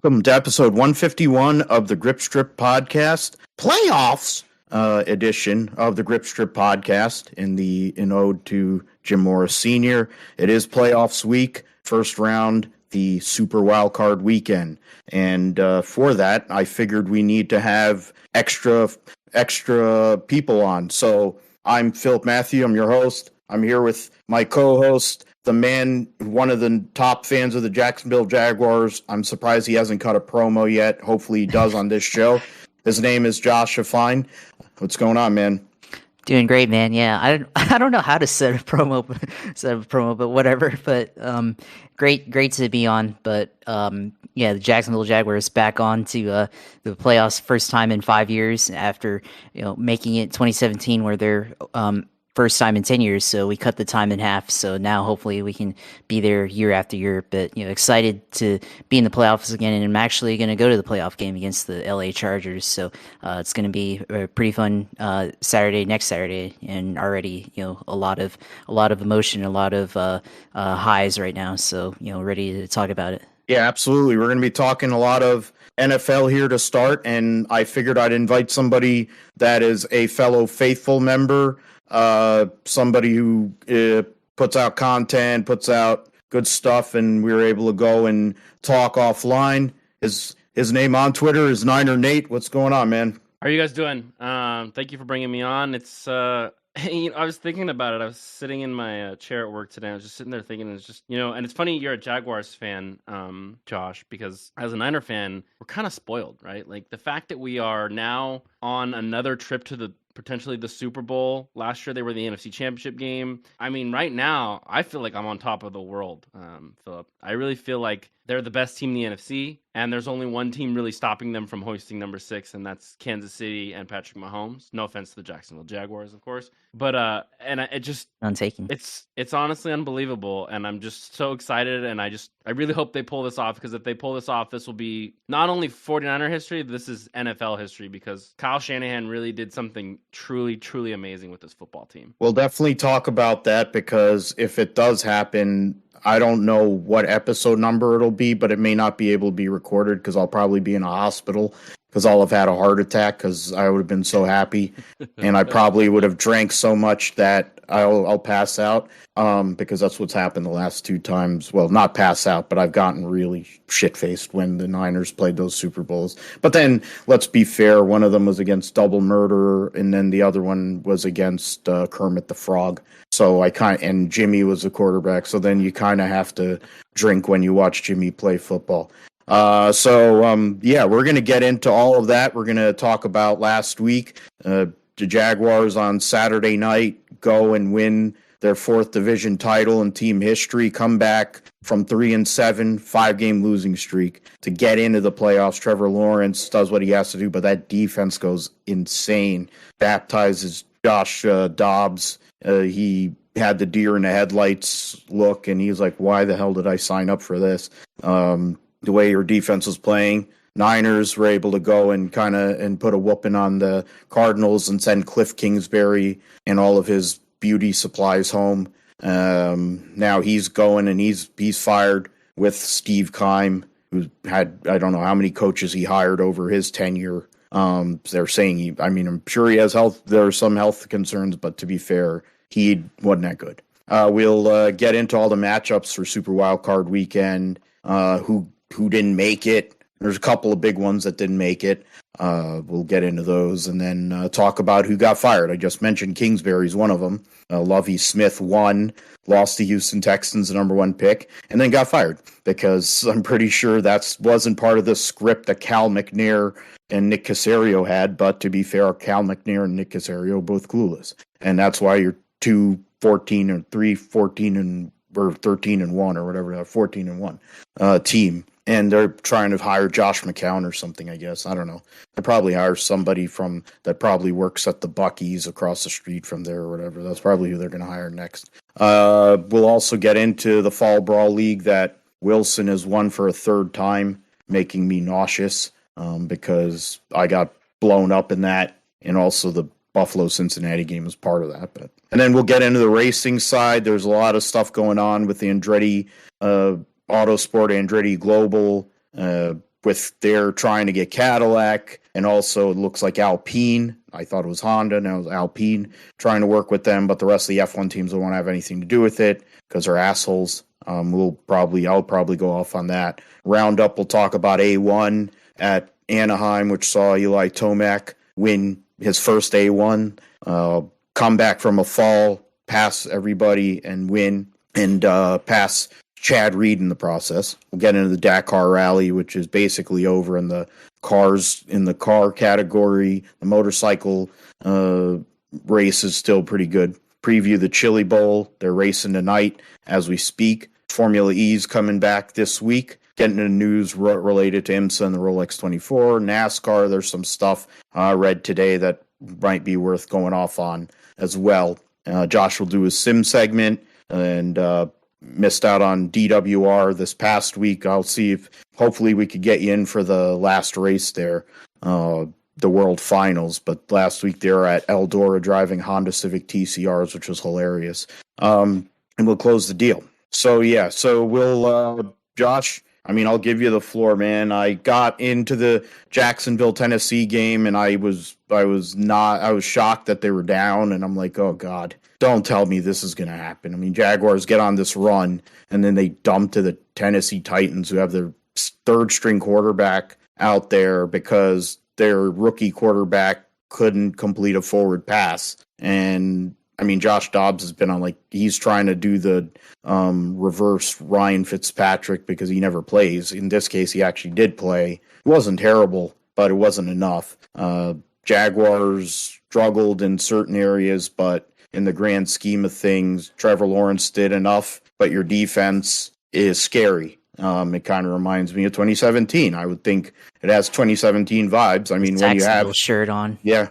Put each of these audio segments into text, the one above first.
Welcome to episode 151 of the Grip Strip Podcast, playoffs edition of the Grip Strip Podcast in ode to Jim Morris Sr. It is playoffs week, first round, the Super Wild Card weekend. And for that, I figured we need to have extra people on. So I'm Philip Matthew. I'm your host. I'm here with my co-host, the man, one of the top fans of the Jacksonville Jaguars. I'm surprised he hasn't cut a promo yet. Hopefully he does on this show. His name is Josh Alpine. What's going on, man? Doing great, man. Yeah, I don't know how to set a promo, but whatever. But great to be on. But yeah, the Jacksonville Jaguars back on to the playoffs, first time in 5 years after making it 2017, where they're first time in 10 years. So we cut the time in half. So now hopefully we can be there year after year. But excited to be in the playoffs again, and I'm actually going to go to the playoff game against the LA Chargers. So it's going to be a pretty fun next Saturday, and already a lot of emotion, a lot of highs right now. So ready to talk about it. Yeah, absolutely. We're going to be talking a lot of NFL here to start, and I figured I'd invite somebody that is a fellow faithful member. Somebody who puts out content, puts out good stuff, and we were able to go and talk offline. His name on Twitter is Niner Nate. What's going on, man? How are you guys doing? Thank you for bringing me on. It's I was thinking about it. I was sitting in my chair at work today. I was just sitting there thinking, it's just and it's funny you're a Jaguars fan, Josh, because as a Niner fan, we're kind of spoiled, right? Like the fact that we are now on another trip to potentially the Super Bowl. Last year they were the NFC Championship game. I mean, right now I feel like I'm on top of the world, Philip. I really feel like they're the best team in the NFC, and there's only one team really stopping them from hoisting number 6, and that's Kansas City and Patrick Mahomes. No offense to the Jacksonville Jaguars, of course, but it just untaken. It's honestly unbelievable, and I'm just so excited, and I really hope they pull this off, because if they pull this off, this will be not only 49er history, this is NFL history, because Kyle Shanahan really did something truly, truly amazing with this football team. We'll definitely talk about that, because if it does happen, I don't know what episode number it'll be, but it may not be able to be recorded because I'll probably be in a hospital because I'll have had a heart attack because I would have been so happy. And I probably would have drank so much that I'll pass out because that's what's happened the last 2 times. Well, not pass out, but I've gotten really shit-faced when the Niners played those Super Bowls. But then, let's be fair, one of them was against Double Murder, and then the other one was against Kermit the Frog. So and Jimmy was the quarterback, so then you kind of have to drink when you watch Jimmy play football. Yeah, we're going to get into all of that. We're going to talk about last week. The Jaguars on Saturday night go and win their 4th division title in team history, come back from 3-7, 5-game losing streak to get into the playoffs. Trevor Lawrence does what he has to do, but that defense goes insane. Baptizes Josh Dobbs. He had the deer in the headlights look, and he's like, why the hell did I sign up for this? The way your defense was playing, Niners were able to go and and put a whooping on the Cardinals and send Cliff Kingsbury and all of his beauty supplies home. Now he's going and he's fired with Steve Keim, who had, I don't know how many coaches he hired over his tenure. They're saying I'm sure he has there are some health concerns, but to be fair, he wasn't that good. We'll get into all the matchups for Super Wild Card weekend, who didn't make it. There's a couple of big ones that didn't make it. We'll get into those and then talk about who got fired. I just mentioned Kingsbury's one of them. Lovie Smith won, lost to Houston Texans, the number 1 pick, and then got fired because I'm pretty sure that wasn't part of the script that Cal McNair and Nick Caserio had. But to be fair, Cal McNair and Nick Caserio are both clueless. And that's why you're 2-14 or 3-14 or 13-1 or whatever, 14-1 team. And they're trying to hire Josh McCown or something, I guess. I don't know. They probably hire somebody that probably works at the Buc-ee's across the street from there or whatever. That's probably who they're going to hire next. We'll also get into the FallBrawl League that Wilson has won for a 3rd time, making me nauseous because I got blown up in that. And also the Buffalo-Cincinnati game was part of that. And then we'll get into the racing side. There's a lot of stuff going on with the Andretti Autosport, Andretti Global, with their trying to get Cadillac, and also it looks like Alpine. I thought it was Honda, now it's Alpine trying to work with them, but the rest of the F1 teams don't want to have anything to do with it because they're assholes. I'll probably go off on that. Roundup, we'll talk about A1 at Anaheim, which saw Eli Tomac win his first A1, come back from a fall, pass everybody and win, and pass Chad Reed in the process. We'll get into the Dakar Rally, which is basically over in the car category. The motorcycle race is still pretty good. Preview the Chili Bowl. They're racing tonight as we speak. Formula E's coming back this week. Getting into news related to IMSA and the Rolex 24. NASCAR, there's some stuff I read today that might be worth going off on as well. Josh will do a sim segment, and missed out on DWR this past week. I'll see if hopefully we could get you in for the last race there, the World Finals. But last week they were at Eldora driving Honda Civic TCRs, which was hilarious. And we'll close the deal. So we'll, Josh, I'll give you the floor, man. I got into the Jacksonville, Tennessee game, and I was shocked that they were down, and I'm like, oh God, don't tell me this is going to happen. Jaguars get on this run, and then they dump to the Tennessee Titans, who have their third string quarterback out there because their rookie quarterback couldn't complete a forward pass. And Josh Dobbs has been on he's trying to do the reverse Ryan Fitzpatrick because he never plays. In this case, he actually did play. It wasn't terrible, but it wasn't enough. Jaguars struggled in certain areas, but in the grand scheme of things, Trevor Lawrence did enough, but your defense is scary. It kind of reminds me of 2017. I would think it has 2017 vibes. When you have a shirt on. Yeah.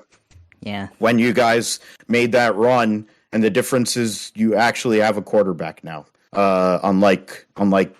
When you guys made that run, and the difference is you actually have a quarterback now, unlike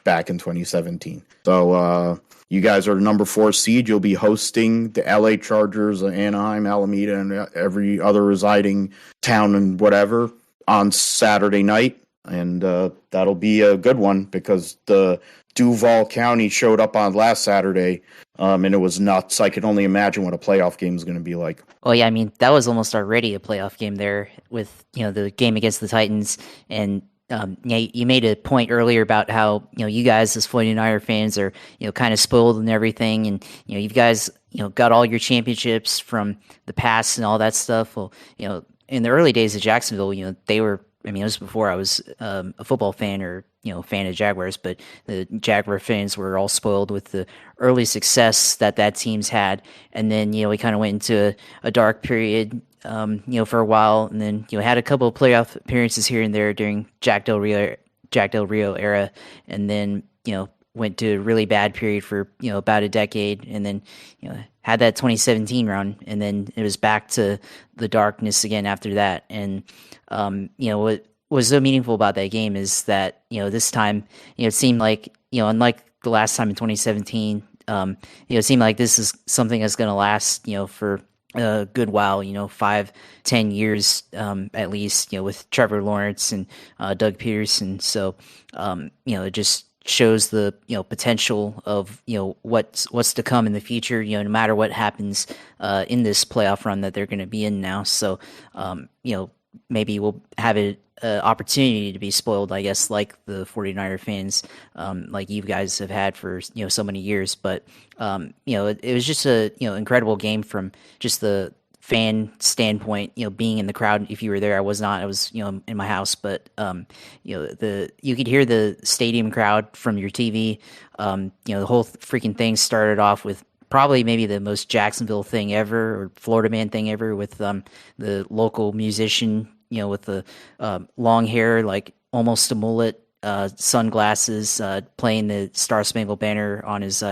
back in 2017. So you guys are the number 4 seed. You'll be hosting the LA Chargers, Anaheim, Alameda, and every other residing town and whatever on Saturday night. And that'll be a good one because the Duval County showed up on last Saturday, and it was nuts. I could only imagine what a playoff game is going to be like. Oh yeah, that was almost already a playoff game there with the game against the Titans, and you made a point earlier about how you guys as 49er fans are kind of spoiled and everything, and you guys got all your championships from the past and all that stuff. Well, in the early days of Jacksonville, they were. It was before I was a football fan or fan of Jaguars, but the Jaguar fans were all spoiled with the early success that team's had, and then we kind of went into a dark period, for a while, and then had a couple of playoff appearances here and there during Jack Del Rio era, and then went to a really bad period for about a decade, and then had that 2017 run, and then it was back to the darkness again after that. And what was so meaningful about that game is that this time it seemed like unlike the last time in 2017, it seemed like this is something that's going to last for a good while, 5-10 years at least, with Trevor Lawrence and Doug Peterson. So it just shows the potential of what's to come in the future, no matter what happens in this playoff run that they're going to be in now. So maybe we'll have an opportunity to be spoiled, I guess, like the 49er fans, like you guys have had for so many years. But it was just a incredible game from just the fan standpoint, being in the crowd. If you were there, I was not. I was in my house, but you could hear the stadium crowd from your TV. The whole freaking thing started off with probably maybe the most Jacksonville thing ever, or Florida man thing ever, with the local musician, with the long hair, like almost a mullet, sunglasses, playing the Star Spangled Banner on his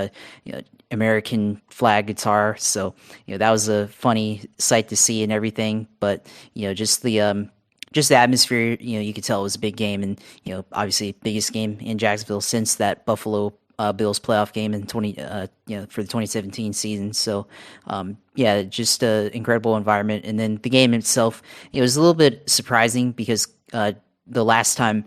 American flag guitar. So that was a funny sight to see and everything. But just the atmosphere, you could tell it was a big game, and obviously biggest game in Jacksonville since that Buffalo Bills playoff game in for the 2017 season. So just an incredible environment. And then the game itself, it was a little bit surprising because the last time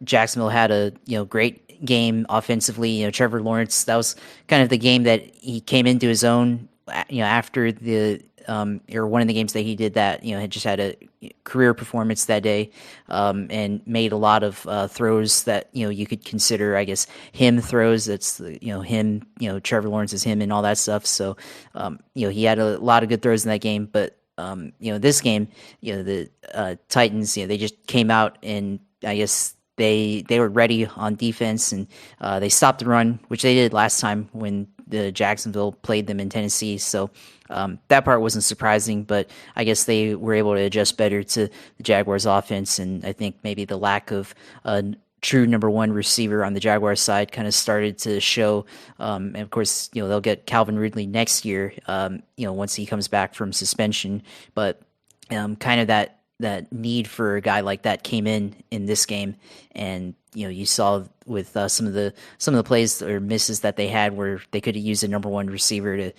Jacksonville had a great game offensively. Trevor Lawrence, that was kind of the game that he came into his own. After the or one of the games that he did that, had just had a career performance that day, and made a lot of throws that you could consider, I guess, him throws. That's him, Trevor Lawrence is him and all that stuff. So he had a lot of good throws in that game, but this game, the Titans, they just came out and I guess they were ready on defense, and they stopped the run, which they did last time when the Jacksonville played them in Tennessee. So that part wasn't surprising, but I guess they were able to adjust better to the Jaguars offense. And I think maybe the lack of a true number one receiver on the Jaguars side kind of started to show. And of course, they'll get Calvin Ridley next year, once he comes back from suspension, but kind of that need for a guy like that came in this game. And you saw with some of the plays or misses that they had where they could have used a number one receiver to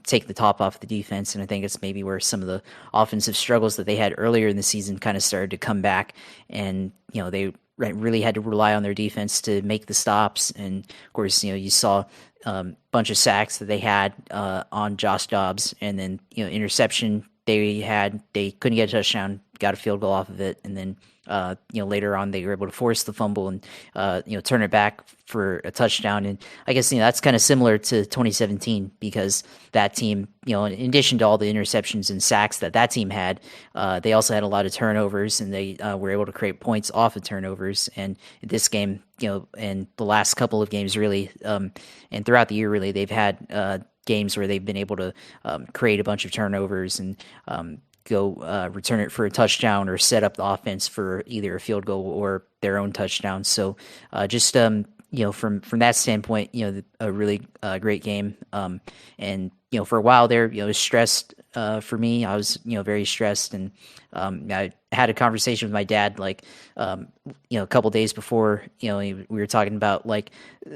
take the top off the defense. And I think it's maybe where some of the offensive struggles that they had earlier in the season kind of started to come back, and they really had to rely on their defense to make the stops. And of course, you saw a bunch of sacks that they had on Josh Dobbs, and then interception they couldn't get a touchdown, got a field goal off of it, and then later on they were able to force the fumble and turn it back for a touchdown. And I guess that's kind of similar to 2017, because that team, in addition to all the interceptions and sacks that team had, they also had a lot of turnovers, and they were able to create points off of turnovers. And this game, and the last couple of games really, and throughout the year really, they've had games where they've been able to create a bunch of turnovers and go return it for a touchdown or set up the offense for either a field goal or their own touchdown. So just from that standpoint, a really great game. And for a while there, it was stressed for me. I was very stressed, and I had a conversation with my dad a couple days before. We were talking about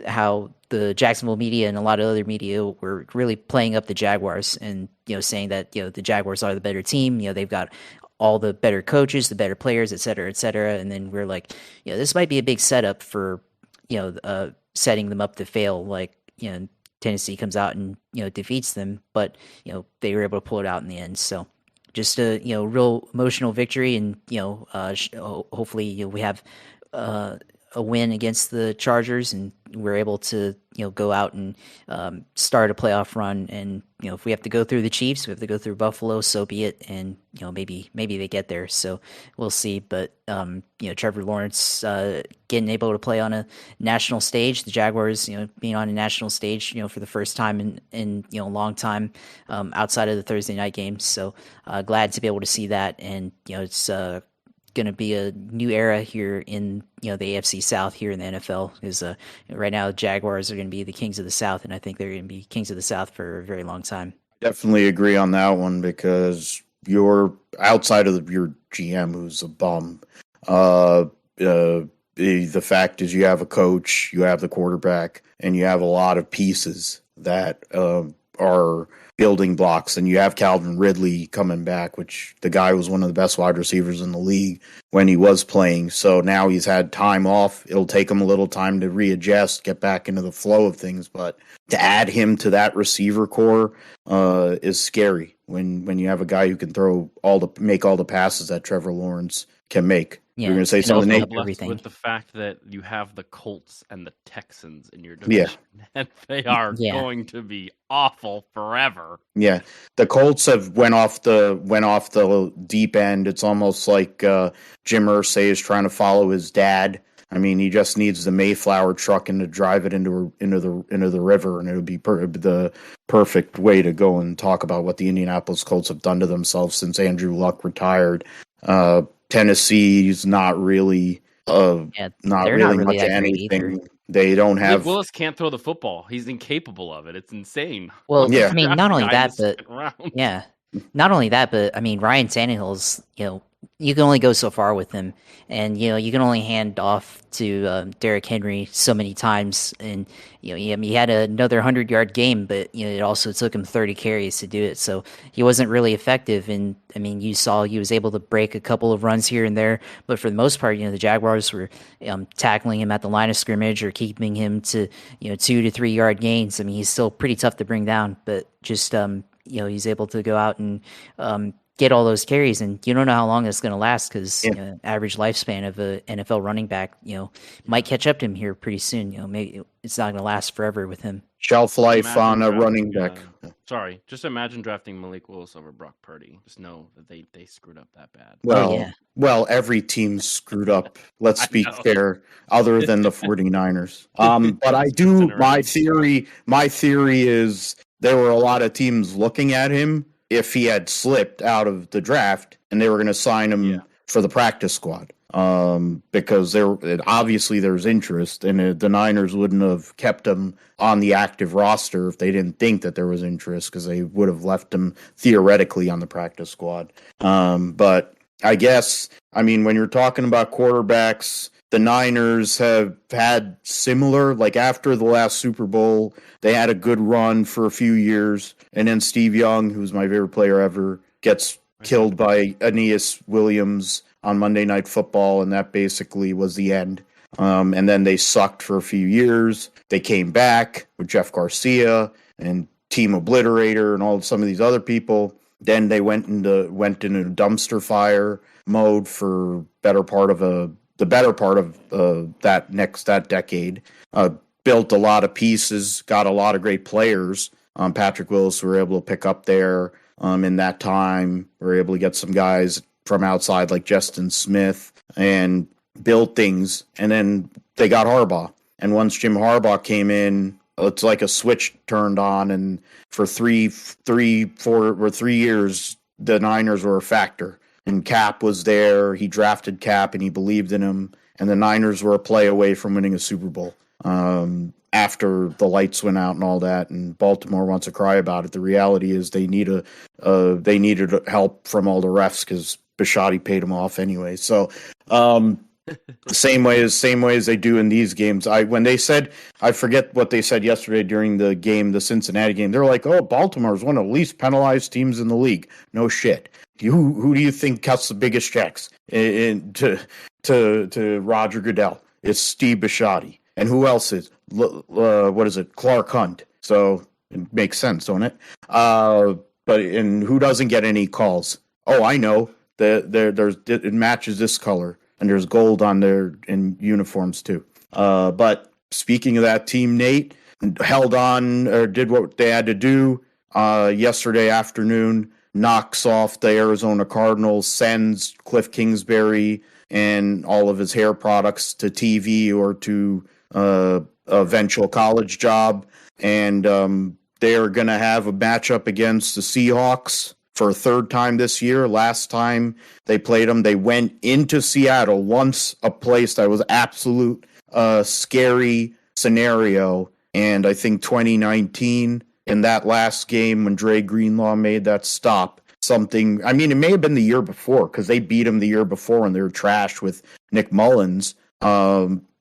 how the Jacksonville media and a lot of other media were really playing up the Jaguars, and saying that the Jaguars are the better team. They've got all the better coaches, the better players, et cetera, et cetera. And then we're like, this might be a big setup for setting them up to fail. Tennessee comes out and defeats them, but they were able to pull it out in the end. So just a real emotional victory, and hopefully we have a win against the Chargers, and we're able to go out and start a playoff run. And if we have to go through the Chiefs, we have to go through Buffalo, so be it. And maybe they get there, so we'll see. But Trevor Lawrence getting able to play on a national stage, the Jaguars being on a national stage for the first time in a long time, outside of the Thursday night games. So glad to be able to see that. And it's going to be a new era here in the AFC South here in the NFL, because right now the Jaguars are going to be the kings of the South, and I think they're going to be kings of the South for a very long time. Definitely agree on that one, because you're outside of your GM, who's a bum. The fact is, you have a coach, you have the quarterback, and you have a lot of pieces that are building blocks, and you have Calvin Ridley coming back, which the guy was one of the best wide receivers in the league when he was playing. So now he's had time off. It'll take him a little time to readjust, get back into the flow of things, but to add him to that receiver core is scary when you have a guy who can make all the passes that Trevor Lawrence can make. Yeah, you're going to say something, Nate? With the fact that you have the Colts and the Texans in your division, and they are going to be awful forever. Yeah, the Colts have went off the deep end. It's almost like Jim Irsay is trying to follow his dad. I mean, he just needs the Mayflower truck and to drive it into the river, and it would be the perfect way to go and talk about what the Indianapolis Colts have done to themselves since Andrew Luck retired. Tennessee's not really much anything. They don't have. Nick Willis can't throw the football. He's incapable of it. It's insane. Well, I mean, not only that, but not only that, but I mean, Ryan Tannehill's you can only go so far with him, and you can only hand off to Derrick Henry so many times, and he had another 100-yard game, but it also took him 30 carries to do it, so he wasn't really effective. And I mean, you saw he was able to break a couple of runs here and there, but for the most part, the Jaguars were tackling him at the line of scrimmage or keeping him to 2 to 3 yard gains. I mean, he's still pretty tough to bring down, but just he's able to go out and get all those carries, and you don't know how long it's going to last because average lifespan of a NFL running back, might catch up to him here pretty soon. Maybe it's not going to last forever with him. Shelf life on a running back. Just imagine drafting Malik Willis over Brock Purdy. Just know that they screwed up that bad. Well, every team screwed up. Let's be fair, other than the 49ers. But I do, my theory is there were a lot of teams looking at him if he had slipped out of the draft, and they were going to sign him for the practice squad. Because obviously there's interest, and the Niners wouldn't have kept him on the active roster if they didn't think that there was interest, because they would have left him theoretically on the practice squad. But I guess, I mean, when you're talking about quarterbacks, the Niners have had similar, like after the last Super Bowl, they had a good run for a few years, and then Steve Young, who's my favorite player ever, gets killed by Aeneas Williams on Monday Night Football, and that basically was the end. And then they sucked for a few years. They came back with Jeff Garcia and Team Obliterator and some of these other people. Then they went into dumpster fire mode for the better part of that decade. Built a lot of pieces, got a lot of great players. Patrick Willis were able to pick up there in that time. We were able to get some guys from outside like Justin Smith and build things. And then they got Harbaugh. And once Jim Harbaugh came in, it's like a switch turned on. And for 3 years, the Niners were a factor. And Cap was there. He drafted Cap and he believed in him. And the Niners were a play away from winning a Super Bowl. After the lights went out and all that, and Baltimore wants to cry about it. The reality is they needed help from all the refs because Bisciotti paid them off anyway. So same way as they do in these games. When they said, I forget what they said yesterday during the game, the Cincinnati game, they're like, "Oh, Baltimore is one of the least penalized teams in the league." No shit. Who do you think cuts the biggest checks to Roger Goodell? It's Steve Bisciotti. And who else is? What is it? Clark Hunt. So it makes sense, don't it? And who doesn't get any calls? Oh, I know. It matches this color, and there's gold on their in uniforms too. But speaking of that team, Nate held on or did what they had to do yesterday afternoon. Knocks off the Arizona Cardinals, sends Cliff Kingsbury and all of his hair products to TV or to a eventual college job, and they're going to have a matchup against the Seahawks for a third time this year. Last time they played them, they went into Seattle, once a place that was absolute scary scenario, and I think 2019 in that last game when Dre Greenlaw made that stop. I mean, it may have been the year before because they beat him the year before and they were trashed with Nick Mullins.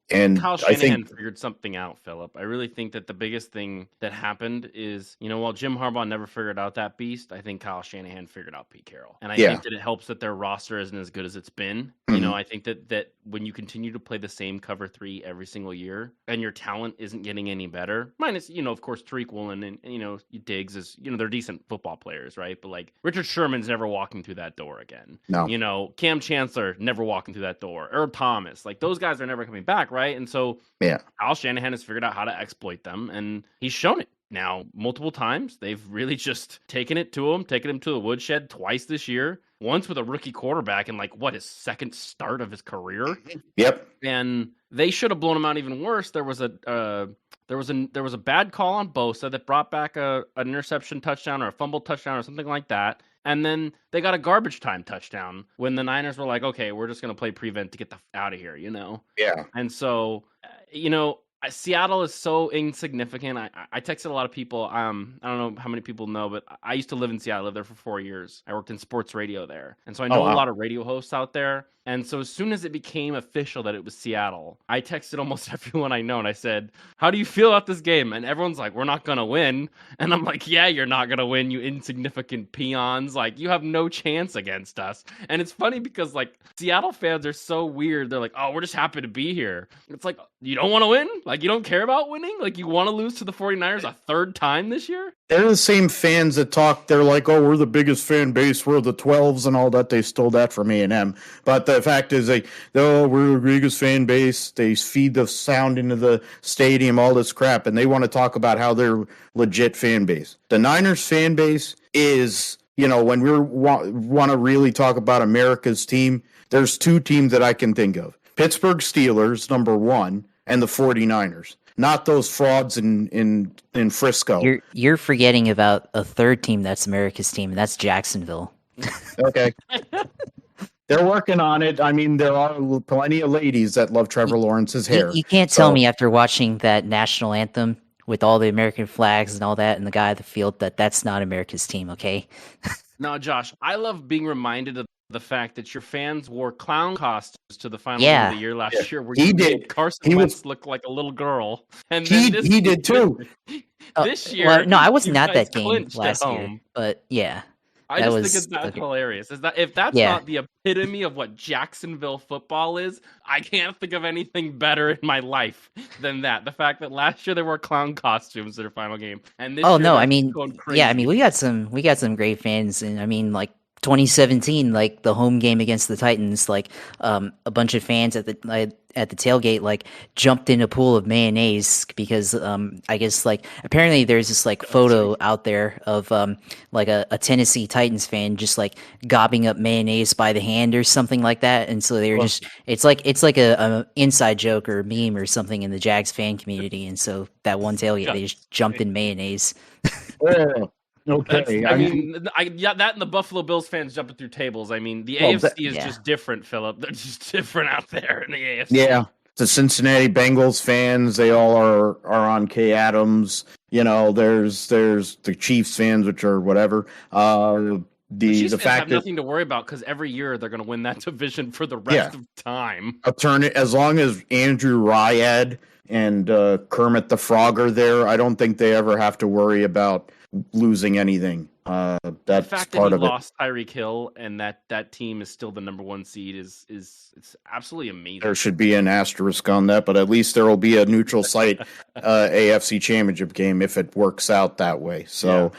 And Kyle Shanahan figured something out, Philip. I really think that the biggest thing that happened is, while Jim Harbaugh never figured out that beast, I think Kyle Shanahan figured out Pete Carroll. And I think that it helps that their roster isn't as good as it's been. Mm-hmm. I think that when you continue to play the same cover 3 every single year and your talent isn't getting any better, minus, of course, Tariq Woolen and Diggs is, they're decent football players, right? But like Richard Sherman's never walking through that door again. No. Cam Chancellor never walking through that door. Earl Thomas, like those guys are never coming back, right? And so Kyle Shanahan has figured out how to exploit them, and he's shown it now multiple times. They've really just taken him to the woodshed twice this year. Once with a rookie quarterback in his second start of his career. Yep. And they should have blown him out even worse. There was a bad call on Bosa that brought back an interception touchdown or a fumble touchdown or something like that. And then they got a garbage time touchdown when the Niners were like, okay, we're just going to play prevent to get the out of here, Yeah. And so, Seattle is so insignificant. I texted a lot of people. I don't know how many people know, but I used to live in Seattle. I lived there for 4 years. I worked in sports radio there, and so I know a lot of radio hosts out there. And so as soon as it became official that it was Seattle, I texted almost everyone I know, and I said, "How do you feel about this game?" And everyone's like, "We're not gonna win." And I'm like, "Yeah, you're not gonna win, you insignificant peons. Like, you have no chance against us." And it's funny because like Seattle fans are so weird. They're like, "Oh, we're just happy to be here." It's like, you don't want to win? Like, you don't care about winning? Like, you want to lose to the 49ers a third time this year? They're the same fans that talk. They're like, "Oh, we're the biggest fan base. We're the 12s and all that." They stole that from A&M. But the fact is, we're the biggest fan base. They feed the sound into the stadium, all this crap, and they want to talk about how they're legit fan base. The Niners fan base is, when we want to really talk about America's team, there's two teams that I can think of. Pittsburgh Steelers, number one, and the 49ers. Not those frauds in Frisco. You're forgetting about a third team that's America's team, and that's Jacksonville. Okay. They're working on it. I mean, there are plenty of ladies that love Trevor Lawrence's hair. You can't tell me after watching that national anthem with all the American flags and all that and the guy at the field that's not America's team, okay? No, Josh, I love being reminded of the fact that your fans wore clown costumes to the final game of the year last year, where he did. Carson Wentz looked like a little girl, and he did too. This year, well, no, I wasn't at that game last year, but yeah, I just think it's hilarious. If that's not the epitome of what Jacksonville football is, I can't think of anything better in my life than that. The fact that last year they wore clown costumes in their final game, and this year going crazy. Yeah, I mean we got some great fans, and I mean like 2017, like the home game against the Titans, like a bunch of fans at the tailgate like jumped in a pool of mayonnaise because I guess like apparently there's this like photo out there of like a Tennessee Titans fan just like gobbing up mayonnaise by the hand or something like that, and so they were just it's like a inside joke or meme or something in the Jags fan community, and so that one tailgate they just jumped in mayonnaise. Okay, that and the Buffalo Bills fans jumping through tables. I mean, the AFC is just different, Philip. They're just different out there in the AFC. Yeah, the Cincinnati Bengals fans, they all are on Kay Adams. There's the Chiefs fans, which are whatever. The Chiefs the fact have nothing to worry about because every year they're going to win that division for the rest of time. As long as Andrew Ryad and Kermit the Frog are there, I don't think they ever have to worry about losing anything. That's the fact part that he of lost Tyreek Hill and that team is still the number one seed is it's absolutely amazing. There should be an asterisk on that, but at least there will be a neutral site AFC Championship game if it works out that way. So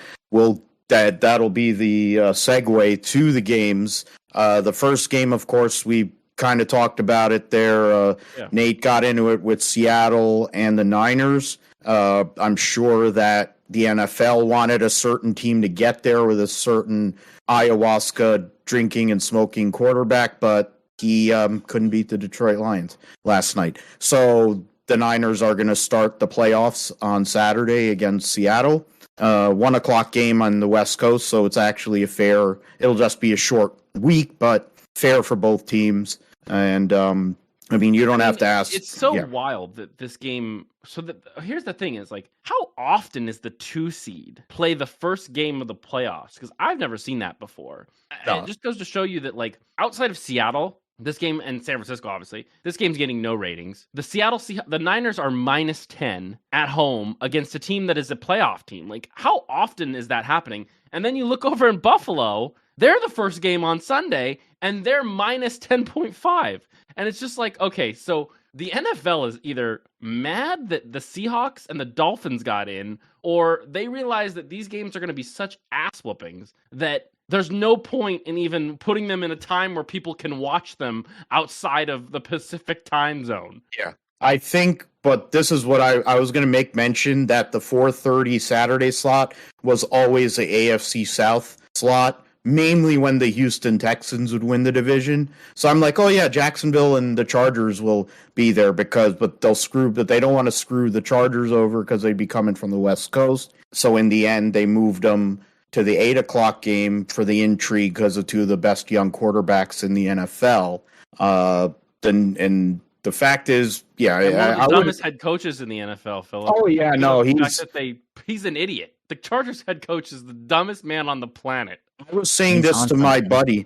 that'll be the segue to the games. The first game, of course, we kind of talked about it there. Nate got into it with Seattle and the Niners. I'm sure that the NFL wanted a certain team to get there with a certain ayahuasca drinking and smoking quarterback, but he couldn't beat the Detroit Lions last night. So the Niners are going to start the playoffs on Saturday against Seattle. 1:00 game on the West Coast, so it's actually it'll just be a short week, but fair for both teams. And you don't have to ask. It's so wild that this game. So here's the thing: is like, how often is the 2 seed play the first game of the playoffs? Because I've never seen that before. No. It just goes to show you that, like, outside of Seattle, this game and San Francisco, obviously, this game's getting no ratings. The Niners are -10 at home against a team that is a playoff team. Like, how often is that happening? And then you look over in Buffalo. They're the first game on Sunday, and they're -10.5. And it's just like, okay, so the NFL is either mad that the Seahawks and the Dolphins got in, or they realize that these games are going to be such ass whoopings that there's no point in even putting them in a time where people can watch them outside of the Pacific time zone. Yeah. I think, but this is what I was going to make mention, that the 4:30 Saturday slot was always the AFC South slot, mainly when the Houston Texans would win the division. So I'm like, oh yeah, Jacksonville and the Chargers will be there but they don't want to screw the Chargers over because they'd be coming from the West Coast. So in the end, they moved them to the 8:00 game for the intrigue because of two of the best young quarterbacks in the NFL. And the fact is, yeah, And one of the I dumbest head coaches in the NFL, Philip. Oh yeah, no, he's an idiot. The Chargers head coach is the dumbest man on the planet. I was saying He's this on to my something. buddy.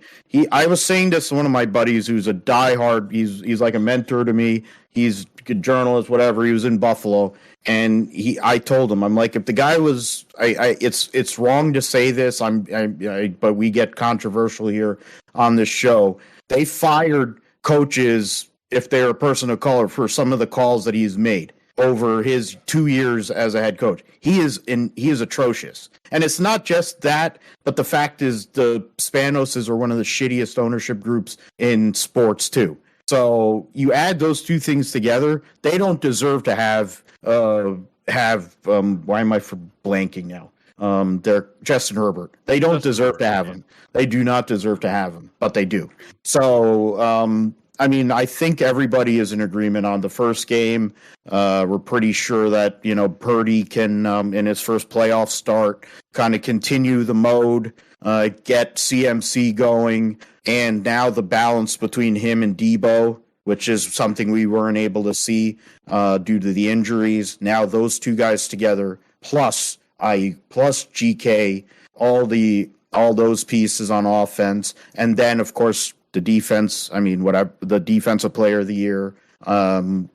I was saying this to one of my buddies who's a diehard. He's like a mentor to me. He's a journalist, whatever. He was in Buffalo, and I told him, I'm like, if the guy was, it's wrong to say this. But we get controversial here on this show. They fired coaches if they're a person of color for some of the calls that he's made over his 2 years as a head coach. He is atrocious. And it's not just that, but the fact is the Spanoses are one of the shittiest ownership groups in sports too. So you add those two things together, they don't deserve to have why am I for blanking now? They're Justin Herbert. They don't deserve to have him. They do not deserve to have him, but they do. So I mean, I think everybody is in agreement on the first game. We're pretty sure that, Purdy can, in his first playoff start, kind of continue the mode, get CMC going, and now the balance between him and Debo, which is something we weren't able to see due to the injuries. Now those two guys together, plus GK, all those pieces on offense, and then of course the defense. I mean, the defensive player of the year, and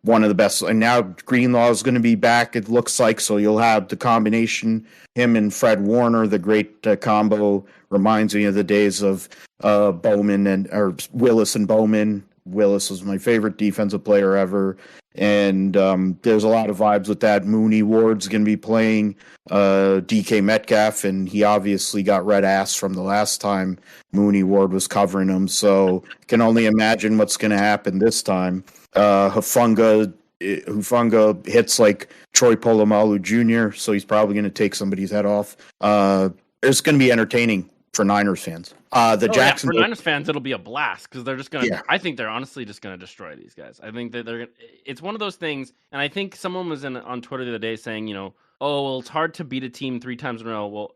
one of the best. And now Greenlaw is going to be back, it looks like. So you'll have the combination, him and Fred Warner, the great combo. Reminds me of the days of Bowman or Willis and Bowman. Willis was my favorite defensive player ever. And there's a lot of vibes with that. Mooney Ward's going to be playing DK Metcalf, and he obviously got red ass from the last time Mooney Ward was covering him. So can only imagine what's going to happen this time. Hufanga hits like Troy Polamalu Jr., so he's probably going to take somebody's head off. It's going to be entertaining for Niners fans. For Niners fans, it'll be a blast because they're just going to. Yeah. I think they're honestly just going to destroy these guys. I think that they're. It's one of those things, and I think someone was on Twitter the other day saying, oh, well, it's hard to beat a team 3 times in a row. Well,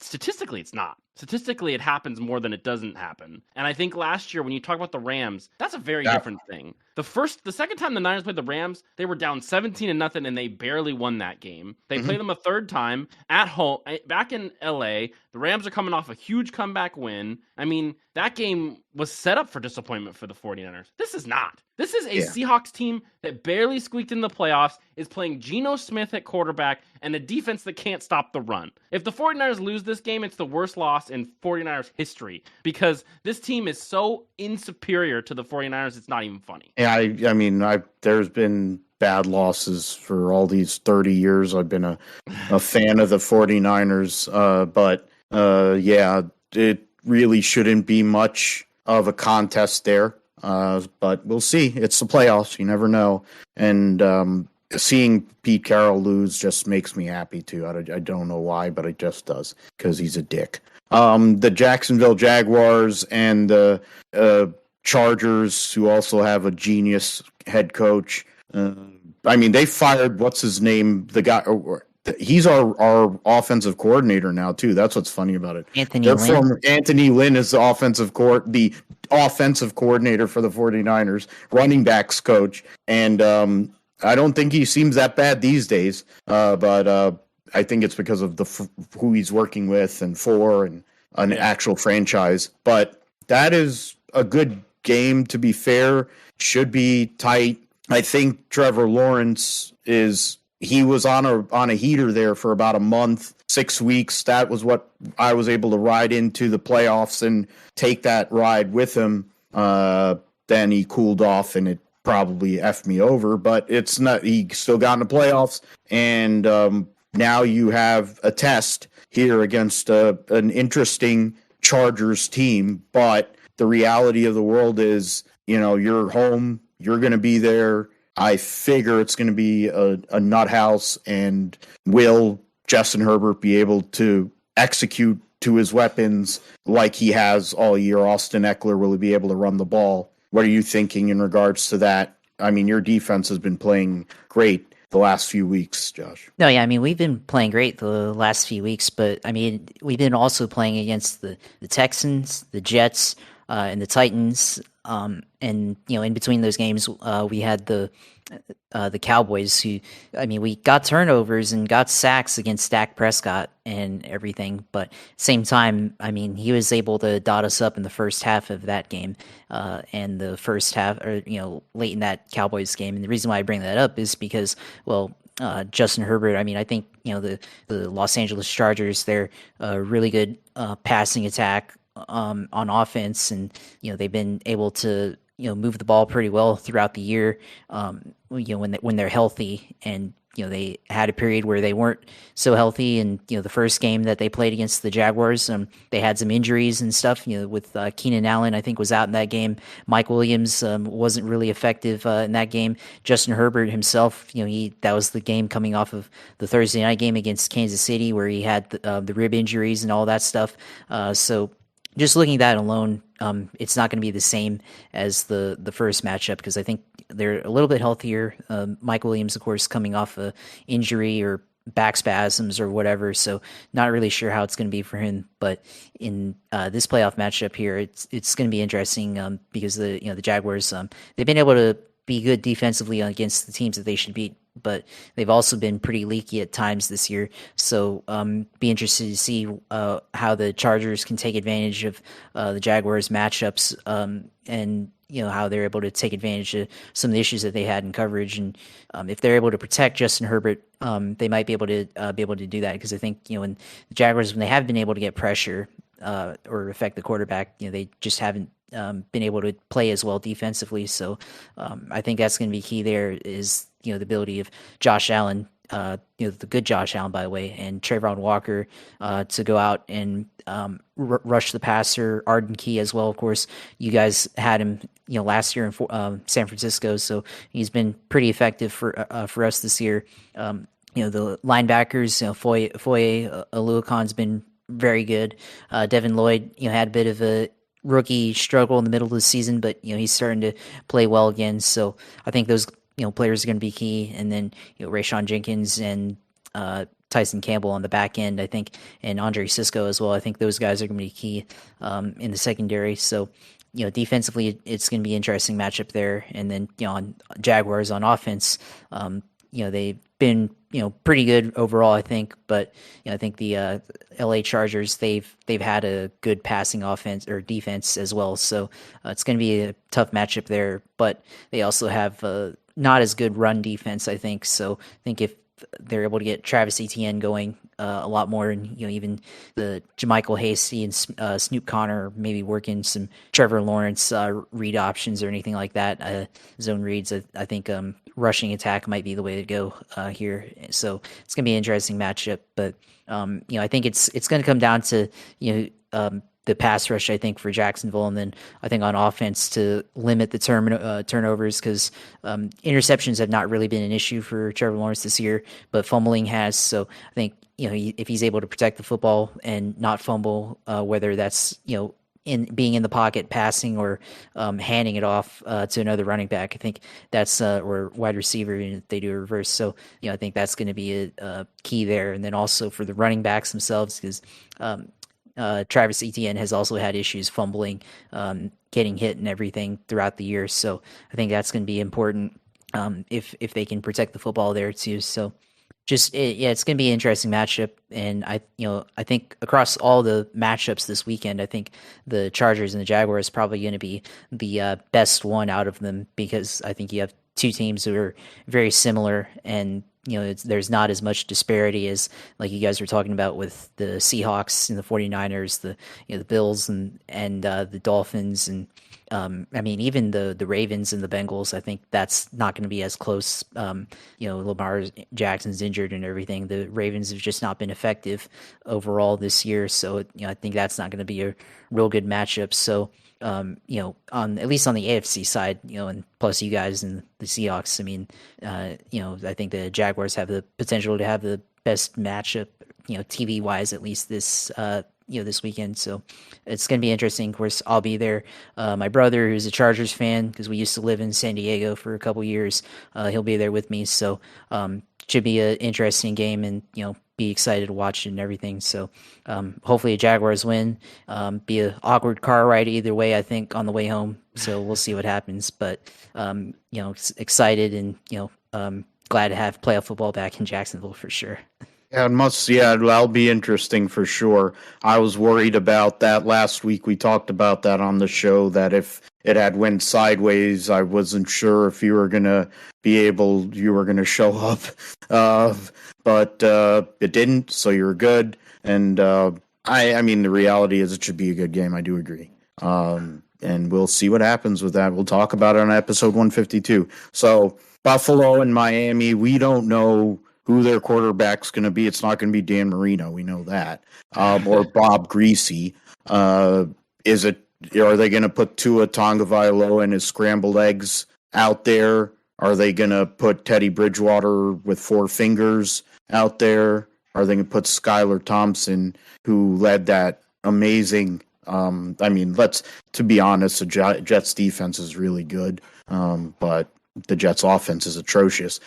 statistically, it's not. Statistically, it happens more than it doesn't happen. And I think last year, when you talk about the Rams, that's a very different thing. The second time the Niners played the Rams, they were down 17-0, and they barely won that game. They play them a third time at home, back in LA. The Rams are coming off a huge comeback win. I mean, that game was set up for disappointment for the 49ers. This is not. This is a Seahawks team that barely squeaked in the playoffs, is playing Geno Smith at quarterback, and a defense that can't stop the run. If the 49ers lose this game, it's the worst loss in 49ers history because this team is so insuperior to the 49ers, it's not even funny. Yeah, I mean, there's been bad losses for all these 30 years. I've been a fan of the 49ers, but it really shouldn't be much of a contest there. But we'll see. It's the playoffs. You never know. And seeing Pete Carroll lose just makes me happy too. I don't know why, but it just does because he's a dick. The Jacksonville Jaguars and the Chargers, who also have a genius head coach. I mean, they fired what's his name, the guy. He's our offensive coordinator now too. That's what's funny about it. Anthony Lynn. Anthony Lynn is the offensive coordinator for the 49ers, running backs coach, and I don't think he seems that bad these days. But I think it's because of who he's working with and an actual franchise. But that is a good game. To be fair, should be tight. I think Trevor Lawrence he was on a heater there for about a month, 6 weeks. That was what I was able to ride into the playoffs and take that ride with him. Then he cooled off and it probably effed me over, but it's not, he still got in the playoffs. And now you have a test here against an interesting Chargers team. But the reality of the world is, you're home, you're going to be there. I figure it's going to be a nut house, and will Justin Herbert be able to execute to his weapons like he has all year? Austin Eckler, will he be able to run the ball? What are you thinking in regards to that? I mean, your defense has been playing great the last few weeks, Josh. No, yeah, I mean, we've been playing great the last few weeks, but I mean, we've been also playing against the Texans, the Jets, and the Titans. And in between those games, we had the Cowboys, who, I mean, we got turnovers and got sacks against Dak Prescott and everything, but same time, I mean, he was able to dot us up in the first half of that game, and the first half, or late in that Cowboys game. And the reason why I bring that up is because, well, Justin Herbert, I mean, I think the Los Angeles Chargers, they're a really good passing attack on offense, and they've been able to move the ball pretty well throughout the year. When they're healthy, and they had a period where they weren't so healthy, and the first game that they played against the Jaguars, they had some injuries and stuff. With Keenan Allen, I think, was out in that game. Mike Williams wasn't really effective in that game. Justin Herbert himself, that was the game coming off of the Thursday night game against Kansas City, where he had the rib injuries and all that stuff. So just looking at that alone, it's not going to be the same as the first matchup, because I think they're a little bit healthier. Mike Williams, of course, coming off a injury or back spasms or whatever, so not really sure how it's going to be for him. But in this playoff matchup here, it's going to be interesting, because the Jaguars, they've been able to be good defensively against the teams that they should beat, but they've also been pretty leaky at times this year. So be interested to see how the Chargers can take advantage of the Jaguars matchups, and how they're able to take advantage of some of the issues that they had in coverage. And if they're able to protect Justin Herbert, they might be able to do that, because I think when the Jaguars, when they have been able to get pressure or affect the quarterback, they just haven't been able to play as well defensively. So I think that's going to be key there, is the ability of Josh Allen, the good Josh Allen, by the way, and Trayvon Walker to go out and rush the passer. Arden Key as well, of course. You guys had him last year in San Francisco, so he's been pretty effective for us this year. The linebackers, Foye Oluokan's been very good. Devin Lloyd, had a bit of a rookie struggle in the middle of the season, but he's starting to play well again. So I think those players are going to be key. And then Rayshawn Jenkins and Tyson Campbell on the back end, I think, and Andre Cisco as well. I think those guys are going to be key in the secondary. So defensively, it's going to be an interesting matchup there. And then on Jaguars on offense, they've been pretty good overall, I think, but I think the LA Chargers, they've had a good passing offense or defense as well, so it's going to be a tough matchup there. But they also have not as good run defense, I think. So I think if they're able to get Travis Etienne going a lot more, and even the JaMychal Hasty and Snoop Connor, maybe working some Trevor Lawrence read options or anything like that, zone reads, I think rushing attack might be the way to go here. So it's gonna be an interesting matchup. But I think it's going to come down to the pass rush, I think, for Jacksonville, and then I think on offense to limit the turnovers, because interceptions have not really been an issue for Trevor Lawrence this year, but fumbling has. So I think if he's able to protect the football and not fumble, whether that's in being in the pocket, passing, or handing it off to another running back, I think that's or wide receiver, if they do a reverse. So I think that's going to be a key there. And then also for the running backs themselves, because Travis Etienne has also had issues fumbling, getting hit and everything throughout the year. So I think that's going to be important if they can protect the football there too. So it's going to be an interesting matchup. And I think across all the matchups this weekend, I think the Chargers and the Jaguars is probably going to be the best one out of them, because I think you have two teams who are very similar, and there's not as much disparity as like you guys were talking about with the Seahawks and the 49ers, the Bills and the Dolphins, and I mean, even the Ravens and the Bengals. I think that's not going to be as close. Lamar Jackson's injured and everything. The Ravens have just not been effective overall this year, so I think that's not going to be a real good matchup. So on at least on the AFC side, and plus you guys and the Seahawks, I mean, I think the Jaguars have the potential to have the best matchup, TV wise, at least this this weekend. So it's going to be interesting. Of course, I'll be there. My brother, who's a Chargers fan, because we used to live in San Diego for a couple years, he'll be there with me. So should be an interesting game, and be excited to watch it and everything. So hopefully the Jaguars win. Be an awkward car ride either way, I think, on the way home. So we'll see what happens. But excited and glad to have playoff football back in Jacksonville for sure. Yeah, that'll be interesting for sure. I was worried about that last week. We talked about that on the show, that if it had went sideways, I wasn't sure if you were going to show up. But it didn't, so you're good. And I mean, the reality is it should be a good game. I do agree. And we'll see what happens with that. We'll talk about it on episode 152. So Buffalo and Miami, we don't know who their quarterback's going to be. It's not going to be Dan Marino. We know that. Or Bob Greasy. Are they going to put Tua Tagovailoa and his scrambled eggs out there? Are they going to put Teddy Bridgewater with 4 fingers out there? Are they going to put Skylar Thompson, who led that amazing? To be honest, the Jets defense is really good, but the Jets offense is atrocious.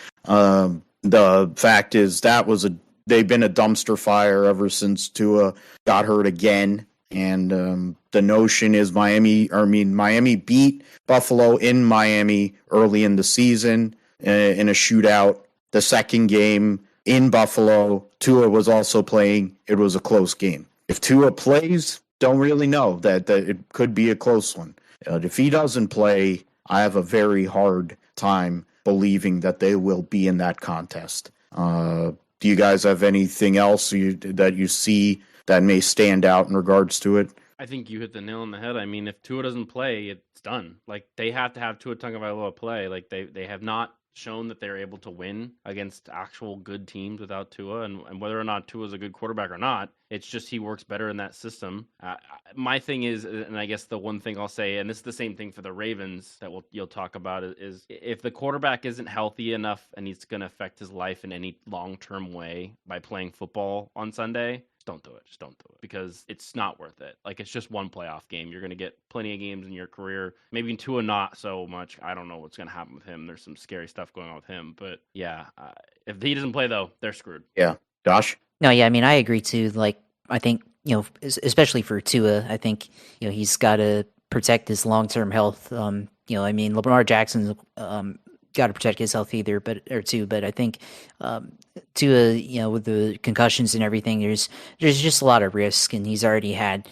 The fact is they've been a dumpster fire ever since Tua got hurt again. And the notion is Miami beat Buffalo in Miami early in the season in a shootout. The second game in Buffalo, Tua was also playing. It was a close game. If Tua plays, don't really know that it could be a close one. If he doesn't play, I have a very hard time believing that they will be in that contest. Do you guys have anything else that you see that may stand out in regards to it? I think you hit the nail on the head. I mean, if Tua doesn't play, it's done. Like, they have to have Tua Tagovailoa play. Like, they have not shown that they're able to win against actual good teams without Tua, and whether or not Tua is a good quarterback or not, it's just he works better in that system. My thing is, and I guess the one thing I'll say, and this is the same thing for the Ravens that you'll talk about, is if the quarterback isn't healthy enough and he's going to affect his life in any long-term way by playing football on Sunday, don't do it. Just don't do it, because it's not worth it. Like, it's just one playoff game. You're going to get plenty of games in your career. Maybe Tua not so much. I don't know what's going to happen with him. There's some scary stuff going on with him. But yeah, if he doesn't play, though, they're screwed. Yeah. Josh? No, yeah, I mean, I agree too. Like, I think, especially for Tua, I think, he's got to protect his long-term health. I mean, Lamar Jackson's got to protect his health too. But I think Tua, with the concussions and everything, there's just a lot of risk, and he's already had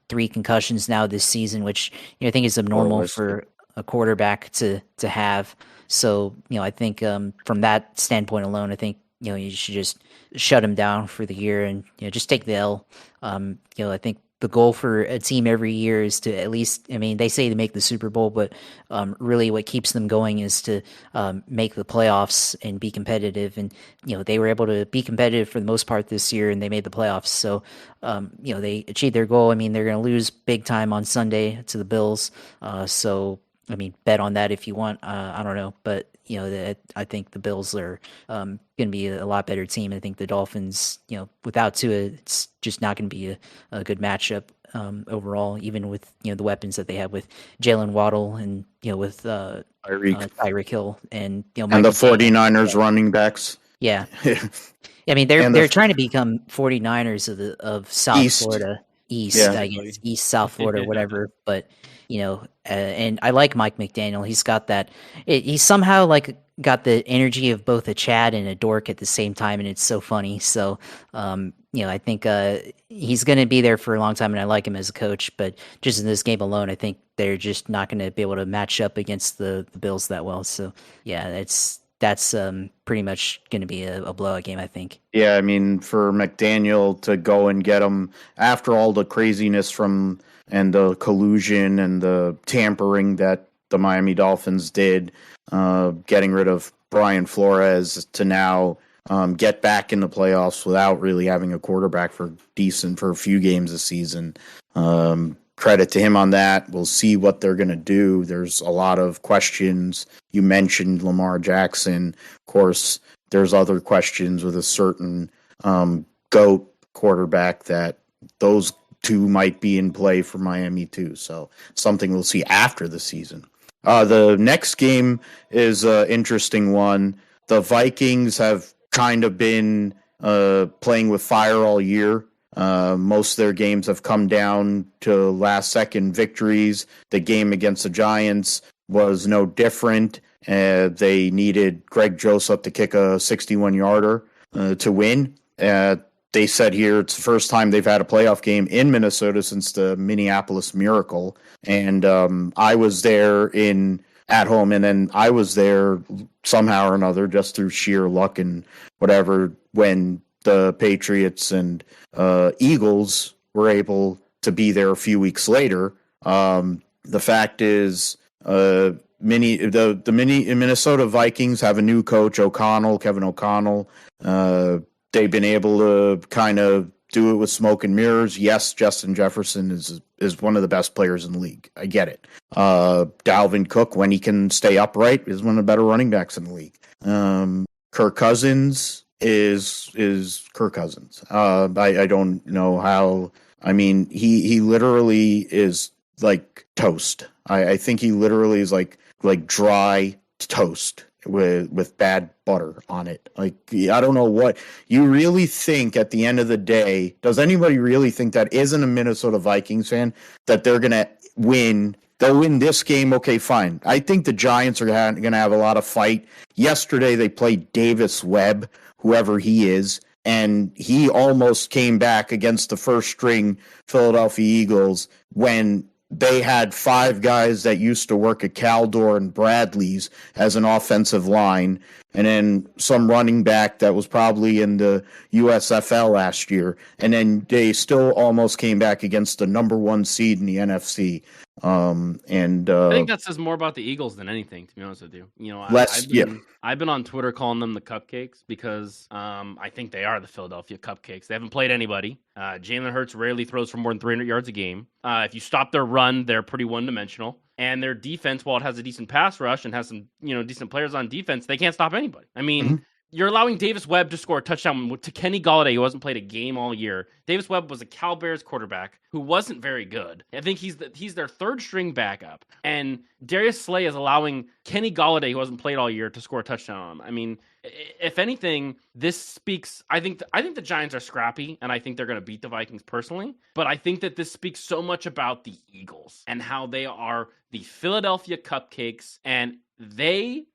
3 concussions now this season, which I think is abnormal for a quarterback to have. So I think from that standpoint alone, I think you should just shut him down for the year and just take the L. I think the goal for a team every year is to at least, I mean, they say to make the Super Bowl, but really what keeps them going is to make the playoffs and be competitive. And, they were able to be competitive for the most part this year, and they made the playoffs. So, they achieved their goal. I mean, they're going to lose big time on Sunday to the Bills. So, I mean, bet on that if you want. I don't know. But, I think the Bills are going to be a lot better team. I think the Dolphins, without Tua, it's just not going to be a good matchup overall, even with, the weapons that they have with Jalen Waddle and, with Tyreek Hill and, and the 49ers running backs. Yeah. I mean, they're trying to become 49ers of South Florida East, yeah. I guess, East, South Florida, whatever. But, and I like Mike McDaniel. He's got that. He's somehow got the energy of both a Chad and a dork at the same time, and it's so funny. So, I think he's going to be there for a long time, and I like him as a coach. But just in this game alone, I think they're just not going to be able to match up against the Bills that well. So, yeah, that's pretty much going to be a blowout game, I think. Yeah, I mean, for McDaniel to go and get him after all the craziness and the collusion and the tampering that the Miami Dolphins did, getting rid of Brian Flores to now get back in the playoffs without really having a quarterback for a few games this season. Credit to him on that. We'll see what they're going to do. There's a lot of questions. You mentioned Lamar Jackson. Of course, there's other questions with a certain GOAT quarterback that those two might be in play for Miami too. So something we'll see after the season. The next game is an interesting one. The Vikings have kind of been playing with fire all year. Most of their games have come down to last-second victories. The game against the Giants was no different. They needed Greg Joseph to kick a 61-yarder to win. They said here it's the first time they've had a playoff game in Minnesota since the Minneapolis Miracle. And I was there at home, and then I was there somehow or another just through sheer luck and whatever when the Patriots and Eagles were able to be there a few weeks later. The fact is, the Minnesota Vikings have a new coach, Kevin O'Connell. They've been able to kind of do it with smoke and mirrors. Yes, Justin Jefferson is one of the best players in the league. I get it. Dalvin Cook, when he can stay upright, is one of the better running backs in the league. Kirk Cousins is Kirk Cousins. I don't know how. I mean, he literally is like toast. I think he literally is like dry toast with bad butter on it. Like, I don't know what you really think at the end of the day. Does anybody really think that isn't a Minnesota Vikings fan that they're going to win? They'll win this game. Okay, fine. I think the Giants are going to have a lot of fight. Yesterday, they played Davis Webb, whoever he is, and he almost came back against the first string Philadelphia Eagles when they had 5 guys that used to work at Caldor and Bradley's as an offensive line, and then some running back that was probably in the USFL last year. And then they still almost came back against the number 1 seed in the NFC. I think that says more about the Eagles than anything, to be honest with you. You know, I've been on Twitter calling them the Cupcakes because I think they are the Philadelphia Cupcakes. They haven't played anybody. Jalen Hurts rarely throws for more than 300 yards a game. If you stop their run, they're pretty one-dimensional. And their defense, while it has a decent pass rush and has some, decent players on defense, they can't stop anybody. I mean, You're allowing Davis Webb to score a touchdown to Kenny Golladay, who hasn't played a game all year. Davis Webb was a Cal Bears quarterback who wasn't very good. I think he's their third string backup. And Darius Slay is allowing Kenny Golladay, who hasn't played all year, to score a touchdown on him. I mean, if anything, this speaks. I think the Giants are scrappy, and I think they're going to beat the Vikings personally. But I think that this speaks so much about the Eagles and how they are the Philadelphia Cupcakes. And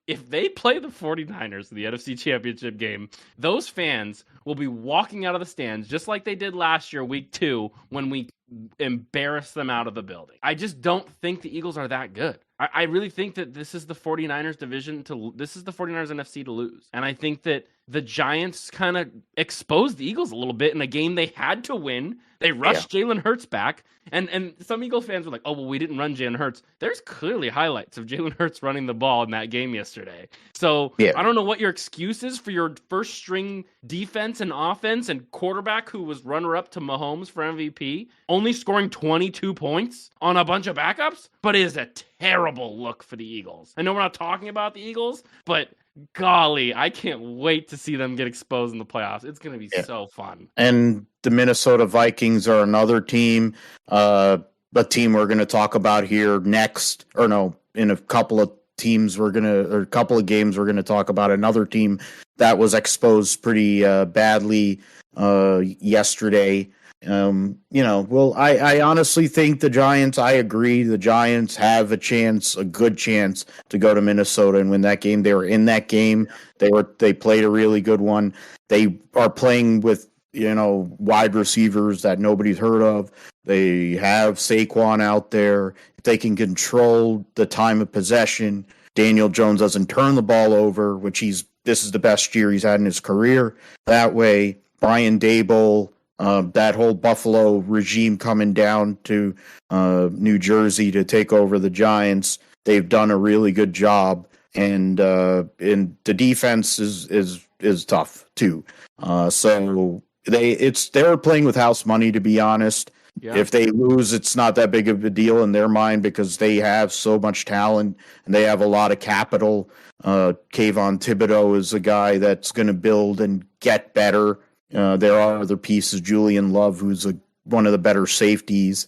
if they play the 49ers in the NFC Championship game, those fans will be walking out of the stands just like they did last year, week 2, when we embarrassed them out of the building. I just don't think the Eagles are that good. I really think that this is the 49ers this is the 49ers NFC to lose. And I think that the Giants kind of exposed the Eagles a little bit in a game they had to win. They rushed Jalen Hurts back. And some Eagles fans were like, oh, well, we didn't run Jalen Hurts. There's clearly highlights of Jalen Hurts running the ball in that game yesterday. So I don't know what your excuse is for your first string defense and offense and quarterback who was runner-up to Mahomes for MVP, only scoring 22 points on a bunch of backups, but it is a terrible look for the Eagles. I know we're not talking about the Eagles, but golly, I can't wait to see them get exposed in the playoffs. It's going to be so fun. And the Minnesota Vikings are another team, a team we're going to talk about here next, in a couple of games we're going to talk about another team that was exposed pretty badly yesterday. I honestly think the Giants, I agree, the Giants have a good chance to go to Minnesota and win that game. They were in that game. They played a really good one. They are playing with, wide receivers that nobody's heard of. They have Saquon out there. If they can control the time of possession, Daniel Jones doesn't turn the ball over, this is the best year he's had in his career. That way, Brian Daboll, that whole Buffalo regime coming down to New Jersey to take over the Giants, they've done a really good job, and the defense is tough too. So they're playing with house money, to be honest. Yeah. If they lose, it's not that big of a deal in their mind because they have so much talent and they have a lot of capital. Kayvon Thibodeau is a guy that's going to build and get better. There are other pieces. Julian Love, who's a one of the better safeties,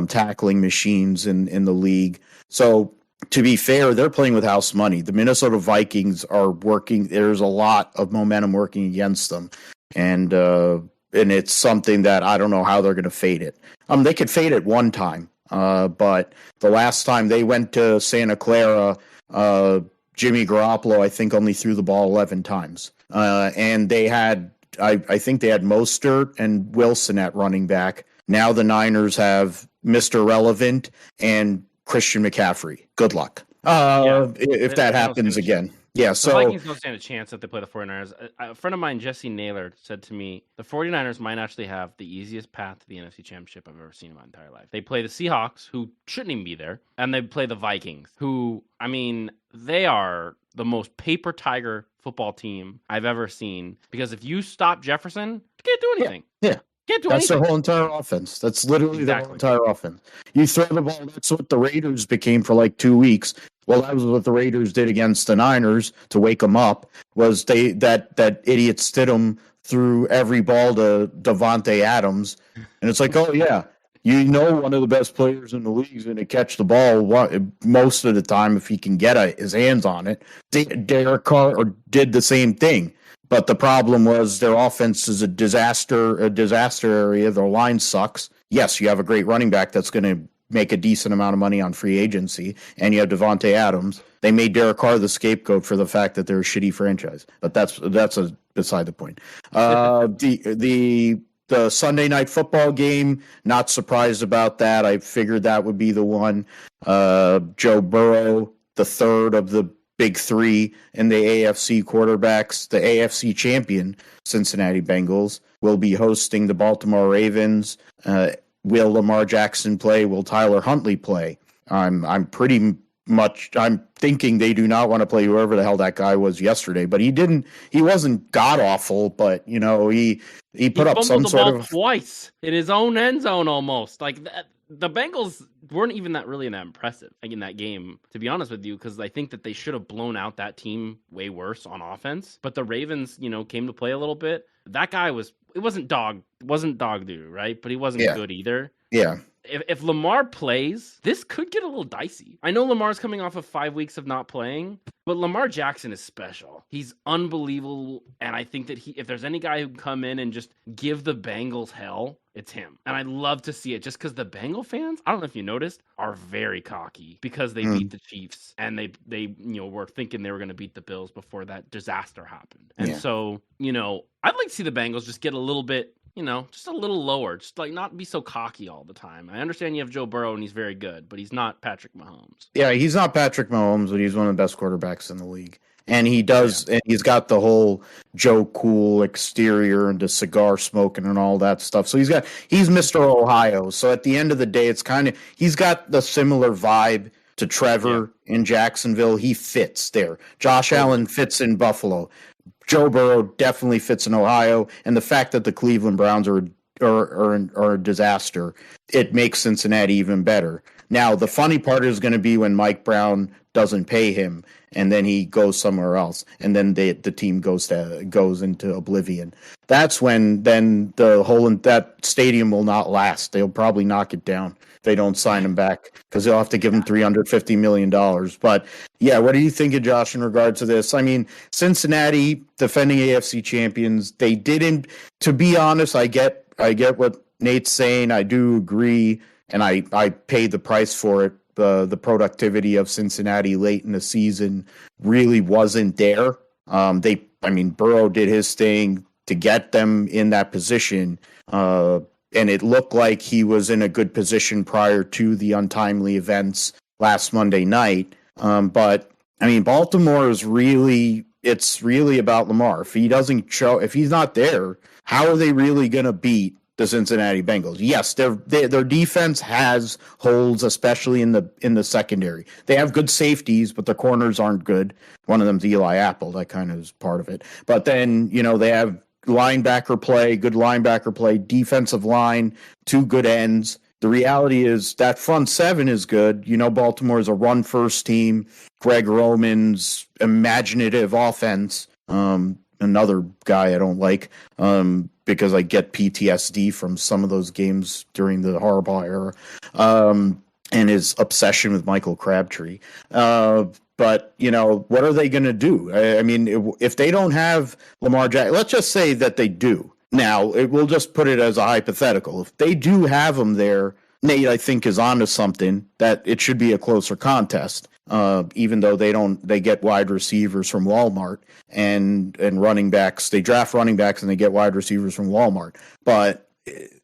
tackling machines in the league. So to be fair, they're playing with house money. The Minnesota Vikings are working. There's a lot of momentum working against them, and it's something that I don't know how they're going to fade it. They could fade it one time, but the last time they went to Santa Clara, Jimmy Garoppolo, I think, only threw the ball 11 times, and they had, I think they had Mostert and Wilson at running back. Now the Niners have Mr. Relevant and Christian McCaffrey. Good luck. If that happens again. Yeah, so the Vikings don't stand a chance if they play the 49ers. A friend of mine, Jesse Naylor, said to me, the 49ers might actually have the easiest path to the NFC Championship I've ever seen in my entire life. They play the Seahawks, who shouldn't even be there, and they play the Vikings, who, I mean, they are the most paper tiger football team I've ever seen, because if you stop Jefferson, you can't do anything. Yeah. That's their whole entire offense. That's literally their whole entire offense. You throw the ball. That's what the Raiders became for like 2 weeks. Well, that was what the Raiders did against the Niners to wake them up. Was that idiot Stidham threw every ball to Davante Adams, and it's like, oh yeah, one of the best players in the league is going to catch the ball most of the time if he can get his hands on it. Derek Carr did the same thing. But the problem was their offense is a disaster area. Their line sucks. Yes, you have a great running back that's going to make a decent amount of money on free agency, and you have Davante Adams. They made Derek Carr the scapegoat for the fact that they're a shitty franchise. But that's beside the point. The Sunday night football game, not surprised about that. I figured that would be the one. Joe Burrow, the third of the big three in the AFC quarterbacks, the AFC champion Cincinnati Bengals will be hosting the Baltimore Ravens. Will Lamar Jackson play? Will Tyler Huntley play? I'm thinking they do not want to play whoever the hell that guy was yesterday, but he wasn't god awful, but he put up some sort of twice in his own end zone almost. Like that. The Bengals weren't even that impressive in that game, to be honest with you, because I think that they should have blown out that team way worse on offense. But the Ravens, came to play a little bit. That guy wasn't dog doo, right? But he wasn't good either. Yeah. If Lamar plays, this could get a little dicey. I know Lamar's coming off of 5 weeks of not playing, but Lamar Jackson is special. He's unbelievable, and I think that if there's any guy who can come in and just give the Bengals hell, it's him. And I'd love to see it, just because the Bengal fans, I don't know if you noticed, are very cocky because they beat the Chiefs, and they were thinking they were going to beat the Bills before that disaster happened. And so, I'd like to see the Bengals just get a little bit, just a little lower, just like not be so cocky all the time. I understand you have Joe Burrow and he's very good, but he's not Patrick Mahomes. Yeah, he's not Patrick Mahomes, but he's one of the best quarterbacks in the league. And and he's got the whole Joe Cool exterior and the cigar smoking and all that stuff. So he's Mr. Ohio. So at the end of the day, it's he's got the similar vibe to Trevor in Jacksonville. He fits there. Josh Allen fits in Buffalo. Joe Burrow definitely fits in Ohio, and the fact that the Cleveland Browns are a disaster, it makes Cincinnati even better. Now, the funny part is going to be when Mike Brown doesn't pay him, and then he goes somewhere else, and then the team goes into oblivion. That's when that stadium will not last. They'll probably knock it down. They don't sign him back because they'll have to give him $350 million. But yeah, what do you think of, Josh, in regards to this? I mean, Cincinnati, defending AFC champions, they didn't, to be honest, I get what Nate's saying. I do agree. And I paid the price for it. The productivity of Cincinnati late in the season really wasn't there. Burrow did his thing to get them in that position. And it looked like he was in a good position prior to the untimely events last Monday night. But Baltimore is it's really about Lamar. If he's not there, how are they really going to beat the Cincinnati Bengals? Yes, their defense has holes, especially in the secondary. They have good safeties, but the corners aren't good. One of them's Eli Apple. That kind of is part of it. But then, they have good linebacker play, defensive line, two good ends. The reality is that front seven is good. Baltimore is a run-first team. Greg Roman's imaginative offense, another guy I don't like. because I get PTSD from some of those games during the Harbaugh era, and his obsession with Michael Crabtree. But, what are they going to do? I mean, if they don't have Lamar Jackson, let's just say that they do. Now, we'll just put it as a hypothetical. If they do have him there, Nate, I think, is onto something that it should be a closer contest. Even though they get wide receivers from Walmart and running backs. They draft running backs and they get wide receivers from Walmart. But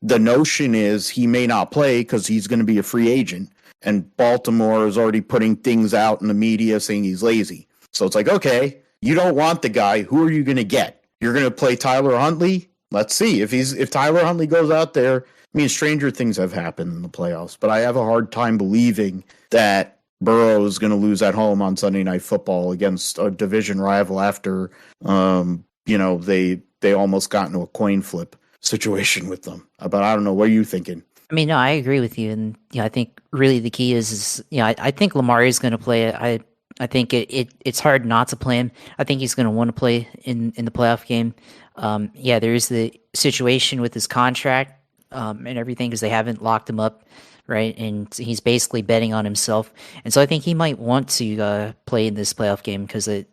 the notion is he may not play because he's going to be a free agent. And Baltimore is already putting things out in the media saying he's lazy. So it's like, okay, you don't want the guy. Who are you going to get? You're going to play Tyler Huntley? Let's see. If Tyler Huntley goes out there, I mean, stranger things have happened in the playoffs. But I have a hard time believing that Burrow is going to lose at home on Sunday Night Football against a division rival after, they almost got into a coin flip situation with them. But I don't know. What are you thinking? I mean, no, I agree with you, and I think really the key is I think Lamar is going to play. I think it's hard not to play him. I think he's going to want to play in the playoff game. There is the situation with his contract and everything because they haven't locked him up, right? And he's basically betting on himself, and so I think he might want to play in this playoff game because it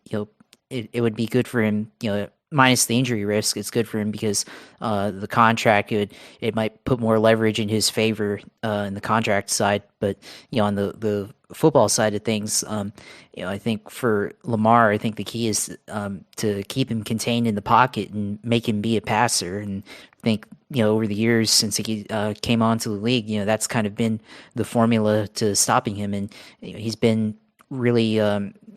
would be good for him. Minus the injury risk, it's good for him because the contract it might put more leverage in his favor in the contract side. But on the football side of things, I think for Lamar, I think the key is to keep him contained in the pocket and make him be a passer. And I think over the years since he came onto the league, that's kind of been the formula to stopping him, and he's been really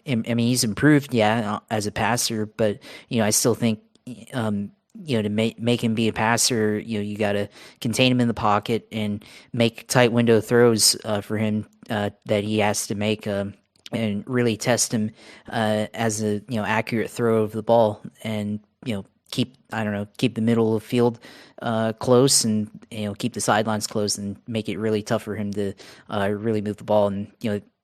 he's improved as a passer, but I still think to make him be a passer, you got to contain him in the pocket and make tight window throws for him that he has to make and really test him as a accurate throw of the ball, and keep the middle of the field close, and keep the sidelines closed and make it really tough for him to really move the ball. And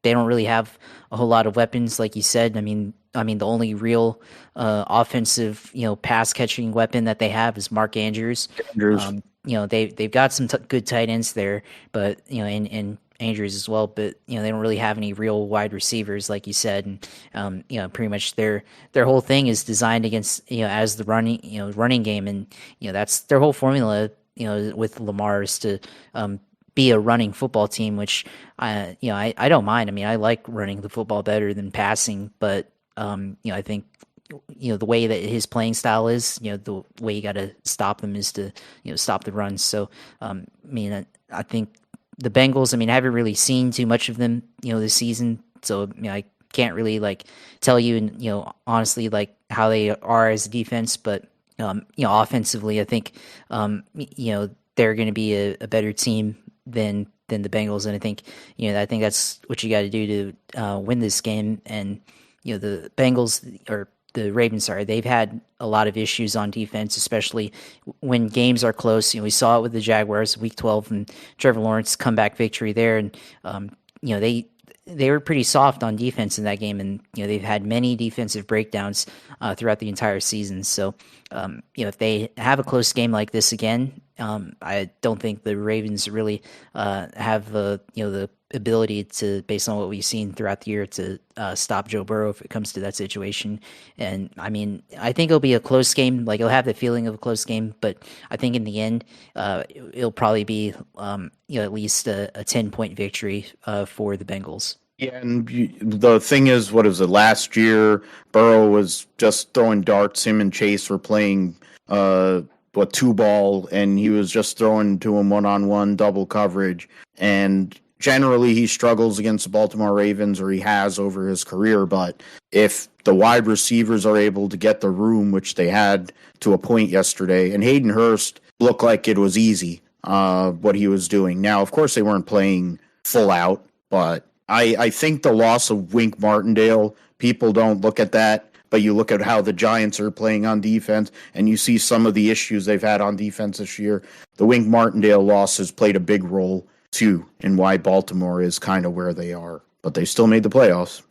they don't really have a whole lot of weapons, like you said. I mean, the only real offensive, pass catching weapon that they have is Mark Andrews. They've got some good tight ends there, but and Andrews as well. But they don't really have any real wide receivers, like you said. And pretty much their whole thing is designed against as the running game, and that's their whole formula. With Lamar is to be a running football team, which I don't mind. I mean, I like running the football better than passing, but I think the way that his playing style is, the way you got to stop them is to stop the runs. So I think the Bengals, I haven't really seen too much of them this season, so I can't really tell you and honestly how they are as a defense, but offensively I think they're going to be a better team than the Bengals, and I think that's what you got to do to win this game. And the Bengals or the Ravens, sorry, they've had a lot of issues on defense, especially when games are close. We saw it with the Jaguars Week 12 and Trevor Lawrence comeback victory there, and they were pretty soft on defense in that game, and they've had many defensive breakdowns throughout the entire season. So if they have a close game like this again, I don't think the Ravens really have the ability to, based on what we've seen throughout the year, to stop Joe Burrow if it comes to that situation. And I think it'll be a close game. It'll have the feeling of a close game, but I think in the end, it'll probably be at least a 10-point victory for the Bengals. Yeah, and the thing is, what is it? Last year, Burrow was just throwing darts. Him and Chase were playing two ball, and he was just throwing to him one-on-one double coverage. And generally, he struggles against the Baltimore Ravens, or he has over his career. But if the wide receivers are able to get the room, which they had to a point yesterday, and Hayden Hurst looked like it was easy what he was doing. Now, of course, they weren't playing full out, but I think the loss of Wink Martindale, people don't look at that, but you look at how the Giants are playing on defense, and you see some of the issues they've had on defense this year. The Wink Martindale loss has played a big role, too, in why Baltimore is kind of where they are. But they still made the playoffs.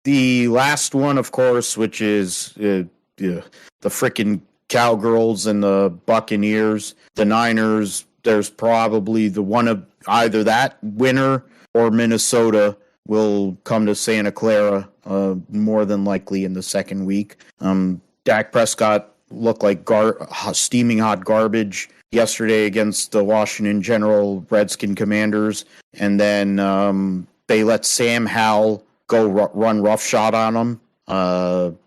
The last one, of course, which is the freaking Cowgirls and the Buccaneers. The Niners, there's probably the one of either that winner or Minnesota will come to Santa Clara more than likely in the second week. Dak Prescott looked like steaming hot garbage yesterday against the Washington General Redskin Commanders, and then they let Sam Howell go run roughshod on them.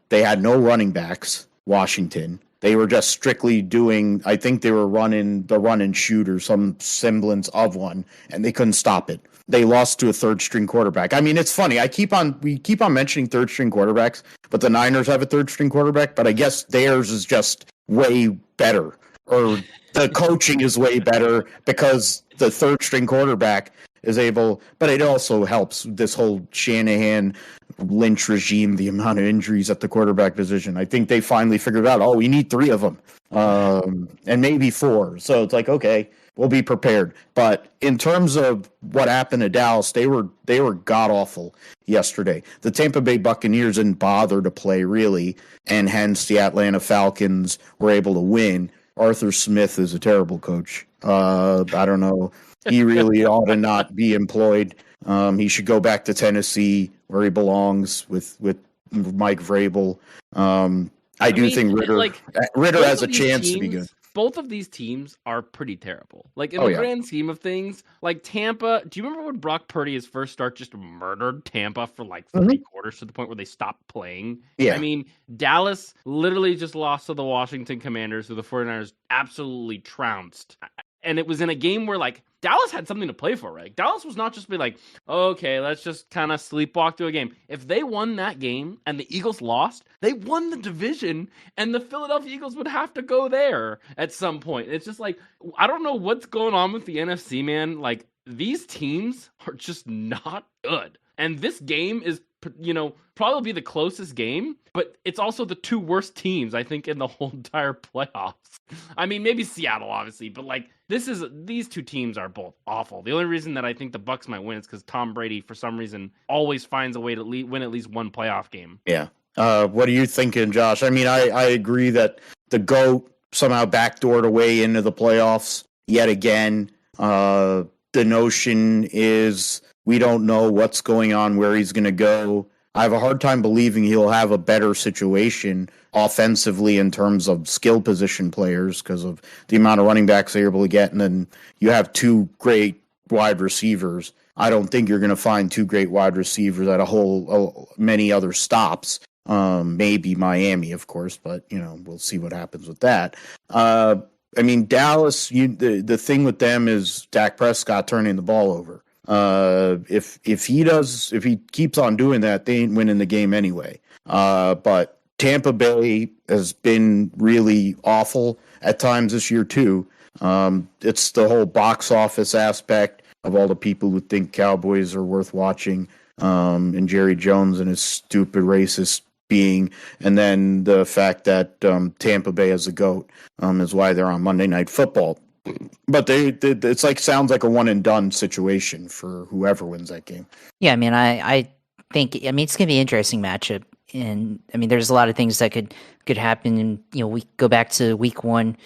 They had no running backs, Washington. They were just strictly doing, I think they were running the run and shoot or some semblance of one, and they couldn't stop it. They lost to a third-string quarterback. I mean, it's funny. We keep on mentioning third-string quarterbacks, but the Niners have a third-string quarterback, but I guess theirs is just way better, or the coaching is way better because the third-string quarterback is able, but it also helps this whole Shanahan Lynch regime, the amount of injuries at the quarterback position. I think they finally figured out, we need 3 of them, and maybe 4. So it's like, okay, we'll be prepared. But in terms of what happened to Dallas, they were god awful yesterday. The Tampa Bay Buccaneers didn't bother to play really, and hence the Atlanta Falcons were able to win. Arthur Smith is a terrible coach. I don't know. He really ought to not be employed. He should go back to Tennessee where he belongs with Mike Vrabel. I think Ritter has a chance to be good. Both of these teams are pretty terrible. Like in the grand scheme of things, like Tampa, do you remember when Brock Purdy, his first start, just murdered Tampa for like 3 quarters to the point where they stopped playing? Yeah. I mean, Dallas literally just lost to the Washington Commanders, who the 49ers absolutely trounced. And it was in a game where, like, Dallas had something to play for, right? Dallas was not just be like, okay, let's just kind of sleepwalk through a game. If they won that game and the Eagles lost, they won the division, and the Philadelphia Eagles would have to go there at some point. It's just like, I don't know what's going on with the NFC, man. Like, these teams are just not good. And this game is, probably the closest game, but it's also the 2 worst teams, I think, in the whole entire playoffs. I mean, maybe Seattle, obviously, but like these 2 teams are both awful. The only reason that I think the Bucs might win is because Tom Brady, for some reason, always finds a way to win at least one playoff game. Yeah. What are you thinking, Josh? I mean, I agree that the GOAT somehow backdoored a way into the playoffs yet again. The notion is we don't know what's going on, where he's going to go. I have a hard time believing he'll have a better situation offensively in terms of skill position players because of the amount of running backs they're able to get. And then you have 2 great wide receivers. I don't think you're going to find 2 great wide receivers at many other stops. Maybe Miami, of course, but we'll see what happens with that. I mean, Dallas, the thing with them is Dak Prescott turning the ball over. If he keeps on doing that, they ain't winning the game anyway. But Tampa Bay has been really awful at times this year too. It's the whole box office aspect of all the people who think Cowboys are worth watching, and Jerry Jones and his stupid racist being, and then the fact that Tampa Bay is a GOAT is why they're on Monday Night Football. But it's like sounds like a one and done situation for whoever wins that game. Yeah, I mean, I think it's gonna be an interesting matchup, and I mean, there's a lot of things that could happen. And we go back to week 1.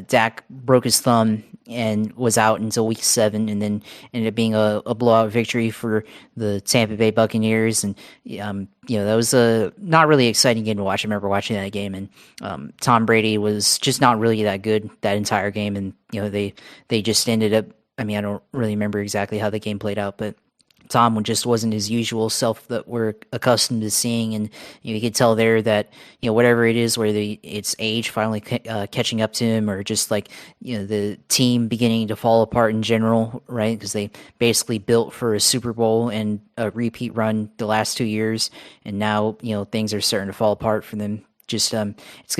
Dak broke his thumb and was out until week 7, and then ended up being a blowout victory for the Tampa Bay Buccaneers. And that was a not really exciting game to watch. I remember watching that game, and Tom Brady was just not really that good that entire game. And they just ended up. I mean, I don't really remember exactly how the game played out, but Tom just wasn't his usual self that we're accustomed to seeing, and you could tell there that whatever it is, whether it's age finally catching up to him, or just like the team beginning to fall apart in general, right? Because they basically built for a Super Bowl and a repeat run the last 2 years, and now things are starting to fall apart for them. Just it's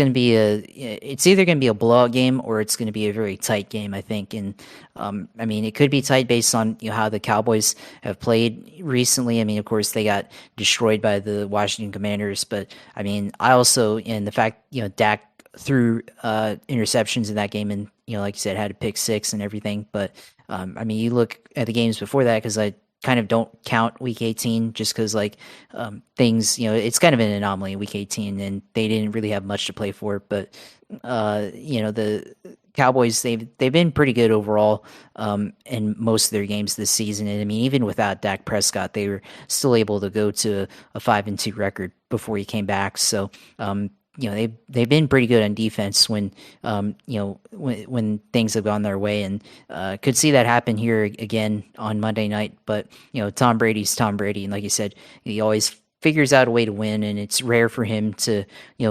either going to be a blowout game or it's going to be a very tight game, I think. And I mean, it could be tight based on how the Cowboys have played recently. I mean, of course, they got destroyed by the Washington Commanders, but I mean, I also, in the fact Dak threw interceptions in that game, and like you said, had a pick 6 and everything. But I mean, you look at the games before that, because I kind of don't count Week 18 just because like things, it's kind of an anomaly in Week 18, and they didn't really have much to play for. But the Cowboys, they've been pretty good overall in most of their games this season. And I mean, even without Dak Prescott, they were still able to go to a 5-2 record before he came back. So they've been pretty good on defense when when things have gone their way, and could see that happen here again on Monday night. But Tom Brady's Tom Brady, and like you said, he always figures out a way to win, and it's rare for him to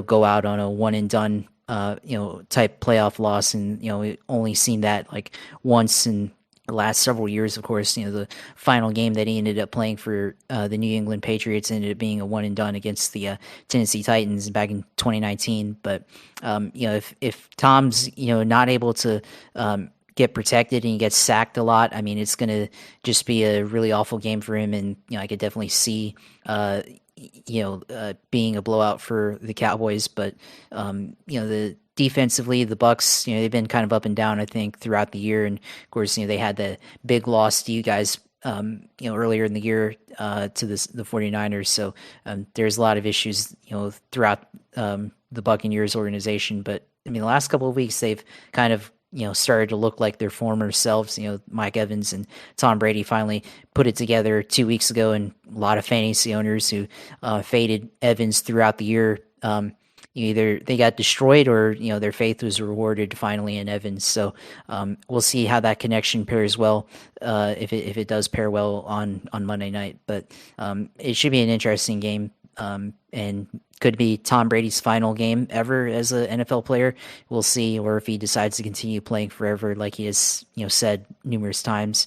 go out on a one and done type playoff loss. And we only seen that like once in the last several years. Of course, the final game that he ended up playing for the New England Patriots ended up being a one and done against the Tennessee Titans back in 2019. But if Tom's not able to get protected and he gets sacked a lot, I mean, it's going to just be a really awful game for him. And I could definitely see being a blowout for the Cowboys. But the defensively, the Bucks, they've been kind of up and down, I think, throughout the year. And of course, they had the big loss to you guys earlier in the year to the 49ers. So there's a lot of issues throughout the Buccaneers organization. But I mean, the last couple of weeks they've kind of started to look like their former selves. Mike Evans and Tom Brady finally put it together 2 weeks ago, and a lot of fantasy owners who faded Evans throughout the year, either they got destroyed or their faith was rewarded finally in Evans. So we'll see how that connection pairs well, if it does pair well on Monday night. But it should be an interesting game, and could be Tom Brady's final game ever as an NFL player. We'll see, or if he decides to continue playing forever, like he has said numerous times.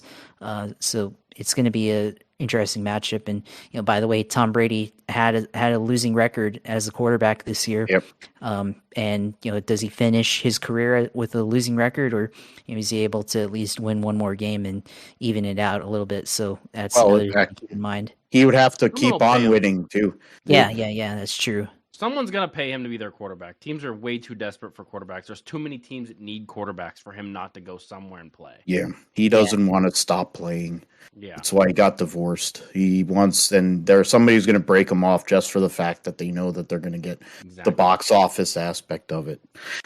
So it's going to be a interesting matchup. And by the way, Tom Brady had a losing record as a quarterback this year. Yep. And does he finish his career with a losing record, or is he able to at least win one more game and even it out a little bit? So that's another thing to keep in mind. He would have to keep on winning too. Yeah, that's true. Someone's going to pay him to be their quarterback. Teams are way too desperate for quarterbacks. There's too many teams that need quarterbacks for him not to go somewhere and play. Yeah, he doesn't want to stop playing. Yeah, that's why he got divorced. He wants, and there's somebody who's going to break him off just for the fact that they know that they're going to get the box office aspect of it.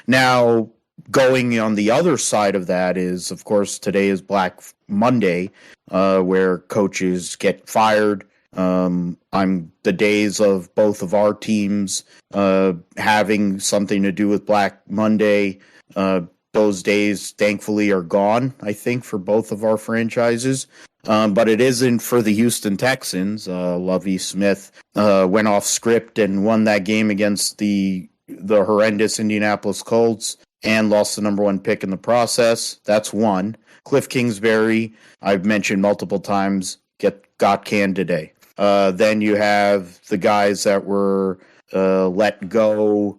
Now, going on the other side of that is, of course, today is Black Monday, where coaches get fired. I'm the days of both of our teams having something to do with Black Monday. Those days, thankfully, are gone, I think, for both of our franchises. But it isn't for the Houston Texans. Lovie Smith went off script and won that game against the horrendous Indianapolis Colts and lost the number one pick in the process. That's one. Cliff Kingsbury, I've mentioned multiple times, got canned today. Then you have the guys that were let go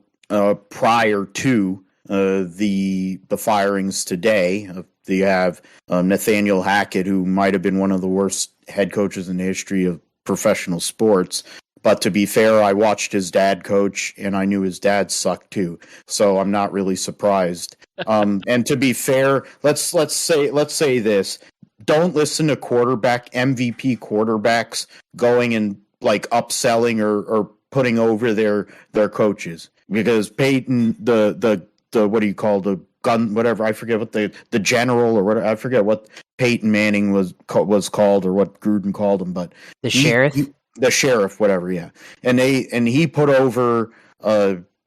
prior to the firings today. You have Nathaniel Hackett, who might have been one of the worst head coaches in the history of professional sports. But to be fair, I watched his dad coach, and I knew his dad sucked too. So I'm not really surprised. And to be fair, let's say this. Don't listen to MVP quarterbacks going and like upselling or putting over their coaches, because Peyton, the what do you call the gun, whatever, I forget what the general or whatever, I forget what Peyton Manning was called or what Gruden called him, but the sheriff, whatever, yeah. And he put over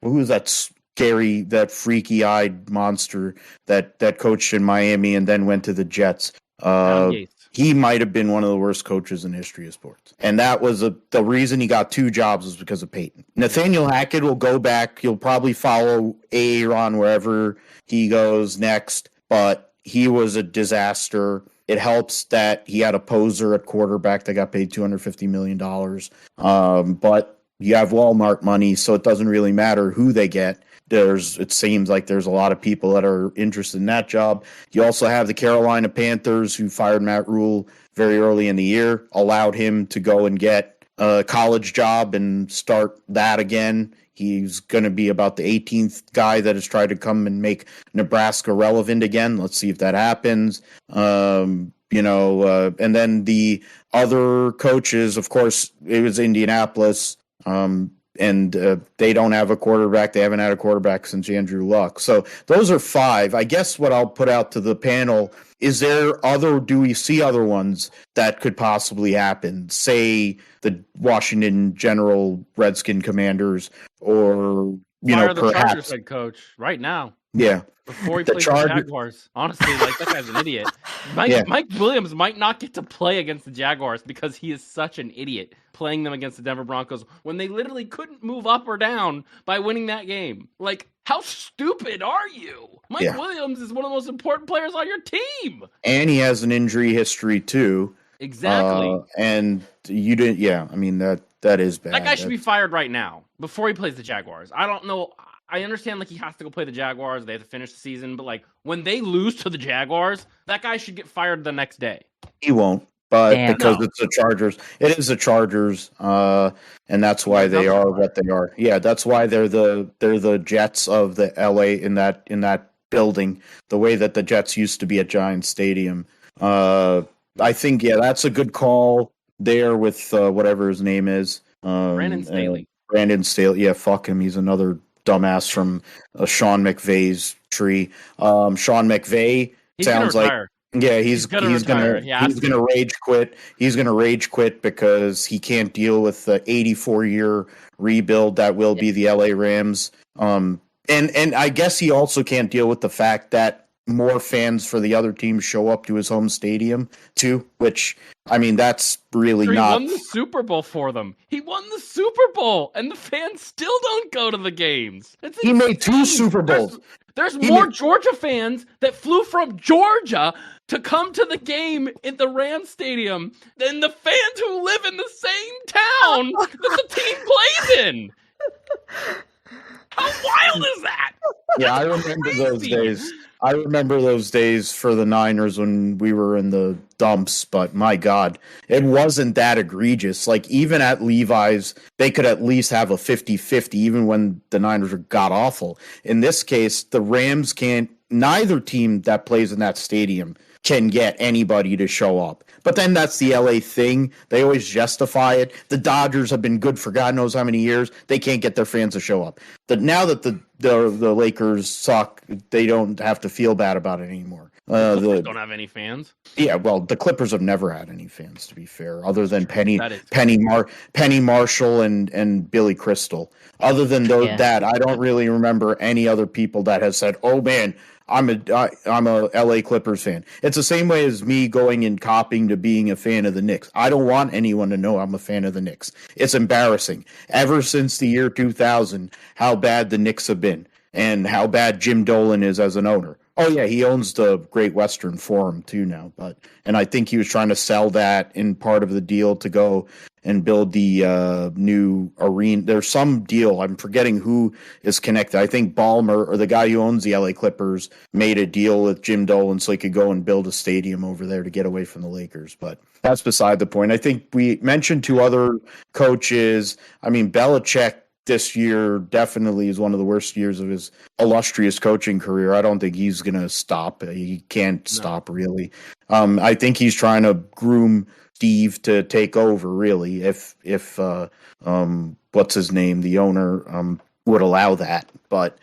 who's that scary, that freaky-eyed monster that coached in Miami and then went to the Jets. He might have been one of the worst coaches in the history of sports. And that was the reason he got 2 jobs was because of Peyton. Nathaniel Hackett will go back. He'll probably follow Aaron wherever he goes next, but he was a disaster. It helps that he had a poser at quarterback that got paid $250 million. But you have Walmart money, so it doesn't really matter who they get. It seems like there's a lot of people that are interested in that job. You also have the Carolina Panthers, who fired Matt Rule very early in the year, allowed him to go and get a college job and start that again. He's going to be about the 18th guy that has tried to come and make Nebraska relevant again. Let's see if that happens. and then the other coaches, of course, it was Indianapolis, and they don't have a quarterback. They haven't had a quarterback since Andrew Luck. So those are 5. I guess what I'll put out to the panel is do we see other ones that could possibly happen? Say the Washington General Redskin Commanders, or Fire the perhaps Chargers head coach right now. Yeah. Before he plays the Jaguars. Honestly, that guy's an idiot. Mike Williams might not get to play against the Jaguars because he is such an idiot playing them against the Denver Broncos when they literally couldn't move up or down by winning that game. Like, how stupid are you? Mike Williams is one of the most important players on your team. And he has an injury history too. Exactly. And you didn't, I mean, that is bad. That guy should be fired right now before he plays the Jaguars. I don't know. I understand, he has to go play the Jaguars. They have to finish the season. But, when they lose to the Jaguars, that guy should get fired the next day. He won't. But because it's the Chargers. It is the Chargers. And that's why they are what they are. Yeah, that's why they're the Jets of the LA in that building. The way that the Jets used to be at Giants Stadium. I think, that's a good call there with whatever his name is. Brandon Staley. Brandon Staley. Yeah, fuck him. He's another dumbass from Sean McVay's tree. Sean McVay sounds like he's gonna rage quit. He's gonna rage quit because he can't deal with the 84-year rebuild that will be the LA Rams. And I guess he also can't deal with the fact that more fans for the other team show up to his home stadium too, which, I mean, that's really not. He won the Super Bowl for them. He won the Super Bowl, and the fans still don't go to the games. He made 2 Super Bowls. There's more Georgia fans that flew from Georgia to come to the game in the Rams Stadium than the fans who live in the same town that the team plays in. How wild is that? Yeah, I remember those days. I remember those days for the Niners when we were in the dumps, but my God, it wasn't that egregious. Even at Levi's, they could at least have a 50-50, even when the Niners are god-awful. In this case, the Rams can't, neither team that plays in that stadium can get anybody to show up. But then that's the LA thing. They always justify it. The Dodgers have been good for God knows how many years. They can't get their fans to show up. But now that the Lakers suck, they don't have to feel bad about it anymore. They don't have any fans. Yeah, well, the Clippers have never had any fans, to be fair, other than Penny Marshall and Billy Crystal. Other than that, I don't really remember any other people that has said, "Oh man, I'm a LA Clippers fan." It's the same way as me going and copying to being a fan of the Knicks. I don't want anyone to know I'm a fan of the Knicks. It's embarrassing. Ever since the year 2000, how bad the Knicks have been and how bad Jim Dolan is as an owner. Oh yeah, he owns the Great Western Forum too now, and I think he was trying to sell that in part of the deal to go and build the new arena. There's some deal. I'm forgetting who is connected. I think Ballmer, or the guy who owns the LA Clippers, made a deal with Jim Dolan so he could go and build a stadium over there to get away from the Lakers. But that's beside the point. I think we mentioned 2 other coaches. I mean, Belichick this year definitely is one of the worst years of his illustrious coaching career. I don't think he's going to stop. He can't stop, really. I think he's trying to groom Steve to take over, really, if what's his name, the owner, would allow that. But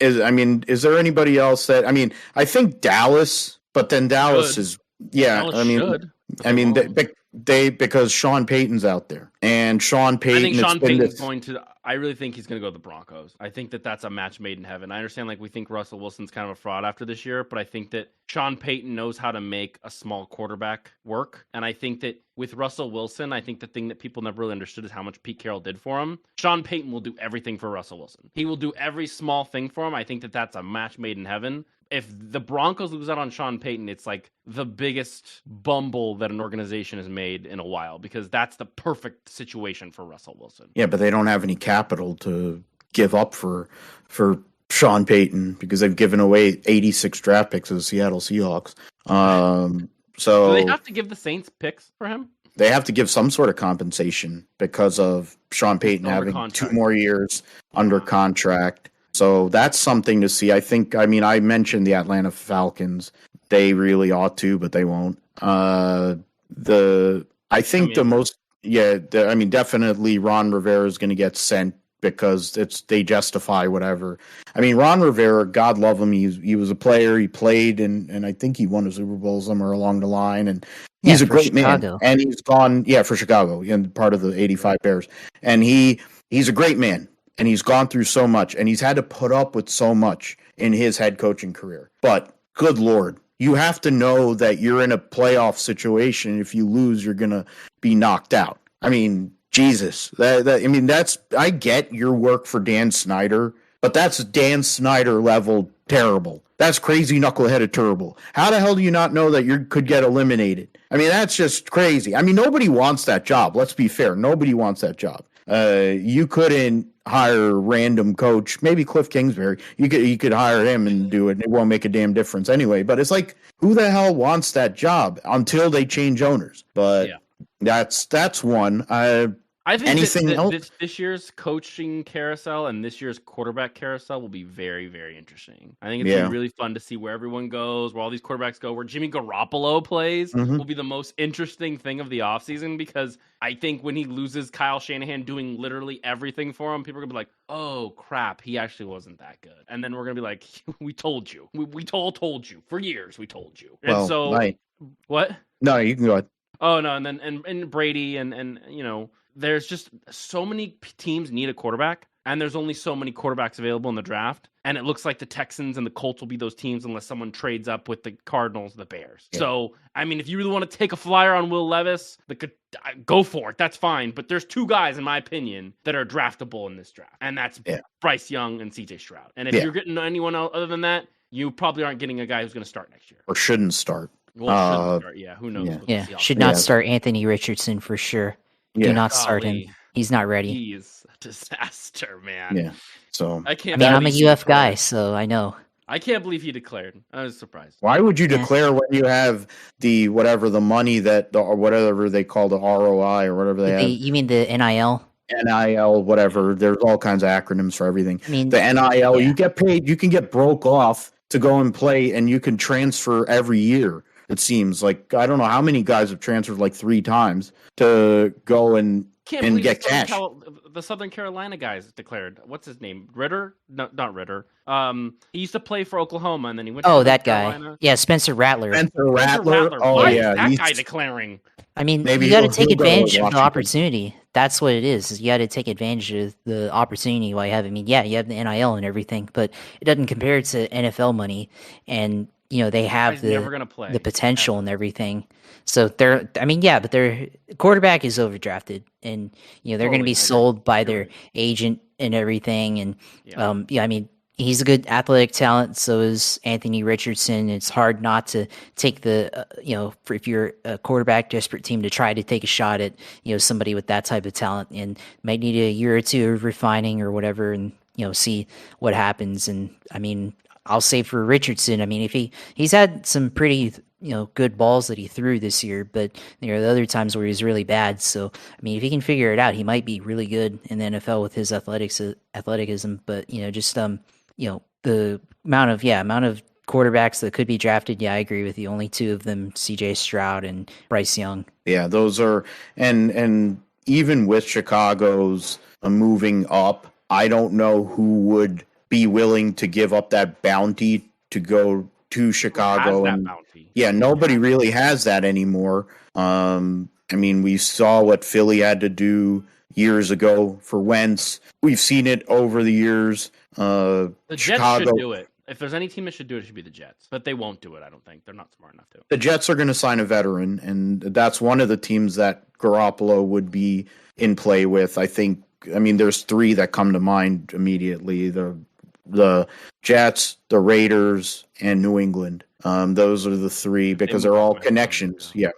is there anybody else that? I mean, I think Dallas, but then Dallas is because Sean Payton's out there, and Sean Payton. I think Sean Payton's going to. I really think he's going to go to the Broncos. I think that's a match made in heaven. I understand, we think Russell Wilson's kind of a fraud after this year, but I think that Sean Payton knows how to make a small quarterback work. And I think that with Russell Wilson, I think the thing that people never really understood is how much Pete Carroll did for him. Sean Payton will do everything for Russell Wilson. He will do every small thing for him. I think that that's a match made in heaven. If the Broncos lose out on Sean Payton, it's the biggest bumble that an organization has made in a while, because that's the perfect situation for Russell Wilson. Yeah, but they don't have any capital to give up for Sean Payton because they've given away 86 draft picks to the Seattle Seahawks. So do they have to give the Saints picks for him? They have to give some sort of compensation because of Sean Payton having contract. 2 more years under contract. So that's something to see. I mentioned the Atlanta Falcons. they really ought to, but they won't. Definitely Ron Rivera is going to get sent because they justify whatever. I mean, Ron Rivera, God love him, he was a player, he played, and I think he won a Super Bowl somewhere along the line, and he's a great Chicago. man. And he's gone, for Chicago, and part of the 85 Bears. And he's a great man, and he's gone through so much, and he's had to put up with so much in his head coaching career. But good Lord, you have to know that you're in a playoff situation. If you lose, you're going to be knocked out. I mean, Jesus. I get your work for Dan Snyder, but that's Dan Snyder level terrible. That's crazy knuckleheaded terrible. How the hell do you not know that you could get eliminated? I mean, that's just crazy. I mean, nobody wants that job. Let's be fair. Nobody wants that job. You couldn't hire a random coach, maybe Cliff Kingsbury. You could hire him and do it, and it won't make a damn difference anyway. But it's like, who the hell wants that job until they change owners? But that's one. I think anything else? This year's coaching carousel and this year's quarterback carousel will be very, very interesting. I think it's going to be really fun to see where everyone goes, where all these quarterbacks go, where Jimmy Garoppolo plays will be the most interesting thing of the offseason, because I think when he loses Kyle Shanahan doing literally everything for him, people are going to be like, oh, crap, he actually wasn't that good. And then we're going to be like, we told you. We told you. For years, we told you. And what? No, you can go ahead. Oh, no, and then and Brady and there's just so many teams need a quarterback, and there's only so many quarterbacks available in the draft. And it looks like the Texans and the Colts will be those teams unless someone trades up with the Cardinals, the Bears. Yeah. So, I mean, if you really want to take a flyer on Will Levis, go for it. That's fine. But there's two guys, in my opinion, that are draftable in this draft. And that's Bryce Young and CJ Stroud. And if you're getting anyone else other than that, you probably aren't getting a guy who's going to start next year. Or shouldn't start. Well, shouldn't start. Yeah, who knows? Should not start Anthony Richardson for sure. Do not start him. He's not ready. He's a disaster, man. Yeah. So I'm a UF guy, so I know. I can't believe he declared. I was surprised. Why would you declare when you have the money or whatever they call the ROI or whatever they have? You mean the NIL? NIL, whatever. There's all kinds of acronyms for everything. I mean, the NIL, you get paid. You can get broke off to go and play, and you can transfer every year. It seems like, I don't know how many guys have transferred like 3 times to go and get cash. The Southern Carolina guys declared. What's his name? Ritter? No, not Ritter. He used to play for Oklahoma, and then he went to that Carolina. Guy. Yeah, Spencer Rattler. Oh, why yeah. Is that guy declaring? I mean, you got to take advantage of the opportunity. That's what it is. You got to take advantage of the opportunity while you have it. I mean, you have the NIL and everything, but it doesn't compare to NFL money. And they have the potential and everything. So their quarterback is overdrafted, and they're going to be sold by their agent and everything. And he's a good athletic talent. So is Anthony Richardson. It's hard not to take if you're a quarterback desperate team, to try to take a shot at somebody with that type of talent, and might need a year or two of refining or whatever, and see what happens. And I'll say for Richardson, if he's had some pretty good balls that he threw this year, but the other times where he's really bad. So if he can figure it out, he might be really good in the NFL with his athleticism. But the amount of quarterbacks that could be drafted, I agree with you. Only 2 of them, CJ Stroud and Bryce Young. Yeah, those are and even with Chicago's moving up, I don't know who would be willing to give up that bounty to go to Chicago. Nobody really has that anymore. We saw what Philly had to do years ago for Wentz. We've seen it over the years. The Jets should do it. If there's any team that should do it, it should be the Jets. But they won't do it, I don't think. They're not smart enough to. The Jets are going to sign a veteran, and that's one of the teams that Garoppolo would be in play with. I think, there's 3 that come to mind immediately. The Jets, the Raiders, and New England. Those are the 3 because they're all connections. Yeah.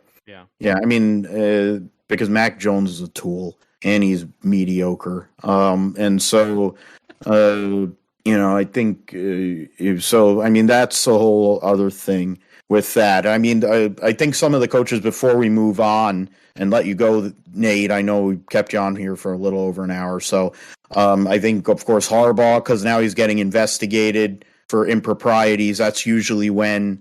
Because Mac Jones is a tool and he's mediocre. And so, I think that's a whole other thing with that. I think some of the coaches, before we move on and let you go, Nate, I know we kept you on here for a little over an hour. So I think, of course, Harbaugh, because now he's getting investigated for improprieties, that's usually when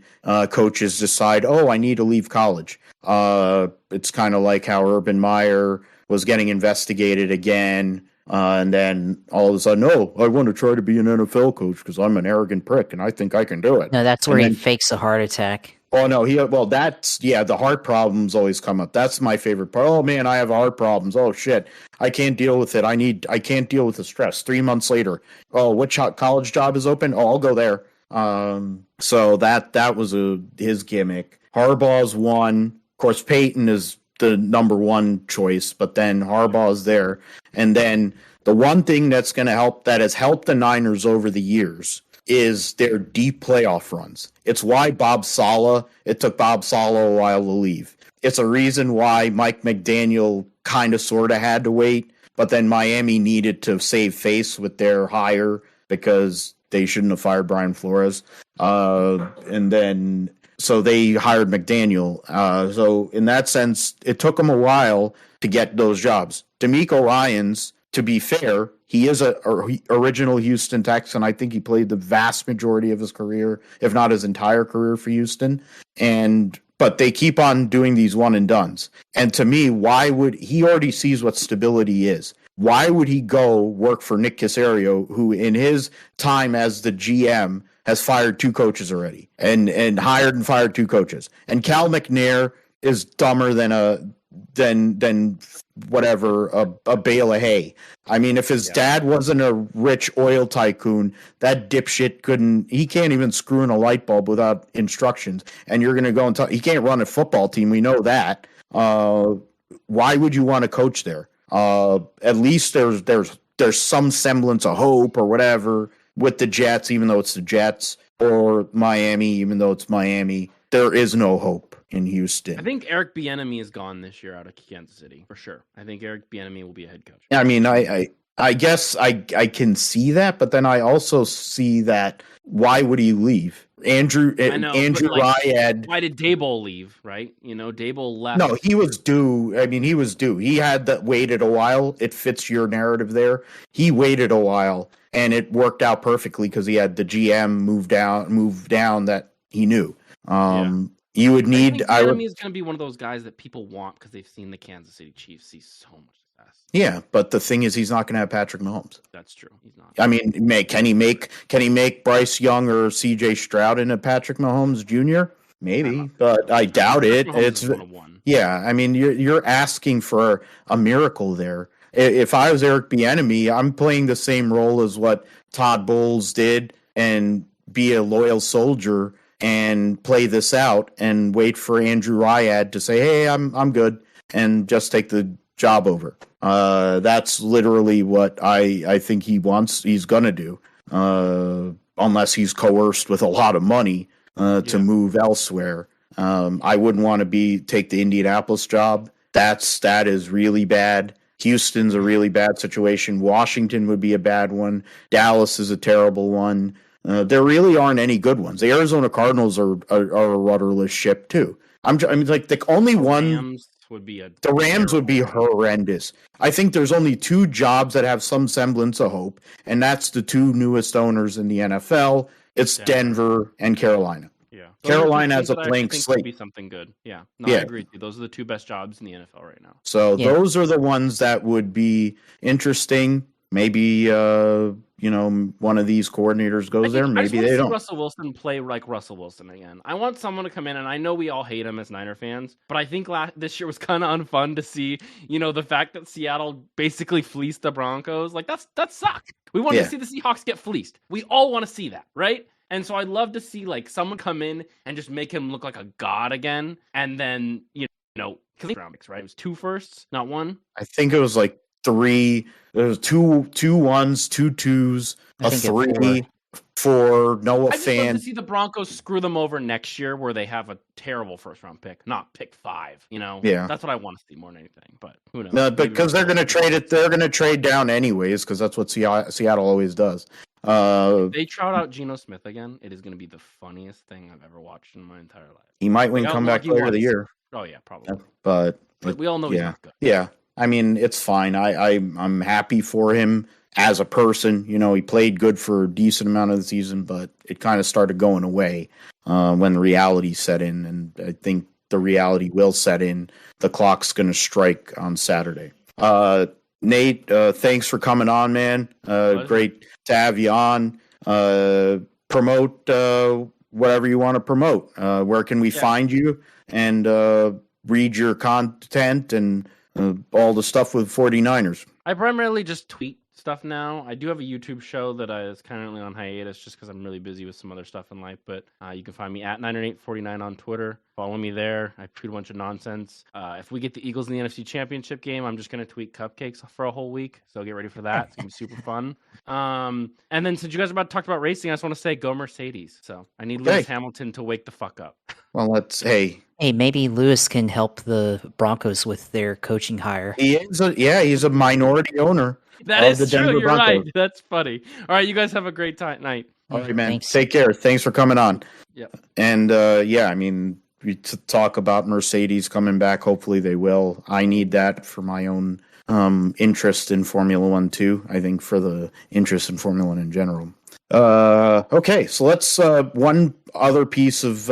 coaches decide, oh, I need to leave college. It's kind of like how Urban Meyer was getting investigated again. And then all of a sudden, oh, I want to try to be an NFL coach because I'm an arrogant prick and I think I can do it. No, that's where he fakes a heart attack. Oh no, the heart problems always come up. That's my favorite part. Oh man, I have heart problems. Oh shit, I can't deal with it. I can't deal with the stress. 3 months later, oh, what college job is open? Oh, I'll go there. So that was his gimmick. Harbaugh's one. Of course, Peyton is the number one choice, but then Harbaugh's there. And then the one thing that has helped the Niners over the years is their deep playoff runs. It's why it took Bob Saleh a while to leave. It's a reason why Mike McDaniel kind of sort of had to wait, but then Miami needed to save face with their hire because they shouldn't have fired Brian Flores. So they hired McDaniel. So in that sense, it took them a while to get those jobs. DeMeco Ryans, to be fair, he is a original Houston Texan. I think he played the vast majority of his career, if not his entire career, for Houston. But they keep on doing these one and dones. And to me, he already sees what stability is? Why would he go work for Nick Caserio, who in his time as the GM has fired 2 coaches already and hired and fired 2 coaches? And Cal McNair is dumber than whatever, a bale of hay. I mean, if his dad wasn't a rich oil tycoon, that dipshit he can't even screw in a light bulb without instructions. And you're going to go and he can't run a football team. We know that. Why would you want to coach there? At least there's some semblance of hope or whatever with the Jets, even though it's the Jets, or Miami, even though it's Miami. There is no hope in Houston. I think Eric Bieniemy is gone this year out of Kansas City for sure. I think Eric Bieniemy will be a head coach. I mean, I guess I can see that, but then I also see that why would he leave? Andrew Ryad. Why did Daboll leave? Right? Daboll left. No, he was due. I mean, he was due. He had waited a while. It fits your narrative there. He waited a while, and it worked out perfectly because he had the GM move down that he knew. You would need. I think is going to be one of those guys that people want because they've seen the Kansas City Chiefs see so much success. Yeah, but the thing is, he's not going to have Patrick Mahomes. That's true. He's not. I mean, can he make Bryce Young or C.J. Stroud into Patrick Mahomes Jr.? Maybe, but I doubt it. Yeah. I mean, you're asking for a miracle there. If I was Eric Bieniemy, I'm playing the same role as what Todd Bowles did and be a loyal soldier and play this out and wait for Andrew Ryad to say, hey, I'm good, and just take the job over. That's literally what I think he's going to do, unless he's coerced with a lot of money to move elsewhere. I wouldn't want to take the Indianapolis job. That is really bad. Houston's a really bad situation. Washington would be a bad one. Dallas is a terrible one. There really aren't any good ones. The Arizona Cardinals are a rudderless ship too. The only one. Rams would be the Rams would be horrendous. I think there's only 2 jobs that have some semblance of hope, and that's the 2 newest owners in the NFL. It's Denver and Carolina. Yeah, Carolina has a blank slate. Would be something good. Yeah, I agree with you. Those are the 2 best jobs in the NFL right now. So those are the ones that would be interesting. Maybe one of these coordinators goes there. Maybe they don't. Russell Wilson play like Russell Wilson again. I want someone to come in, and I know we all hate him as Niner fans, but I think this year was kind of unfun to see. The fact that Seattle basically fleeced the Broncos, like that sucked. We want to see the Seahawks get fleeced. We all want to see that, right? And so I'd love to see someone come in and just make him look like a god again, and then because round picks, right? It was 2 firsts, not 1. I think it was 3. There was 2 1s, 2 2s, a 3 for Noah Fant. I'd love to see the Broncos screw them over next year, where they have a terrible first round pick, not pick 5. Yeah, that's what I want to see more than anything. But who knows? No, because they're going to trade it. They're going to trade down anyways, because that's what Seattle always does. If they trot out Geno Smith again, it is going to be the funniest thing I've ever watched in my entire life. He might win comeback player of the year. Oh yeah, probably. But we all know he's not good. Yeah. I mean, it's fine. I'm happy for him as a person. You know, he played good for a decent amount of the season, but it kind of started going away when the reality set in, and I think the reality will set in. The clock's going to strike on Saturday. Nate, thanks for coming on, man. Great to have you on. Promote whatever you want to promote. Where can we find you and read your content and all the stuff with 49ers? I primarily just tweet stuff now. I do have a YouTube show that is currently on hiatus just because I'm really busy with some other stuff in life. But you can find me at 90849 on Twitter. Follow me there. I tweet a bunch of nonsense. If we get the Eagles in the NFC Championship game, I'm just going to tweet cupcakes for a whole week. So get ready for that. It's going to be super fun. And then since you guys are about to talk about racing, I just want to say go Mercedes. So I need Lewis Hamilton to wake the fuck up. Well, hey, maybe Lewis can help the Broncos with their coaching hire. He's a minority owner. That is true. You're right. That's funny. All right, you guys have a great night. All right, man. Thanks. Take care. Thanks for coming on. Yeah. And I mean, we talk about Mercedes coming back. Hopefully they will. I need that for my own interest in Formula One too. I think for the interest in Formula One in general. Okay, so let's one other piece of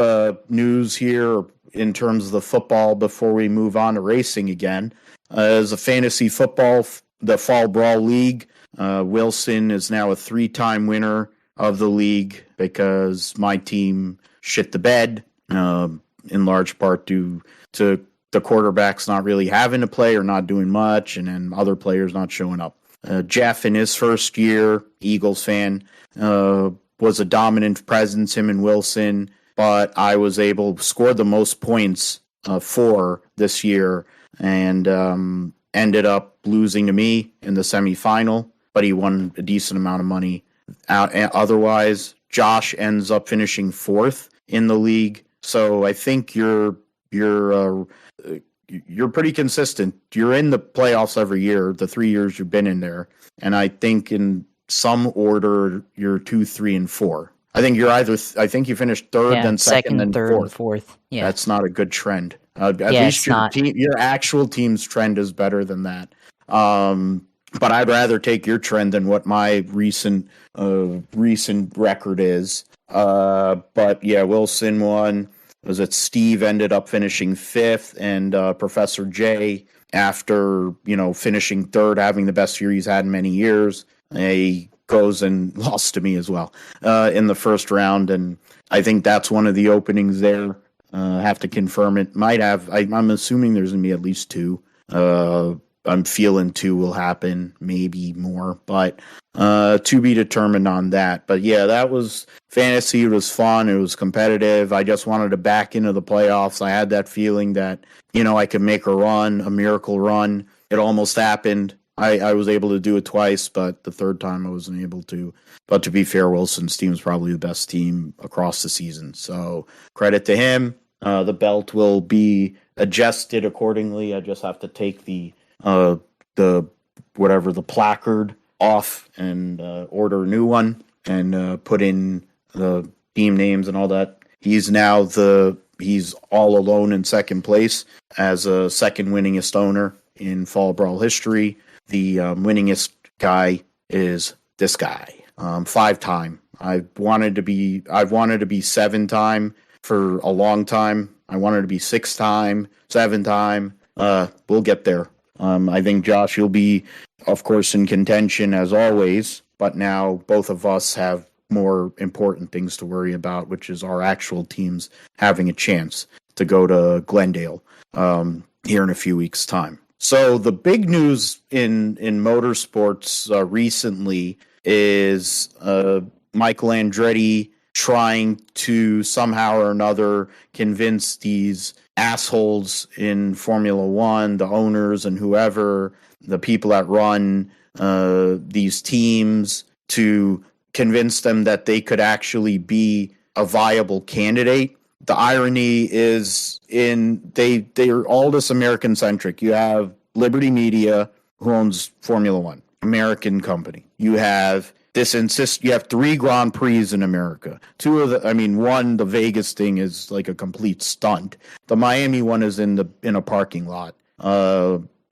news here in terms of the football before we move on to racing again. As a fantasy football, the FallBrawl League, Wilson is now a 3-time winner of the league because my team shit the bed, in large part due to the quarterbacks not really having to play or not doing much, and then other players not showing up. Jeff, in his first year, Eagles fan, was a dominant presence, him and Wilson, but I was able to score the most points for this year and ended up losing to me in the semifinal, but he won a decent amount of money. Otherwise, Josh ends up finishing 4th in the league, so I think you're pretty consistent. You're in the playoffs every year, the 3 years you've been in there, and I think in some order you're 2, 3, and 4. I think you're I think you finished 3rd, then second, then third, 4th. and 4th. Yeah, that's not a good trend. At least your actual team's trend is better than that. But I'd rather take your trend than what my recent record is. But yeah, Wilson won. Was it Steve ended up finishing 5th, and Professor J, after finishing 3rd, having the best year he's had in many years, he goes and lost to me as well in the first round, and I think that's one of the openings there. Have to confirm it. Might have. I'm assuming there's gonna be at least 2. I'm feeling 2 will happen, maybe more, but to be determined on that. But yeah, that was fantasy. It was fun. It was competitive. I just wanted to back into the playoffs. I had that feeling that I could make a miracle run. It almost happened. I was able to do it twice, but the third time I wasn't able to. But to be fair, Wilson's team is probably the best team across the season. So credit to him. The belt will be adjusted accordingly. I just have to take the placard off and order a new one and put in the team names and all that. He's all alone in second place as a second winningest owner in FallBrawl history. The winningest guy is this guy, 5-time. I've wanted to be 7-time for a long time. I wanted to be 6-time, 7-time. We'll get there. I think Josh, you'll be, of course, in contention as always, but now both of us have more important things to worry about, which is our actual teams having a chance to go to Glendale here in a few weeks' time. So the big news in motorsports recently is Michael Andretti trying to somehow or another convince these assholes in Formula One, the owners and whoever, the people that run these teams, to convince them that they could actually be a viable candidate. The irony is they're all this American centric. You have Liberty Media, who owns Formula One, American company. You have you have 3 Grand Prix in America. One, the Vegas thing is like a complete stunt. The Miami one is in a parking lot.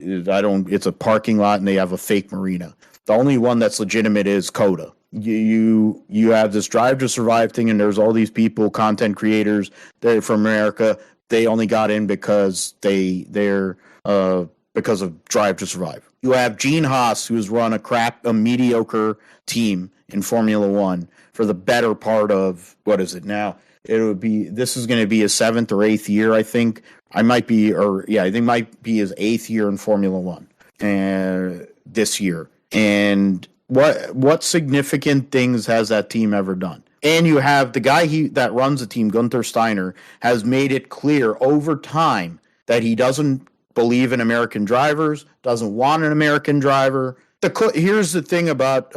It's a parking lot and they have a fake marina. The only one that's legitimate is Coda. You have this Drive to Survive thing, and there's all these people, content creators, they're from America. They only got in because they're because of Drive to Survive. You have Gene Haas, who's run a mediocre team in Formula One for the better part of, what is it now? This is going to be his 7th or 8th year, I think. I think it might be his 8th year in Formula One this year. And what significant things has that team ever done? And you have the guy that runs the team, Gunther Steiner, has made it clear over time that he doesn't believe in American drivers, doesn't want an American driver. Here's the thing about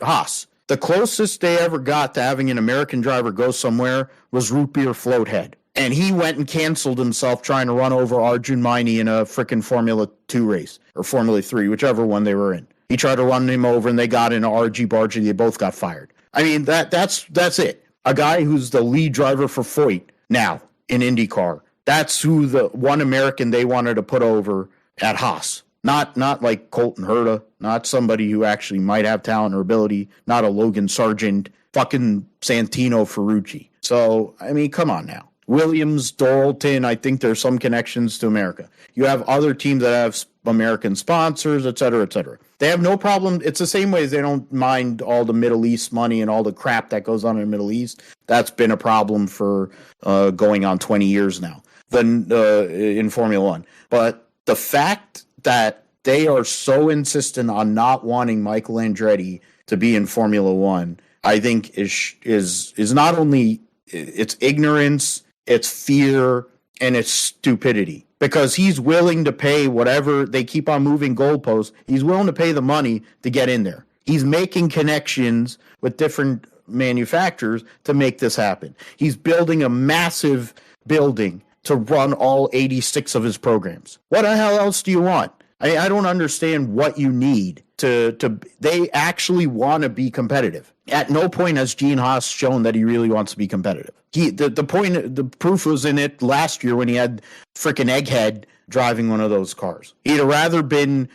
Haas. The closest they ever got to having an American driver go somewhere was Root Beer Floathead. And he went and canceled himself trying to run over Arjun Maini in a freaking Formula 2 race, or Formula 3, whichever one they were in. He tried to run him over and they got in a RG-bargy. They both got fired. I mean, that's it. A guy who's the lead driver for Foyt now in IndyCar. That's who the one American they wanted to put over at Haas. Not like Colton Herta, not somebody who actually might have talent or ability, not a Logan Sargent, fucking Santino Ferrucci. So, I mean, come on now. Williams, Doralton, I think there's some connections to America. You have other teams that have American sponsors, et cetera, et cetera. They have no problem. It's the same way as they don't mind all the Middle East money and all the crap that goes on in the Middle East. That's been a problem for going on 20 years now in Formula One. But the fact that they are so insistent on not wanting Michael Andretti to be in Formula One, I think is not only it's ignorance, it's fear, and it's stupidity. Because he's willing to pay whatever, they keep on moving goalposts, he's willing to pay the money to get in there. He's making connections with different manufacturers to make this happen. He's building a massive building to run all 86 of his programs. What the hell else do you want? I don't understand what you need to they actually want to be competitive. At no point has Gene Haas shown that he really wants to be competitive. The proof was in it last year when he had frickin' Egghead driving one of those cars. He'd have rather been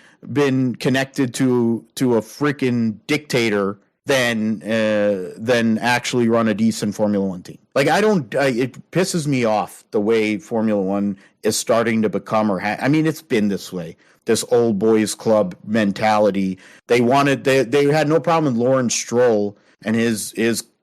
connected to a frickin' dictator than actually run a decent Formula One team. Like, it pisses me off the way Formula One is starting to become, it's been this way. This old boys club mentality. They had no problem with Lawrence Stroll and his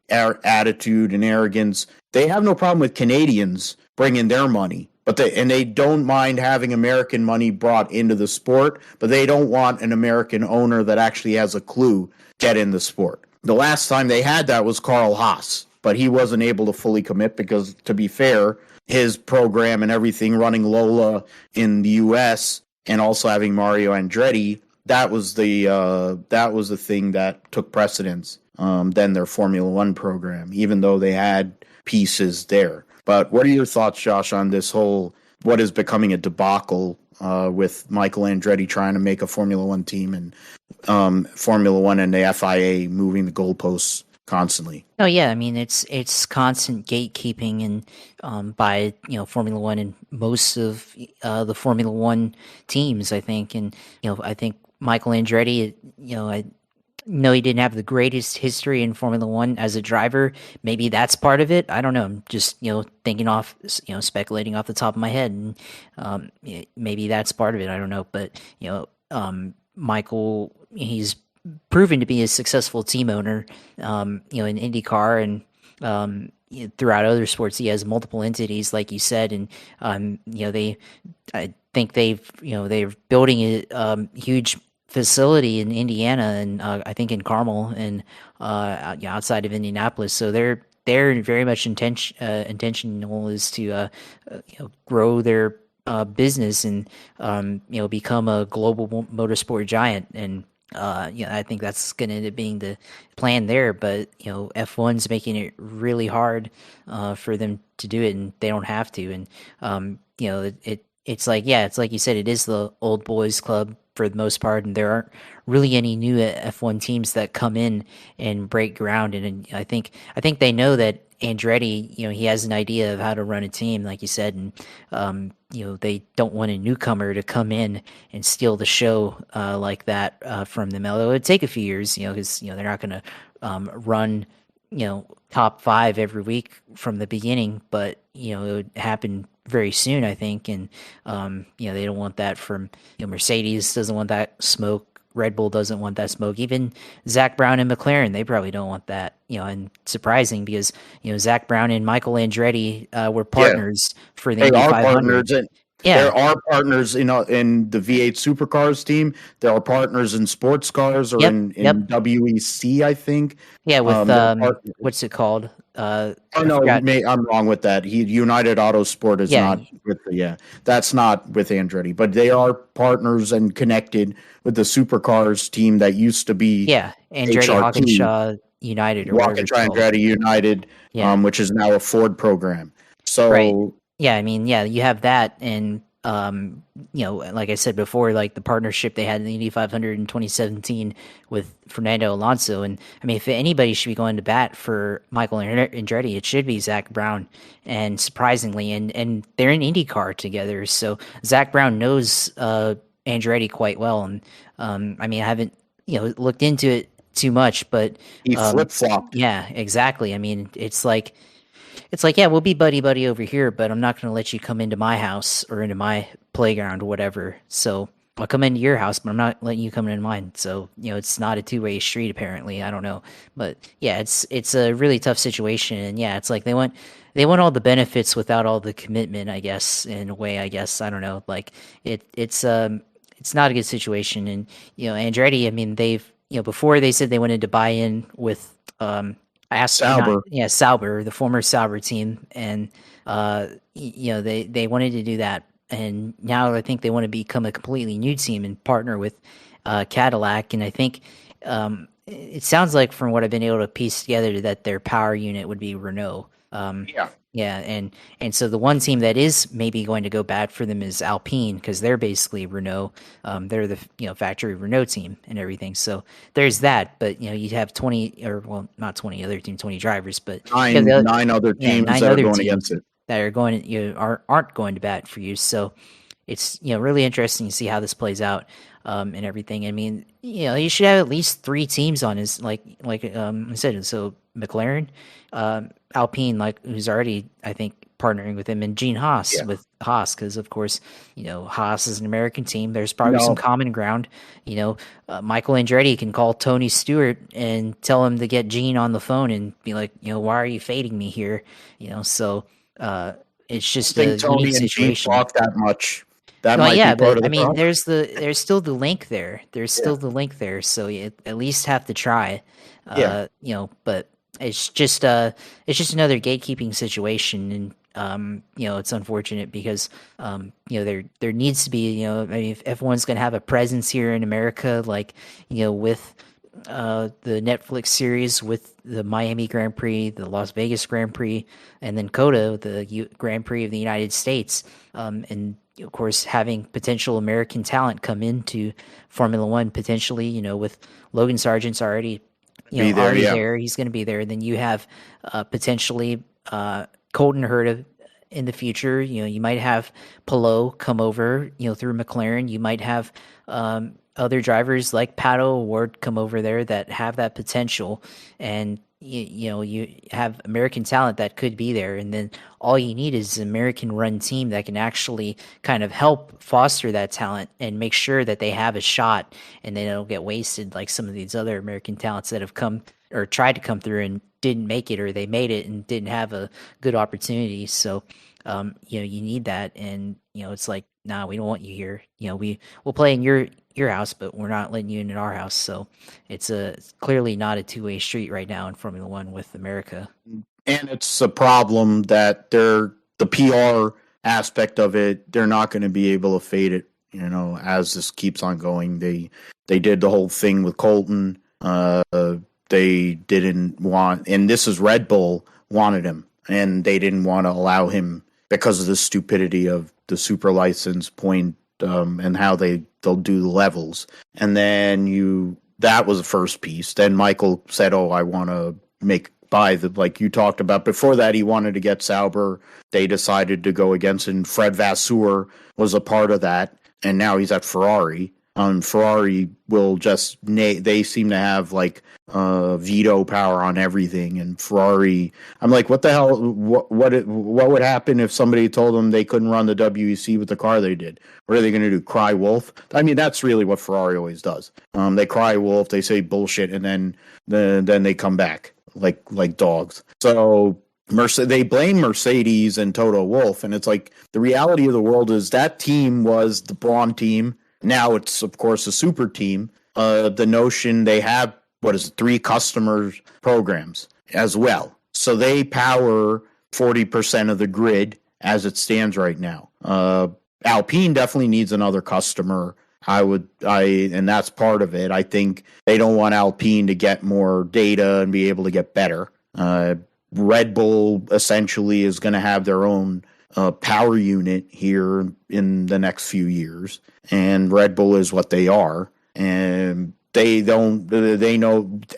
attitude and arrogance. They have no problem with Canadians bringing their money, but they don't mind having American money brought into the sport, but they don't want an American owner that actually has a clue get in the sport. The last time they had that was Carl Haas, but he wasn't able to fully commit because, to be fair, his program and everything running Lola in the U.S. and also having Mario Andretti, that was the thing that took precedence than their Formula One program, even though they had pieces there. But what are your thoughts, Josh, on this whole, what is becoming a debacle with Michael Andretti trying to make a Formula One team and Formula One and the FIA moving the goalposts constantly? Oh yeah, I mean it's constant gatekeeping and by Formula One and most of the Formula One teams, I think, and I think Michael Andretti, I know he didn't have the greatest history in Formula One as a driver. Maybe that's part of it. I don't know. I'm just thinking off, speculating off the top of my head, and maybe that's part of it. I don't know, but Michael, he's proven to be a successful team owner, in IndyCar and throughout other sports. He has multiple entities, like you said, and I think they're building a huge facility in Indiana and I think in Carmel and outside of Indianapolis. So they're very much intentional is to grow their business and become a global motorsport giant. And I think that's going to end up being the plan there. But F1's making it really hard for them to do it, and they don't have to. And it's like you said, it is the old boys club for the most part, and there aren't really any new F1 teams that come in and break ground. And I think they know that Andretti, he has an idea of how to run a team, like you said, and they don't want a newcomer to come in and steal the show like that from them. Although it would take a few years, because they're not going to run top 5 every week from the beginning, but it would happen very soon, I think. And they don't want that from Mercedes doesn't want that smoke. Red Bull doesn't want that smoke. Even Zach Brown and McLaren, they probably don't want that. And surprising because Zach Brown and Michael Andretti were partners for the Indy 500. Partners, and there are partners in the V8 Supercars team. There are partners in sports cars or in WEC, I think. Yeah, with what's it called? I'm wrong with that. United Autosport is not with that's not with Andretti, but they are partners and connected with the Supercars team that used to be Andretti Hawkinshaw United or whatever. Andretti United, which is now a Ford program. So you have that, and like I said before, like the partnership they had in the Indy 500 in 2017 with Fernando Alonso. And I mean, if anybody should be going to bat for Michael Andretti, it should be Zach Brown. And surprisingly, and they're in IndyCar together, so Zach Brown knows Andretti quite well. And I haven't looked into it too much, but he flip-flopped. Yeah, exactly. I mean, it's like, we'll be buddy over here, but I'm not going to let you come into my house or into my playground or whatever. So I'll come into your house, but I'm not letting you come into mine. So, it's not a two-way street, apparently. I don't know. But yeah, it's a really tough situation. And yeah, it's like they want all the benefits without all the commitment, I guess, in a way, I guess. I don't know. Like it's not a good situation. And, Andretti, I mean, they've, before they said they wanted to buy in with, Sauber, the former Sauber team, and they wanted to do that, and now I think they want to become a completely new team and partner with Cadillac. And I think it sounds like, from what I've been able to piece together, that their power unit would be Renault. And so the one team that is maybe going to go bad for them is Alpine, because they're basically Renault. They're the factory Renault team and everything. So there's that. But you'd have 20 not 20 other team, 20 drivers, but nine other teams that are going against it, that are going aren't going to bat for you. So it's really interesting to see how this plays out and everything. I mean, you should have at least 3 teams on his like I said. So McLaren, Alpine, who's already, I think, partnering with him, and Gene Haas with Haas, because of course Haas is an American team. There's probably some common ground. Michael Andretti can call Tony Stewart and tell him to get Gene on the phone and be like, why are you fading me here? So it's just a Tony unique situation. Talk that much. But I mean, there's still the link there. There's still the link there, so you at least have to try. But it's just another gatekeeping situation, and it's unfortunate because there needs to be I mean, if everyone's going to have a presence here in America, with the Netflix series, with the Miami Grand Prix, the Las Vegas Grand Prix, and then COTA, the Grand Prix of the United States, and of course having potential American talent come into Formula One potentially, with Logan Sargent's already there. He's going to be there. And then you have potentially Colton Herta in the future. You might have Palou come over, through McLaren. You might have other drivers like Pato O'Ward come over there that have that potential. And you have American talent that could be there, and then all you need is an American-run team that can actually kind of help foster that talent and make sure that they have a shot, and they don't get wasted like some of these other American talents that have come or tried to come through and didn't make it, or they made it and didn't have a good opportunity. So, you need that, and it's like, nah, we don't want you here. We'll play in your house, but we're not letting you in our house. So it's clearly not a two-way street right now in Formula One with America. And it's a problem that the PR aspect of it, they're not going to be able to fade it, as this keeps on going. They did the whole thing with Colton. They didn't want, and this is Red Bull wanted him, and they didn't want to allow him because of the stupidity of the super license point, and how they'll do the levels. And then that was the first piece. Then Michael said, I want to by the, like you talked about before that, he wanted to get Sauber. They decided to go against, and Fred Vasseur was a part of that. And now he's at Ferrari. Ferrari will just, they seem to have like veto power on everything. And Ferrari, I'm like, what the hell? What would happen if somebody told them they couldn't run the WEC with the car they did? What are they going to do? Cry wolf? I mean, that's really what Ferrari always does. They cry wolf, they say bullshit, and then they come back like dogs. So they blame Mercedes and Toto Wolff, and it's like the reality of the world is that team was the Brawn team. Now it's, of course, a super team. The notion they have, 3 customers programs as well. So they power 40% of the grid as it stands right now. Alpine definitely needs another customer. And that's part of it. I think they don't want Alpine to get more data and be able to get better. Red Bull essentially is going to have their own power unit here in the next few years, and Red Bull is what they are, and they know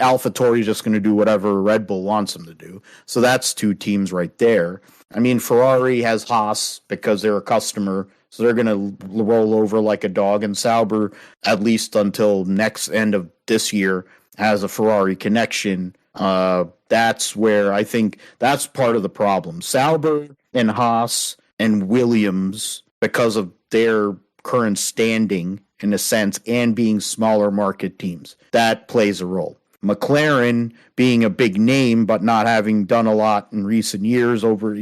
AlphaTauri is just going to do whatever Red Bull wants them to do. So that's 2 teams right there. I mean, Ferrari has Haas because they're a customer, so they're going to roll over like a dog, and Sauber, at least until next end of this year, has a Ferrari connection. That's where I think that's part of the problem. Sauber and Haas and Williams, because of their current standing in a sense and being smaller market teams, that plays a role. McLaren being a big name but not having done a lot in recent years, over,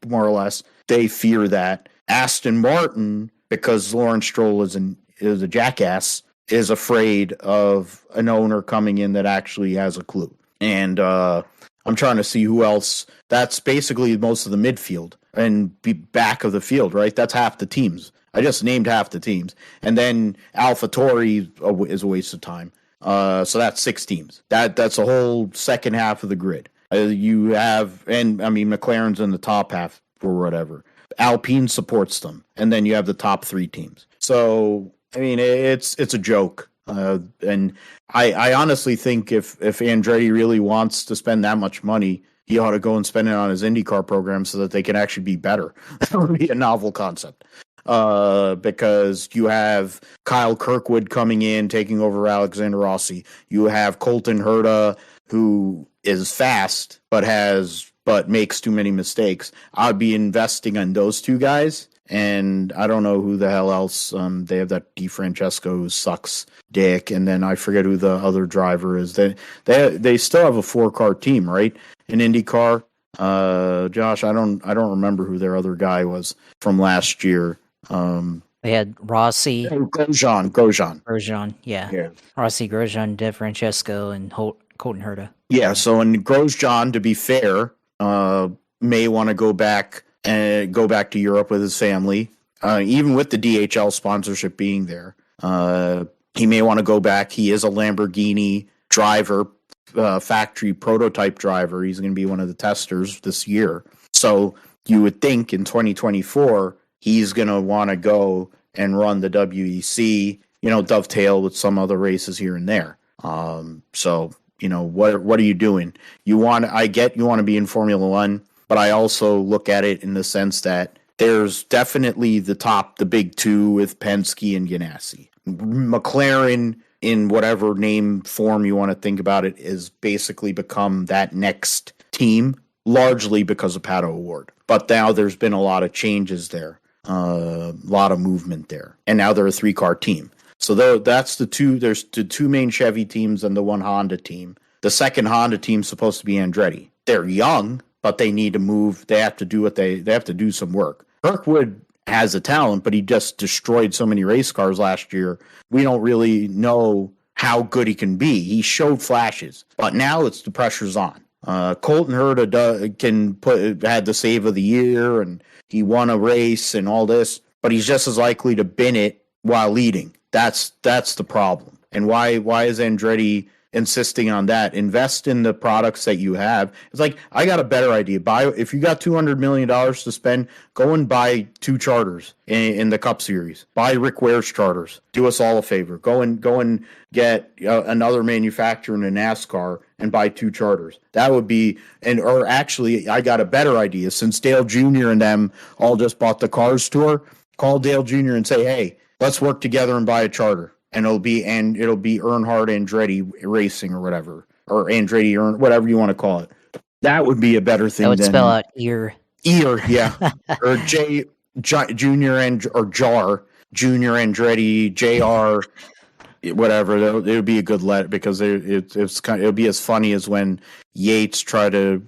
more or less, they fear that. Aston Martin, because Lawrence Stroll is a jackass, is afraid of an owner coming in that actually has a clue. And I'm trying to see who else. That's basically most of the midfield and back of the field, right? That's half the teams. I just named half the teams. And then AlphaTauri is a waste of time. So that's 6 teams. That's the whole second half of the grid. You have, and I mean, McLaren's in the top half or whatever. Alpine supports them. And then you have the top 3 teams. So, I mean, it's a joke. And I honestly think if Andretti really wants to spend that much money, he ought to go and spend it on his IndyCar program so that they can actually be better. That would be a novel concept. Because you have Kyle Kirkwood coming in, taking over Alexander Rossi. You have Colton Herta, who is fast, but makes too many mistakes. I'd be investing in those 2 guys. And I don't know who the hell else. They have that DeFrancesco who sucks dick, and then I forget who the other driver is. They still have a 4-car team, right? In IndyCar. Josh, I don't remember who their other guy was from last year. They had Rossi, Grosjean, yeah. Rossi, Grosjean, DeFrancesco, and Colton Herta. Yeah. So, and Grosjean, to be fair, may want to go back to Europe with his family, even with the DHL sponsorship being there. He may want to go back. He is a Lamborghini driver, factory prototype driver. He's going to be one of the testers this year. So you would think in 2024, he's going to want to go and run the WEC, dovetail with some other races here and there. So, what are you doing? You want to be in Formula One, but I also look at it in the sense that there's definitely the big 2 with Penske and Ganassi. McLaren, in whatever name form you want to think about it, is basically become that next team, largely because of Pato O'Ward. But now there's been a lot of changes there, a lot of movement there. And now they're a 3-car team. So that's the 2. There's the 2 main Chevy teams and the 1 Honda team. The second Honda team's supposed to be Andretti. They're young, but they need to move. They have to do they have to do some work. Kirkwood has a talent, but he just destroyed so many race cars last year. We don't really know how good he can be. He showed flashes, but now the pressure's on. Colton Herta had the save of the year, and he won a race and all this, but he's just as likely to bin it while leading. That's the problem. And why is Andretti insisting on that. Invest in the products that you have. It's like, I got a better idea. If you got $200 million to spend, go and buy 2 charters in the Cup Series. Buy Rick Ware's charters. Do us all a favor. Go and get another manufacturer in a NASCAR and buy 2 charters. That would be, or actually, I got a better idea. Since Dale Jr. and them all just bought the Cars Tour, call Dale Jr. and say, hey, let's work together and buy a charter. And it'll be Earnhardt Andretti Racing or whatever, or Andretti whatever you want to call it. That would be a better thing. That would spell out ear. Ear, yeah, or Junior or Jar Junior Andretti Jr. Whatever. It would be a good letter because it'll be as funny as when Yates tried to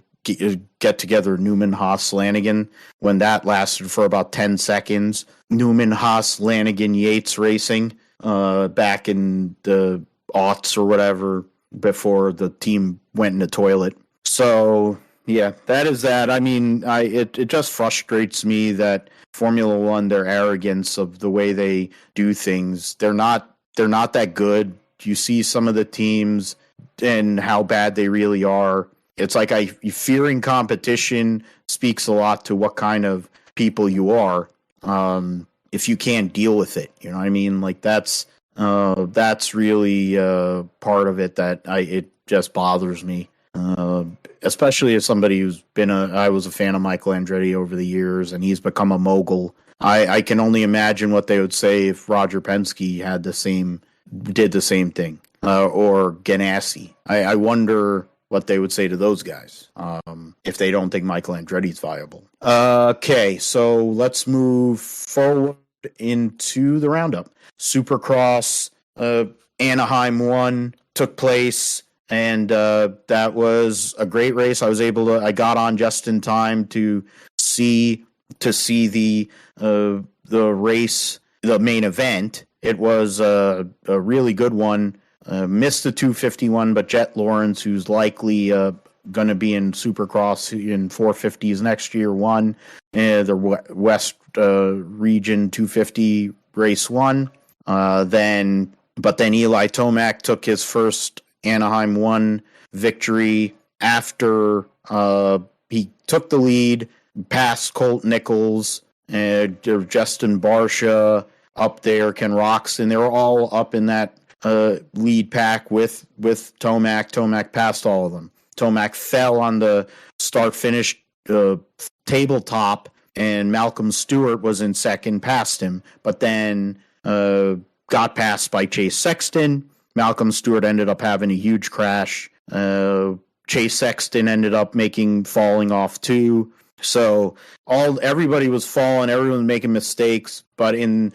get together Newman Haas Lanigan when that lasted for about 10 seconds. Newman Haas Lanigan Yates Racing. Back in the aughts or whatever, before the team went in the toilet. So yeah, that is that. I mean, it just frustrates me that Formula One, their arrogance of the way they do things, they're not that good. You see some of the teams and how bad they really are. It's like fearing competition speaks a lot to what kind of people you are. If you can't deal with it, you know what I mean? Like that's really part of it that it just bothers me. Especially as somebody who's I was a fan of Michael Andretti over the years, and he's become a mogul. I can only imagine what they would say if Roger Penske did the same thing, or Ganassi. I wonder what they would say to those guys if they don't think Michael Andretti's viable. Okay, so let's move forward into the roundup. Supercross Anaheim 1 took place, and that was a great race. I got on just in time to see the race, the main event. It was a really good one. Missed the 251, but Jet Lawrence, who's likely going to be in Supercross in 450s next year, won the West Region 250 race 1. But then Eli Tomac took his first Anaheim 1 victory after he took the lead, past Colt Nichols, Justin Barsha up there, Ken Roczen. They were all up in that lead pack with Tomac. Tomac passed all of them. Tomac fell on the start-finish tabletop, and Malcolm Stewart was in second, passed him, but then got passed by Chase Sexton. Malcolm Stewart ended up having a huge crash. Chase Sexton ended up falling off too. So everybody was falling, everyone was making mistakes, but that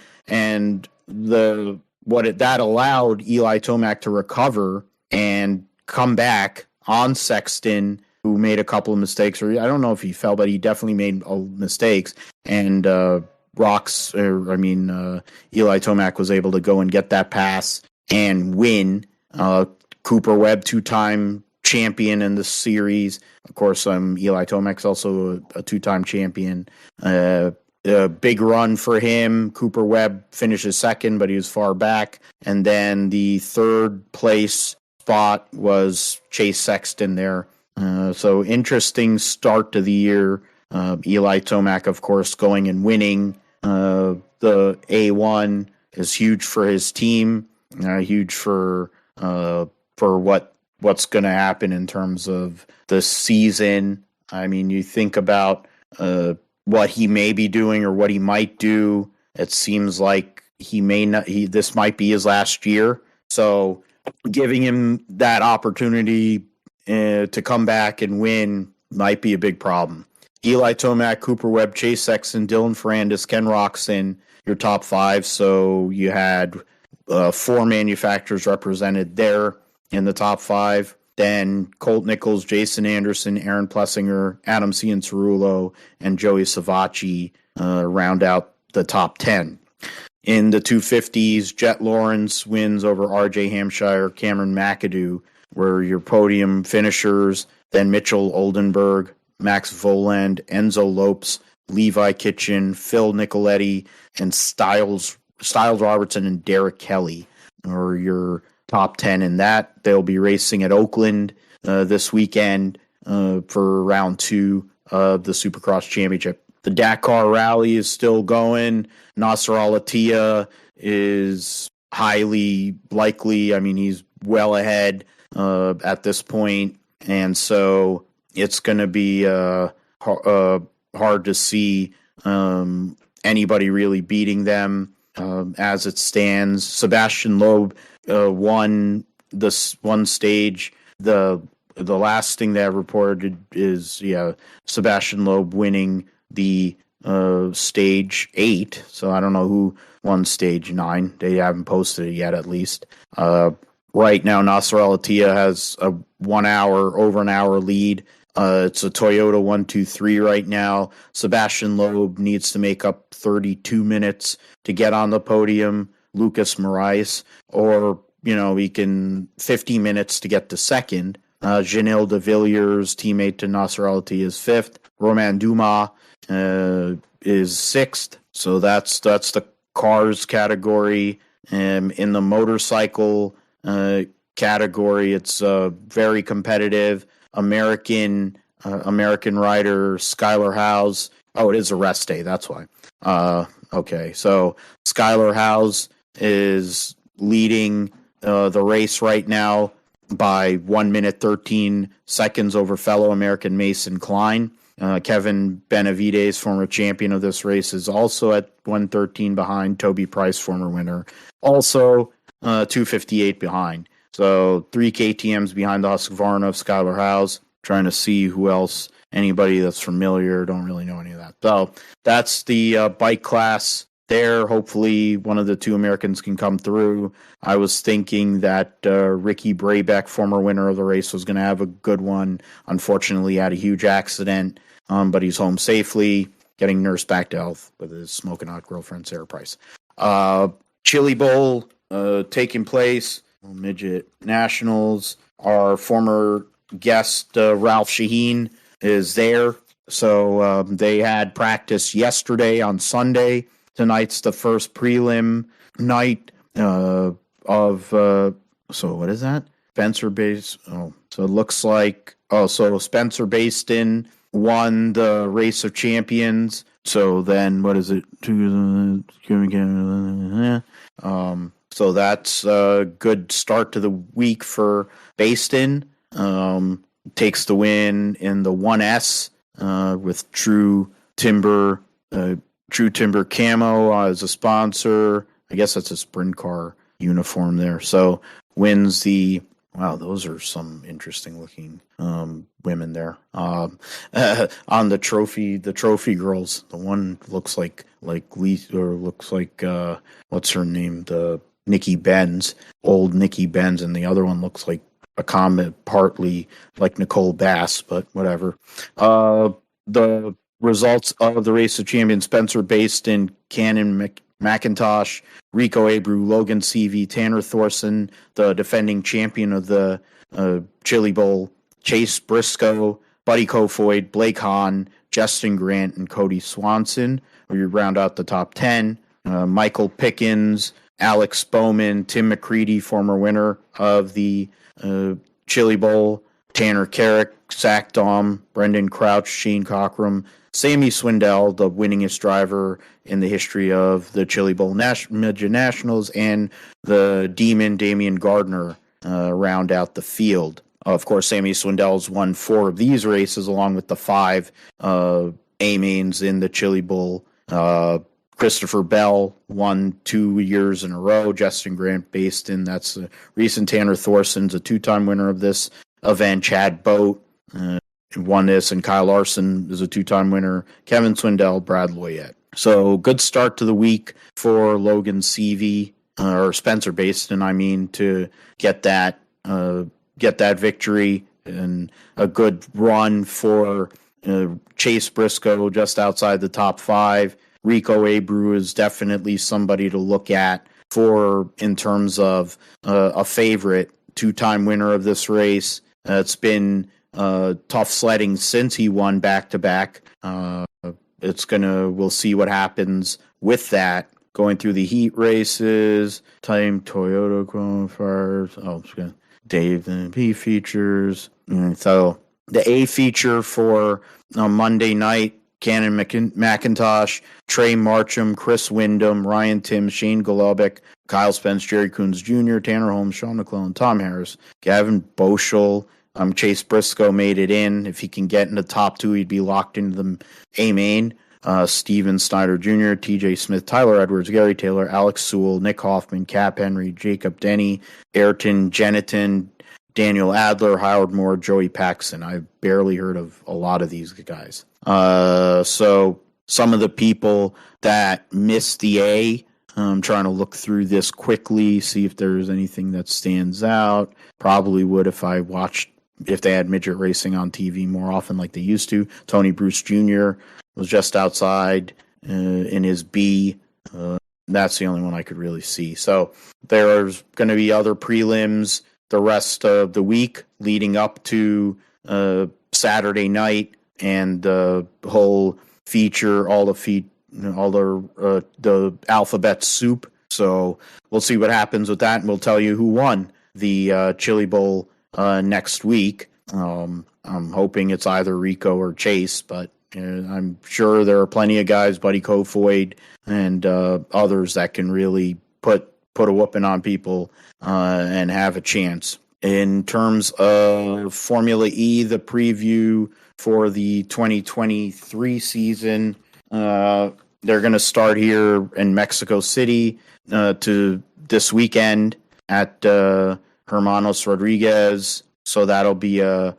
allowed Eli Tomac to recover and come back on Sexton, who made a couple of mistakes, or I don't know if he fell, but he definitely made mistakes. And Eli Tomac was able to go and get that pass and win. Cooper Webb, 2-time champion in the series. Of course, Eli Tomac's also a 2-time champion. A big run for him. Cooper Webb finishes second, but he was far back. And then the third place spot was Chase Sexton there. So interesting start to the year. Eli Tomac, of course, going and winning the A1 is huge for his team. Huge for what's going to happen in terms of the season. I mean, you think about what he may be doing or what he might do. It seems like this might be his last year. So giving him that opportunity to come back and win might be a big problem. Eli Tomac, Cooper Webb, Chase Sexton, Dylan Ferrandis, Ken Roczen, your top 5. So you had 4 manufacturers represented there in the top 5. Then Colt Nichols, Jason Anderson, Aaron Plessinger, Adam Cianciarulo, and Joey Savacci round out the top 10. In the 250s, Jet Lawrence wins over RJ Hampshire, Cameron McAdoo were your podium finishers. Then Mitchell Oldenburg, Max Voland, Enzo Lopes, Levi Kitchen, Phil Nicoletti, and Styles Robertson and Derek Kelly were your top 10 in that. They'll be racing at Oakland this weekend for round 2 of the Supercross Championship. The Dakar Rally is still going. Nasser Al-Attiyah is highly likely. I mean, he's well ahead at this point, and so it's going to be hard to see anybody really beating them as it stands. Sebastian Loeb won this one stage. The last thing that I reported is Sebastian Loeb winning the stage 8. So I don't know who won stage 9. They haven't posted it yet, at least. Right now, Nasser Al-Attiyah has a over an hour lead. It's a Toyota 123 right now. Sebastian Loeb needs to make up 32 minutes to get on the podium. Lucas Moraes, or he can 50 minutes to get to second. Janil de Villiers, teammate to Nasser Al-Attiyah, is 5th. Romain Dumas is 6th. So that's the cars category. In the motorcycle category, it's very competitive. American rider Skylar Howes. Oh, it is a rest day. That's why. Okay, so Skylar Howes is leading the race right now by 1 minute 13 seconds over fellow American Mason Klein. Kevin Benavides, former champion of this race, is also at 1:13 behind. Toby Price, former winner, also 2:58 behind. So 3 KTMs behind the Husqvarna of Skylar Howes. Trying to see who else, anybody that's familiar, don't really know any of that. So that's the bike class there. Hopefully one of the 2 Americans can come through. I was thinking that Ricky Brabeck, former winner of the race, was going to have a good one. Unfortunately, he had a huge accident, but he's home safely, getting nursed back to health with his smoking hot girlfriend, Sarah Price. Chili Bowl taking place. Midget Nationals. Our former guest, Ralph Shaheen, is there. So they had practice yesterday on Sunday. Tonight's the first prelim night of so what is that? Spencer Base. Oh, so it looks like so Spencer Baston won the Race of Champions. So then what is it? So that's a good start to the week for Baston. Takes the win in the 1S with True Timber Camo as a sponsor. I guess that's a sprint car uniform there. So wins the those are some interesting looking women there. On the trophy girls, the one looks like Lisa, or looks like what's her name? The Nikki Benz, old Nikki Benz, and the other one looks like a comment, partly like Nicole Bass, but whatever. The results of the Race of Champions: Spencer Baston, Cannon McIntosh, Rico Abreu, Logan Seavey, Tanner Thorson, the defending champion of the Chili Bowl, Chase Briscoe, Buddy Kofoid, Blake Hahn, Justin Grant, and Cody Swanson. We round out the top 10. Michael Pickens, Alex Bowman, Tim McCready, former winner of the Chili Bowl, Tanner Carrick, Zach Daum, Brendan Crouch, Shane Cockrum, Sammy Swindell, the winningest driver in the history of the Chili Bowl Midget Nationals, and the Demon Damian Gardner round out the field. Of course, Sammy Swindell's won 4 of these races, along with the 5 A-mains in the Chili Bowl. Christopher Bell won 2 years in a row. Justin Grant Baston, that's a recent. Tanner Thorson's a 2-time winner of this event. Chad Boat won this, and Kyle Larson is a 2-time winner. Kevin Swindell, Brad Loyette. So good start to the week for Logan Seavey, or Spencer Baston, to get that victory, and a good run for Chase Briscoe just outside the top 5. Rico Abreu is definitely somebody to look at in terms of a favorite, 2-time winner of this race. It's been tough sledding since he won back-to-back. We'll see what happens with that. going through the heat races, time Toyota qualifiers. Oh, Dave and P features. And so the A feature for Monday night, Cannon McIntosh, Trey Marcham, Chris Wyndham, Ryan Tim, Shane Golobic, Kyle Spence, Jerry Coons Jr., Tanner Holmes, Sean McClellan, Tom Harris, Gavin Boschel, Chase Briscoe made it in. If he can get in the top 2, he'd be locked into the A main. Steven Snyder Jr., TJ Smith, Tyler Edwards, Gary Taylor, Alex Sewell, Nick Hoffman, Cap Henry, Jacob Denny, Ayrton Jeniton, Daniel Adler, Howard Moore, Joey Paxson. I've barely heard of a lot of these guys. So some of the people that missed the A, I'm trying to look through this quickly, see if there's anything that stands out. Probably would if they had midget racing on TV more often like they used to. Tony Bruce Jr. was just outside in his B. That's the only one I could really see. So there's going to be other prelims the rest of the week leading up to Saturday night, and the whole feature, all the alphabet soup. So we'll see what happens with that, and we'll tell you who won the Chili Bowl next week. I'm hoping it's either Rico or Chase, but I'm sure there are plenty of guys, Buddy Kofoid and others, that can really put a whooping on people and have a chance. In terms of Formula E, the preview for the 2023 season, they're going to start here in Mexico City to this weekend at Hermanos Rodriguez. So that'll be a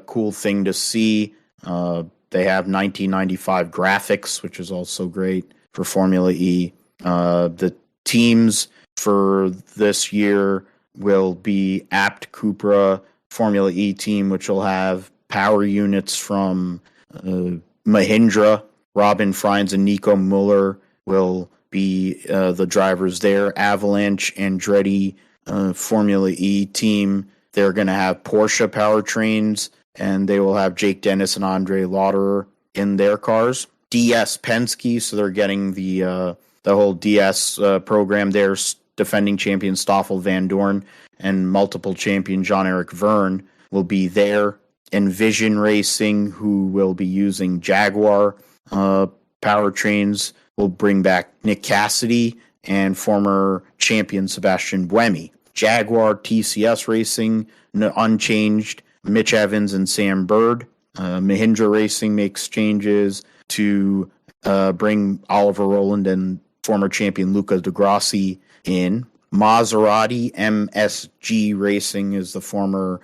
cool thing to see. They have 1995 graphics, which is also great for Formula E. The teams for this year will be Apt Cupra Formula E team, which will have power units from Mahindra. Robin Friends and Nico Muller will be the drivers there. Avalanche Andretti Formula E team, they're going to have Porsche powertrains, and they will have Jake Dennis and Andre Lauderer in their cars. DS Penske, so they're getting the whole DS program there. Defending champion Stoffel Van Dorn and multiple champion Jean-Eric Verne will be there. Envision Racing, who will be using Jaguar powertrains, will bring back Nick Cassidy and former champion Sebastian Buemi. Jaguar TCS Racing, unchanged, Mitch Evans and Sam Bird. Mahindra Racing makes changes to bring Oliver Rowland and former champion Luca Di Grassi in. Maserati MSG Racing is the former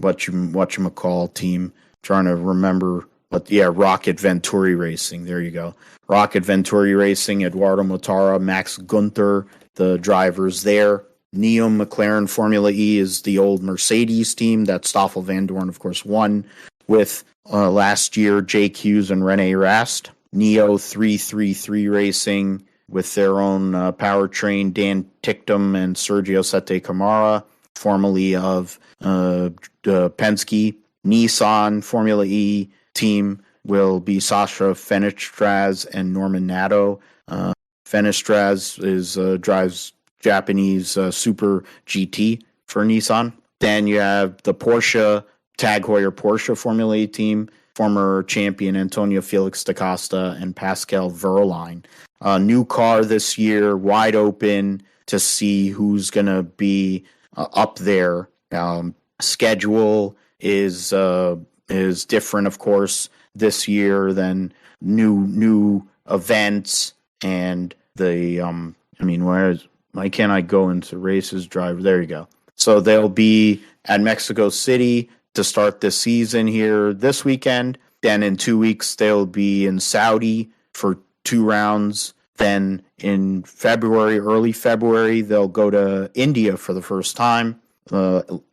whatchamacall team. Trying to remember Rocket Venturi Racing. There you go. Rocket Venturi Racing, Eduardo Motara, Max Gunther, the drivers there. Neom McLaren Formula E is the old Mercedes team that Stoffel Van Dorn, of course, won with last year, Jake Hughes and Rene Rast. Neo 333 Racing with their own powertrain, Dan Ticktum and Sergio Sete Camara, formerly of Penske. Nissan Formula E team will be Sasha Fenestraz and Norman Nato. Fenestraz drives Japanese Super GT for Nissan. Then you have the Porsche, Tag Heuer Porsche Formula E team, former champion Antonio Felix da Costa and Pascal Wehrlein. New car this year, wide open to see who's going to be up there. Schedule is different, of course, this year than new events and the why can't I go into races drive? There you go. So they'll be at Mexico City to start the season here this weekend. Then in 2 weeks, they'll be in Saudi for 2 rounds. Then in February, early February, they'll go to India for the first time.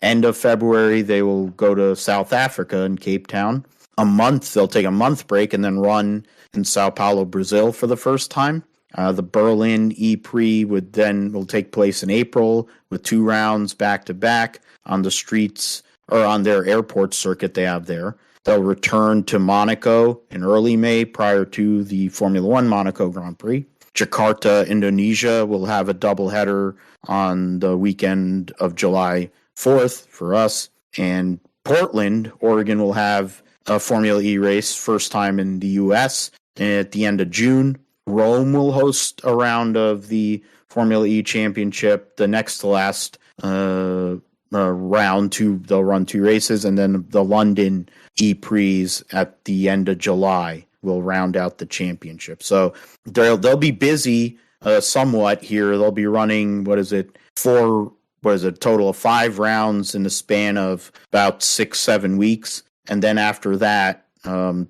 End of February, they will go to South Africa in Cape Town. They'll take a month break and then run in Sao Paulo, Brazil for the first time. The Berlin E-Prix will take place in April with 2 rounds back to back on the streets or on their airport circuit they have there. They'll return to Monaco in early May prior to the Formula One Monaco Grand Prix. Jakarta, Indonesia will have a doubleheader on the weekend of July 4th for us. And Portland, Oregon will have a Formula E race, first time in the U.S. at the end of June. Rome will host a round of the Formula E Championship, the next to last round. They'll run 2 races, and then the London E-Prix at the end of July will round out the championship. So they'll be busy somewhat here. They'll be running, a total of 5 rounds in the span of about 6-7 weeks. And then after that,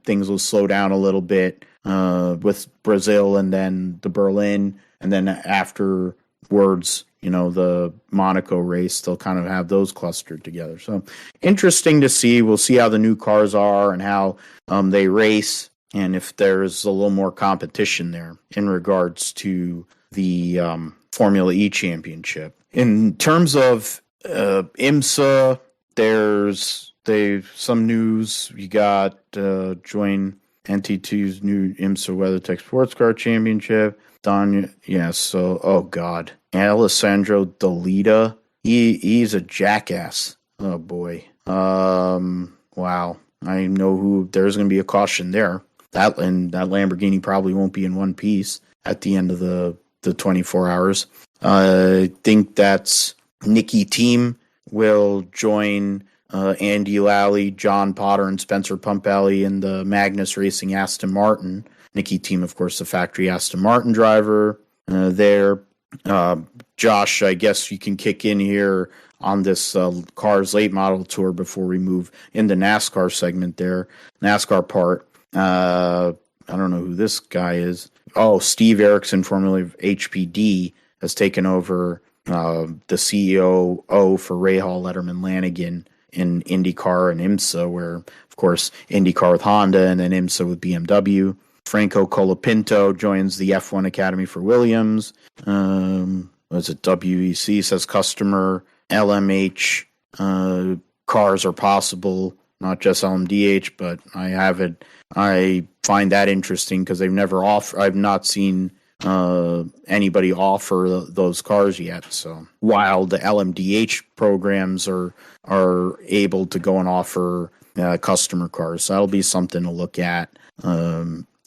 things will slow down a little bit with Brazil and then the Berlin. And then afterwards, the Monaco race, they'll kind of have those clustered together. So interesting to see. We'll see how the new cars are and how they race, and if there's a little more competition there in regards to the Formula E Championship. In terms of IMSA, there's some news. You got join NT2's new IMSA WeatherTech Sports Car Championship. Oh God, Alessandro Delita. He's a jackass. Oh boy. Wow. I know there's going to be a caution there. That Lamborghini probably won't be in one piece at the end of the 24 hours. I think that's Nicky Team will join Andy Lally, John Potter, and Spencer Pumpelly in the Magnus Racing Aston Martin. Nicky Team, of course, the factory Aston Martin driver there. Josh, I guess you can kick in here on this Cars Late Model Tour before we move in the NASCAR segment there. NASCAR part. I don't know who this guy is. Oh, Steve Erickson, formerly of HPD, has taken over the CEO for Rahal, Letterman, Lanigan in IndyCar and IMSA, where, of course, IndyCar with Honda and then IMSA with BMW. Franco Colapinto joins the F1 Academy for Williams. Was it WEC says customer LMH cars are possible, not just LMDH, but I find that interesting because I've not seen anybody offer those cars yet. So while the LMDH programs are able to go and offer customer cars, so that'll be something to look at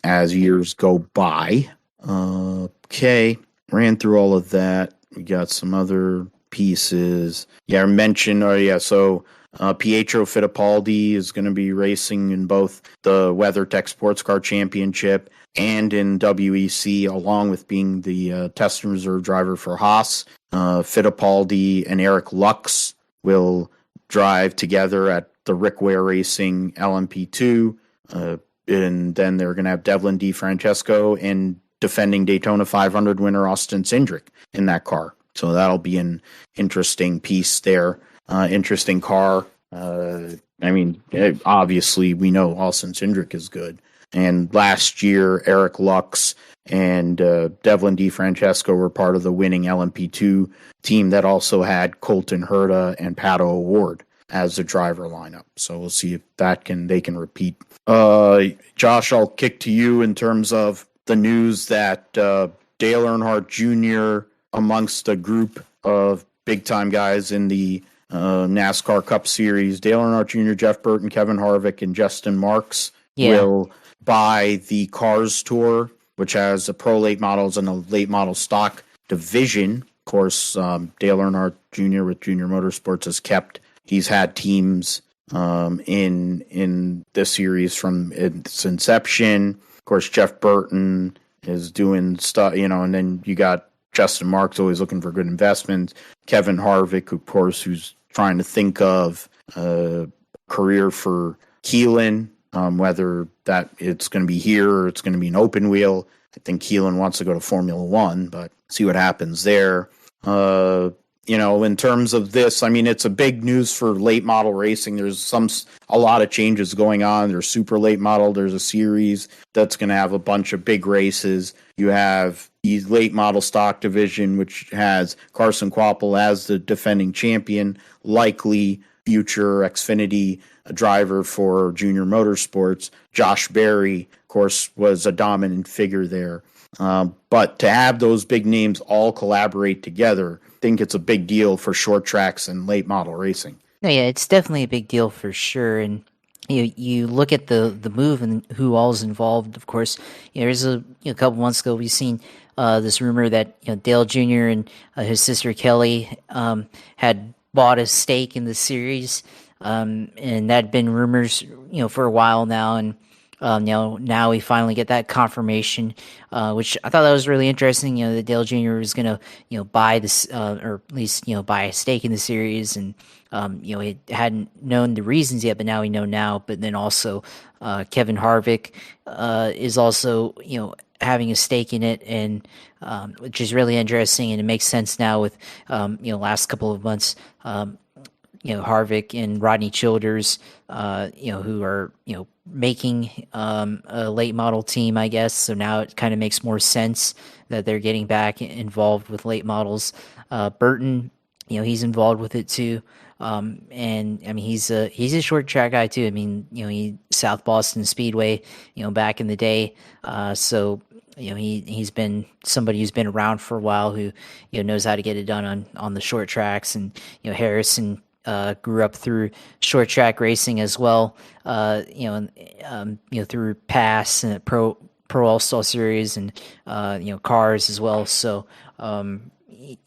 as years go by. Okay, ran through all of that. We got some other pieces. I mentioned. So Pietro Fittipaldi is going to be racing in both the WeatherTech Sports Car Championship and in WEC, along with being the test and reserve driver for Haas. Fittipaldi and Eric Lux will drive together at the Rick Ware Racing LMP2. And then they're going to have Devlin DeFrancesco and defending Daytona 500 winner Austin Cindric in that car. So that'll be an interesting piece there. Interesting car. Obviously we know Austin Cindric is good. And last year, Eric Lux and Devlin DeFrancesco were part of the winning LMP2 team that also had Colton Herta and Pato O'Ward as the driver lineup. So we'll see if they can repeat. Josh, I'll kick to you in terms of the news that Dale Earnhardt Jr., amongst a group of big-time guys in the NASCAR Cup Series, Dale Earnhardt Jr., Jeff Burton, Kevin Harvick, and Justin Marks will buy the Cars Tour, which has the pro late models and the late model stock division. Of course, Dale Earnhardt Jr. with Junior Motorsports he's had teams in this series from its inception. Of course, Jeff Burton is doing stuff, and then you got Justin Marks always looking for good investments. Kevin Harvick, of course, who's trying to think of a career for Keelan, whether that it's going to be here or it's going to be an open wheel. I think Keelan wants to go to Formula One, but see what happens there. In terms of this, it's a big news for late model racing. There's a lot of changes going on. There's super late model. There's a series that's going to have a bunch of big races. You have the late model stock division, which has Carson Kvapil as the defending champion, likely future Xfinity driver for Junior Motorsports. Josh Berry, of course, was a dominant figure there. But to have those big names all collaborate together, I think it's a big deal for short tracks and late model racing. No, yeah, it's definitely a big deal for sure. And you look at the move and who all's involved. Of course, there's a couple months ago we've seen this rumor that Dale Jr. and his sister Kelly had bought a stake in the series, and that had been rumors for a while now, and now we finally get that confirmation, which I thought that was really interesting. That Dale Jr. was going to buy this, or at least buy a stake in the series, and he hadn't known the reasons yet, but now we know now. But then also, Kevin Harvick is also having a stake in it, and which is really interesting, and it makes sense now with last couple of months. Harvick and Rodney Childers, who are making a late model team, I guess. So now it kind of makes more sense that they're getting back involved with late models. Burton, he's involved with it too. And I mean, he's a short track guy too. I mean, he South Boston Speedway, back in the day. So he's been somebody who's been around for a while, who knows how to get it done on the short tracks. And Harrison grew up through short track racing as well. Through PASS and Pro All-Star Series and cars as well. So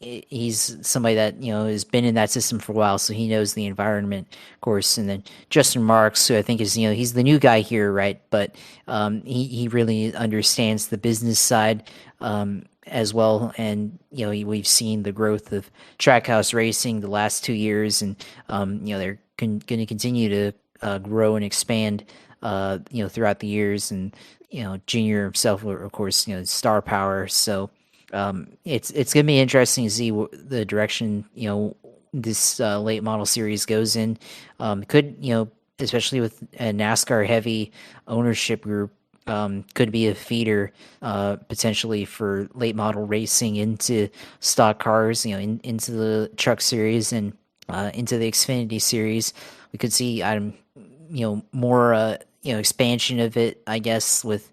he's somebody that has been in that system for a while, so he knows the environment, of course. And then Justin Marks, who I think is he's the new guy here, right? But he really understands the business side as well. And we've seen the growth of Trackhouse Racing the last 2 years, and they're going to continue to grow and expand throughout the years. And Junior himself, of course, star power. So it's going to be interesting to see the direction this late model series goes in. Could especially with a NASCAR heavy ownership group, could be a feeder potentially for late model racing into stock cars, into the truck series and into the Xfinity series. We could see more expansion of it, I guess, with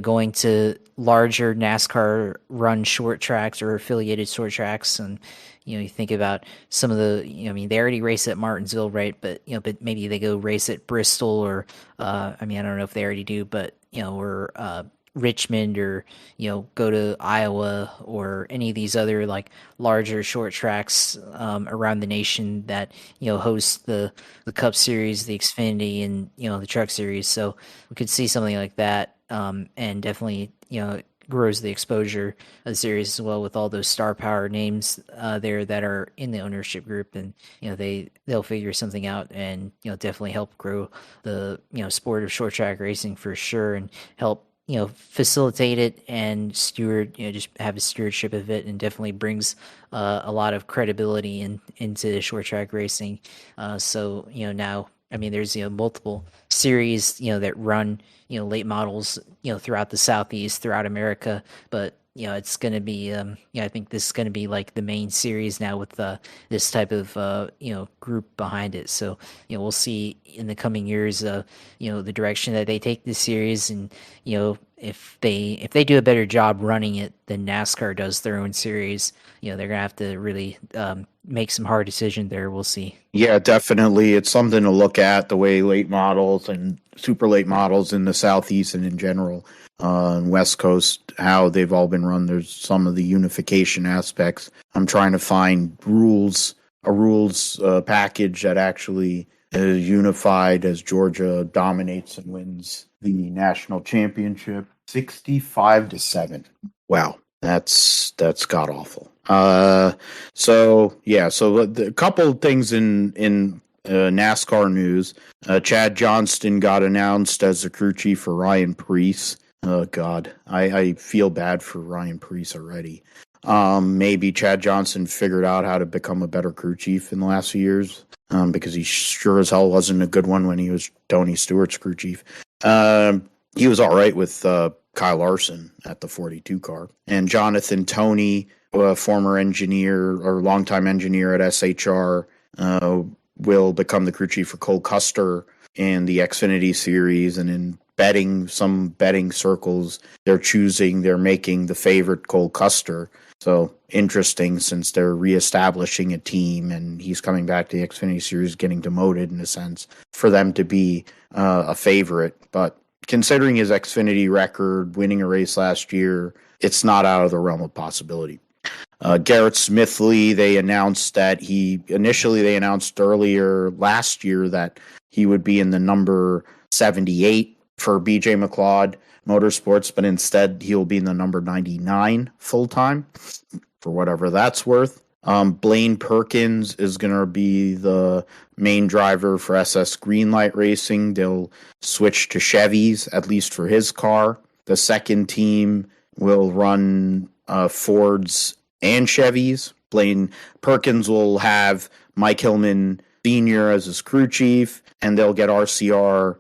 going to larger NASCAR run short tracks or affiliated short tracks. And you think about some of the they already race at Martinsville, right? But but maybe they go race at Bristol, or I don't know if they already do, but or Richmond, or go to Iowa, or any of these other like larger short tracks around the nation that host the Cup Series, the Xfinity, and the Truck Series. So we could see something like that, and definitely grows the exposure of the series as well, with all those star power names there that are in the ownership group. And they'll figure something out, and definitely help grow the sport of short track racing for sure, and help facilitate it and steward, just have a stewardship of it, and definitely brings a lot of credibility into short track racing. So now, there's multiple series that run late models throughout the Southeast, throughout America, but it's going to be I think this is going to be like the main series now, with this type of group behind it. So we'll see in the coming years the direction that they take this series, and if they do a better job running it than NASCAR does their own series, they're gonna have to really make some hard decisions there. We'll see. Yeah, definitely. It's something to look at, the way late models and super late models in the Southeast and in general and West Coast, how they've all been run. There's some of the unification aspects. I'm trying to find a rules package that actually is unified, as Georgia dominates and wins the national championship 65-7. Wow, that's god awful. So a couple of things in NASCAR news. Chad Johnston got announced as the crew chief for Ryan Preece. Oh God, I feel bad for Ryan Preece already. Maybe Chad Johnston figured out how to become a better crew chief in the last few years, because he sure as hell wasn't a good one when he was Tony Stewart's crew chief. He was all right with Kyle Larson at the 42 car. And Jonathan Toney, a former engineer or longtime engineer at SHR, will become the crew chief for Cole Custer in the Xfinity Series and in some betting circles, they're making the favorite Cole Custer. So interesting, since they're reestablishing a team and he's coming back to the Xfinity Series, getting demoted in a sense, for them to be a favorite. But considering his Xfinity record, winning a race last year, it's not out of the realm of possibility. Garrett Smithley, they announced earlier last year that he would be in the number 78 for BJ McLeod Motorsports, but instead he'll be in the number 99 full-time, for whatever that's worth. Blaine Perkins is going to be the main driver for SS Greenlight Racing. They'll switch to Chevys, at least for his car. The second team will run Fords and Chevys. Blaine Perkins will have Mike Hillman Sr. as his crew chief, and they'll get RCR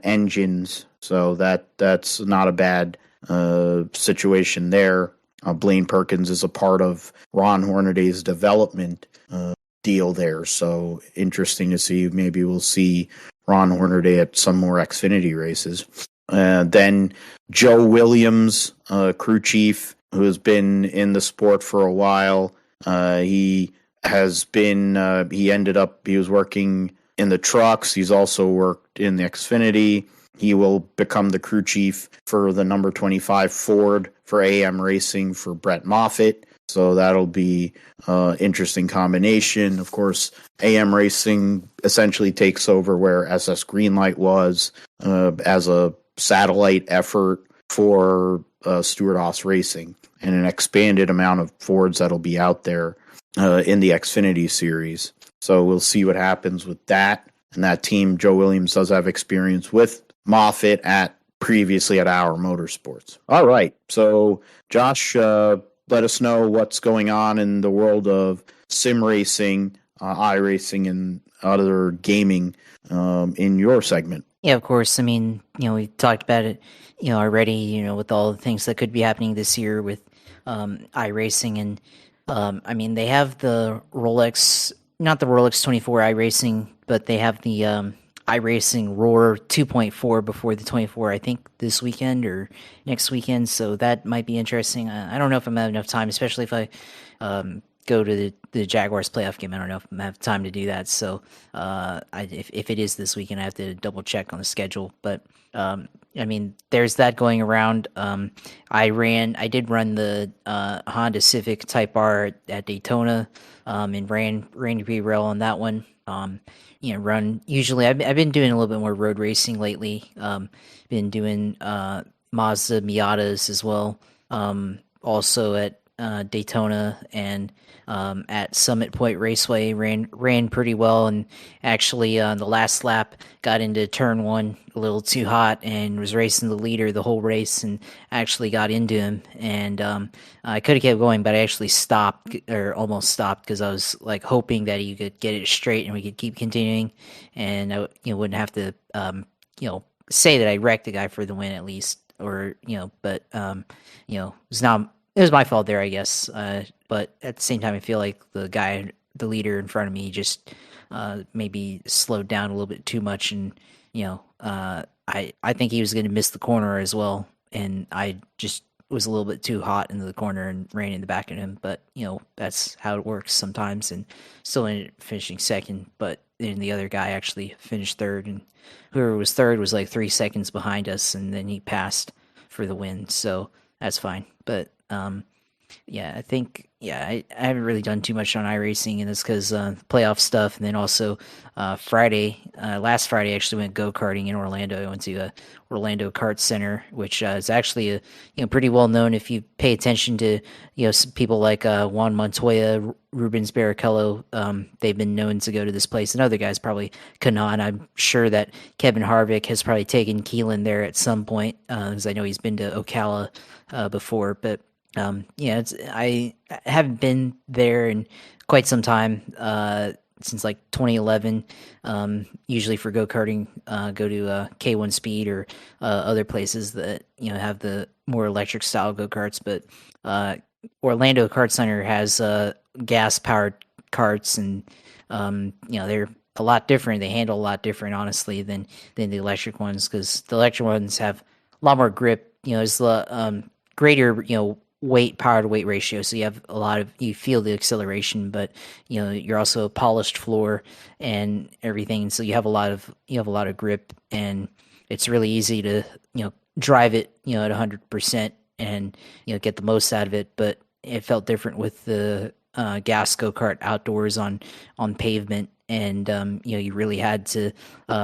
engines. So that's not a bad situation there. Blaine Perkins is a part of Ron Hornaday's development deal there. So interesting to see. Maybe we'll see Ron Hornaday at some more Xfinity races. Then Joe Williams, crew chief, who has been in the sport for a while. He was working in the trucks. He's also worked in the Xfinity. He will become the crew chief for the number 25 Ford for AM Racing for Brett Moffitt. So that'll be an interesting combination. Of course, AM Racing essentially takes over where SS Greenlight was as a satellite effort for Stewart Haas Racing, and an expanded amount of Fords that'll be out there in the Xfinity Series. So we'll see what happens with that. And that team, Joe Williams does have experience with Moffitt previously at Our Motorsports. All right. So Josh, let us know what's going on in the world of sim racing, iRacing, and other gaming in your segment. Yeah, of course. I mean, we talked about it, already, with all the things that could be happening this year with iRacing. And, they have the Rolex, not the Rolex 24 iRacing, but they have the iRacing Roar 2.4 before the 24, I think this weekend or next weekend. So that might be interesting. I don't know if I'm have enough time, especially if I go to the Jaguars playoff game. I don't know if I have time to do that. So if it is this weekend, I have to double check on the schedule. But there's that going around. I did run the Honda Civic Type R at Daytona, and ran to be rail on that one. Usually I've been doing a little bit more road racing lately. Been doing Mazda Miatas as well. Also at Daytona and at Summit Point Raceway ran pretty well, and actually the last lap got into turn one a little too hot and was racing the leader the whole race, and actually got into him, and I could have kept going, but I actually stopped, or almost stopped, because I was like hoping that he could get it straight and we could keep continuing, and I wouldn't have to say that I wrecked the guy for the win at least, or but it was my fault there, I guess. But at the same time, I feel like the leader in front of me, just maybe slowed down a little bit too much, and I think he was going to miss the corner as well, and I just was a little bit too hot into the corner and ran in the back of him. But that's how it works sometimes, and still ended up finishing second. But then the other guy actually finished third, and whoever was third was like 3 seconds behind us, and then he passed for the win. So that's fine. But I think I haven't really done too much on iRacing, and it's because playoff stuff, and then also last Friday I actually went go-karting in Orlando. I went to Orlando Kart Center, which is actually pretty well known if you pay attention to some people like Juan Montoya, Rubens Barrichello. They've been known to go to this place, and other guys probably Kanan. I'm sure that Kevin Harvick has probably taken Keelan there at some point, because I know he's been to Ocala before, but I haven't been there in quite some time, since like 2011. Usually for go-karting, go to K1 Speed or other places that have the more electric style go-karts. But Orlando Kart Center has gas-powered karts, and they're a lot different. They handle a lot different, honestly, than the electric ones, because the electric ones have a lot more grip. There's the greater power to weight ratio, so you feel the acceleration, but you're also a polished floor and everything, so you have a lot of grip, and it's really easy to drive it at 100% and get the most out of it. But it felt different with the gas go-kart outdoors on pavement, and you really had to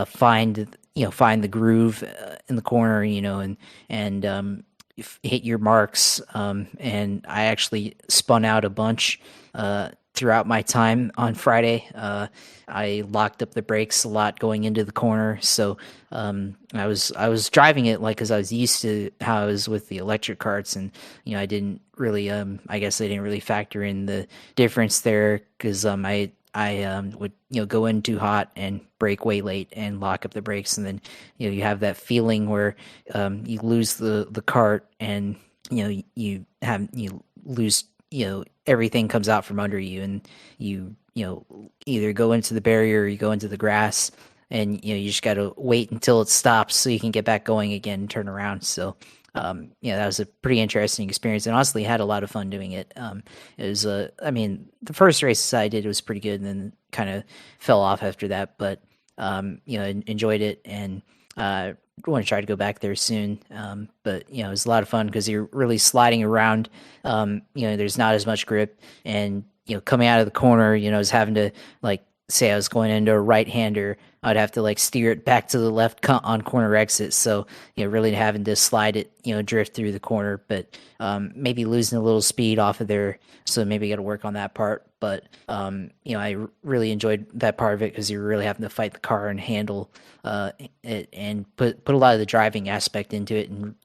find the groove in the corner, and hit your marks. And I actually spun out a bunch throughout my time on Friday. I locked up the brakes a lot going into the corner, so I was driving it like, because I was used to how I was with the electric carts, and I didn't really I guess I didn't really factor in the difference there, because I would go in too hot and brake way late and lock up the brakes, and then you have that feeling where you lose the cart, and you lose, everything comes out from under you, and you either go into the barrier or you go into the grass, and you just got to wait until it stops so you can get back going again and turn around. So that was a pretty interesting experience, and honestly had a lot of fun doing it. It was the first race I did was pretty good, and then kind of fell off after that, but enjoyed it, and want to try to go back there soon. But it was a lot of fun because you're really sliding around. There's not as much grip, and coming out of the corner, I was having to, like, say I was going into a right-hander, I'd have to steer it back to the left on corner exit. So, really having to slide it, drift through the corner, but maybe losing a little speed off of there. So maybe got to work on that part. But, I really enjoyed that part of it, because you're really having to fight the car and handle it, and put a lot of the driving aspect into it, and,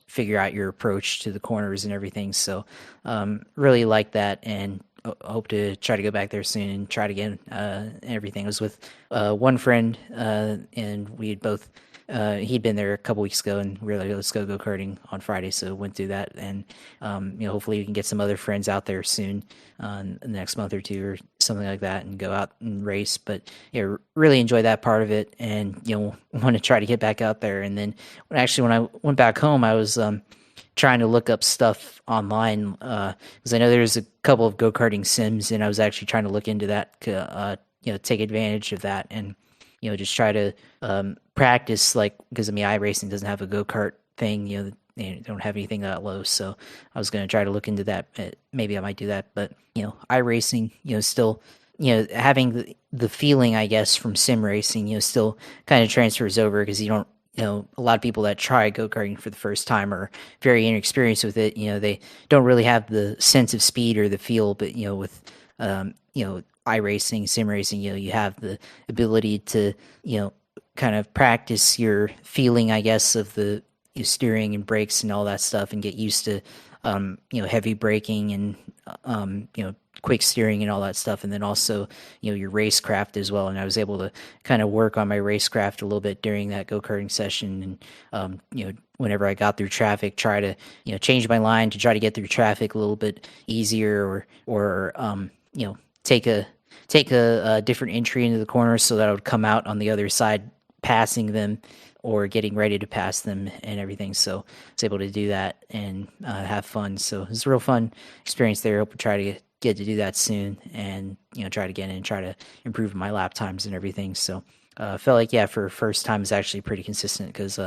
figure out your approach to the corners and everything. So really like that, and hope to try to go back there soon and try it again. And everything. I was with one friend, and we had both. He'd been there a couple weeks ago, and really, let's go karting on Friday. So went through that, and hopefully we can get some other friends out there soon, in the next month or two or something like that, and go out and race. But really enjoy that part of it, and want to try to get back out there. And then when I went back home, I was trying to look up stuff online, because I know there's a couple of go-karting sims, and I was actually trying to look into that to take advantage of that, and just try to practice, because iRacing doesn't have a go-kart thing. They don't have anything that low, so I was going to try to look into that. Maybe I might do that, but iRacing, still having the feeling, I guess, from sim racing, still kind of transfers over, because you don't. A lot of people that try go-karting for the first time are very inexperienced with it. They don't really have the sense of speed or the feel, but with iRacing, sim racing, you have the ability to kind of practice your feeling, I guess, of the steering and brakes and all that stuff, and get used to heavy braking and quick steering and all that stuff, and then also your racecraft as well. And I was able to kind of work on my racecraft a little bit during that go-karting session, and whenever I got through traffic, try to change my line to try to get through traffic a little bit easier, or take a different entry into the corner so that I would come out on the other side passing them, or getting ready to pass them and everything. So I was able to do that and have fun. So it was a real fun experience there. I hope to try to get to do that soon, and try it again and try to improve my lap times and everything. So felt like, for first time is actually pretty consistent, because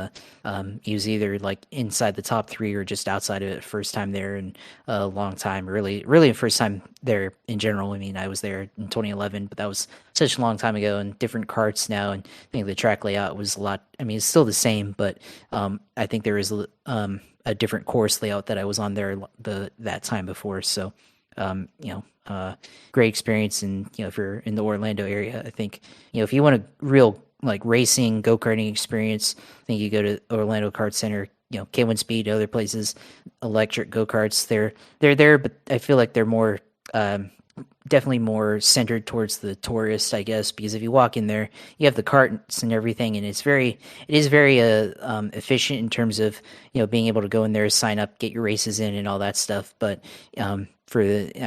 he was either inside the top 3 or just outside of it first time there in a long time. Really the first time there in general. I was there in 2011, but that was such a long time ago, and different carts now, and I think the track layout was a lot. It's still the same, but I think there is a different course layout that I was on there that time before. So great experience. And if you're in the Orlando area, I think if you want a real racing go-karting experience, I think you go to Orlando Kart Center. K1 Speed, other places, electric go-karts, they're there, but I feel like they're more definitely more centered towards the tourist, I guess, because if you walk in there, you have the carts and everything, and it is very efficient in terms of being able to go in there, sign up, get your races in, and all that stuff. But I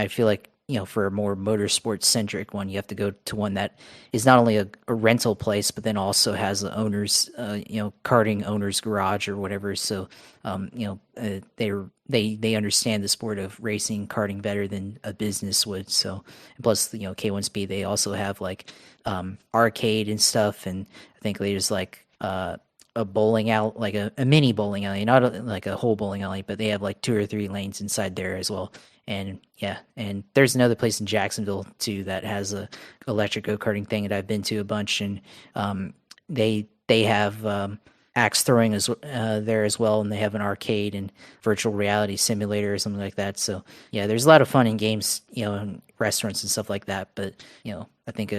feel like for a more motorsports centric one, you have to go to one that is not only a rental place, but then also has the owner's, karting owner's garage or whatever. So, they understand the sport of racing karting better than a business would. So, plus, K1 Speed, they also have like arcade and stuff, and I think there's like a bowling alley, like a mini bowling alley, not like a whole bowling alley, but they have like 2 or 3 lanes inside there as well. And yeah, and there's another place in Jacksonville too that has a electric go-karting thing that I've been to a bunch, and they have axe throwing there as well, and they have an arcade and virtual reality simulator or something like that. So yeah, there's a lot of fun in games, and restaurants and stuff like that. But I think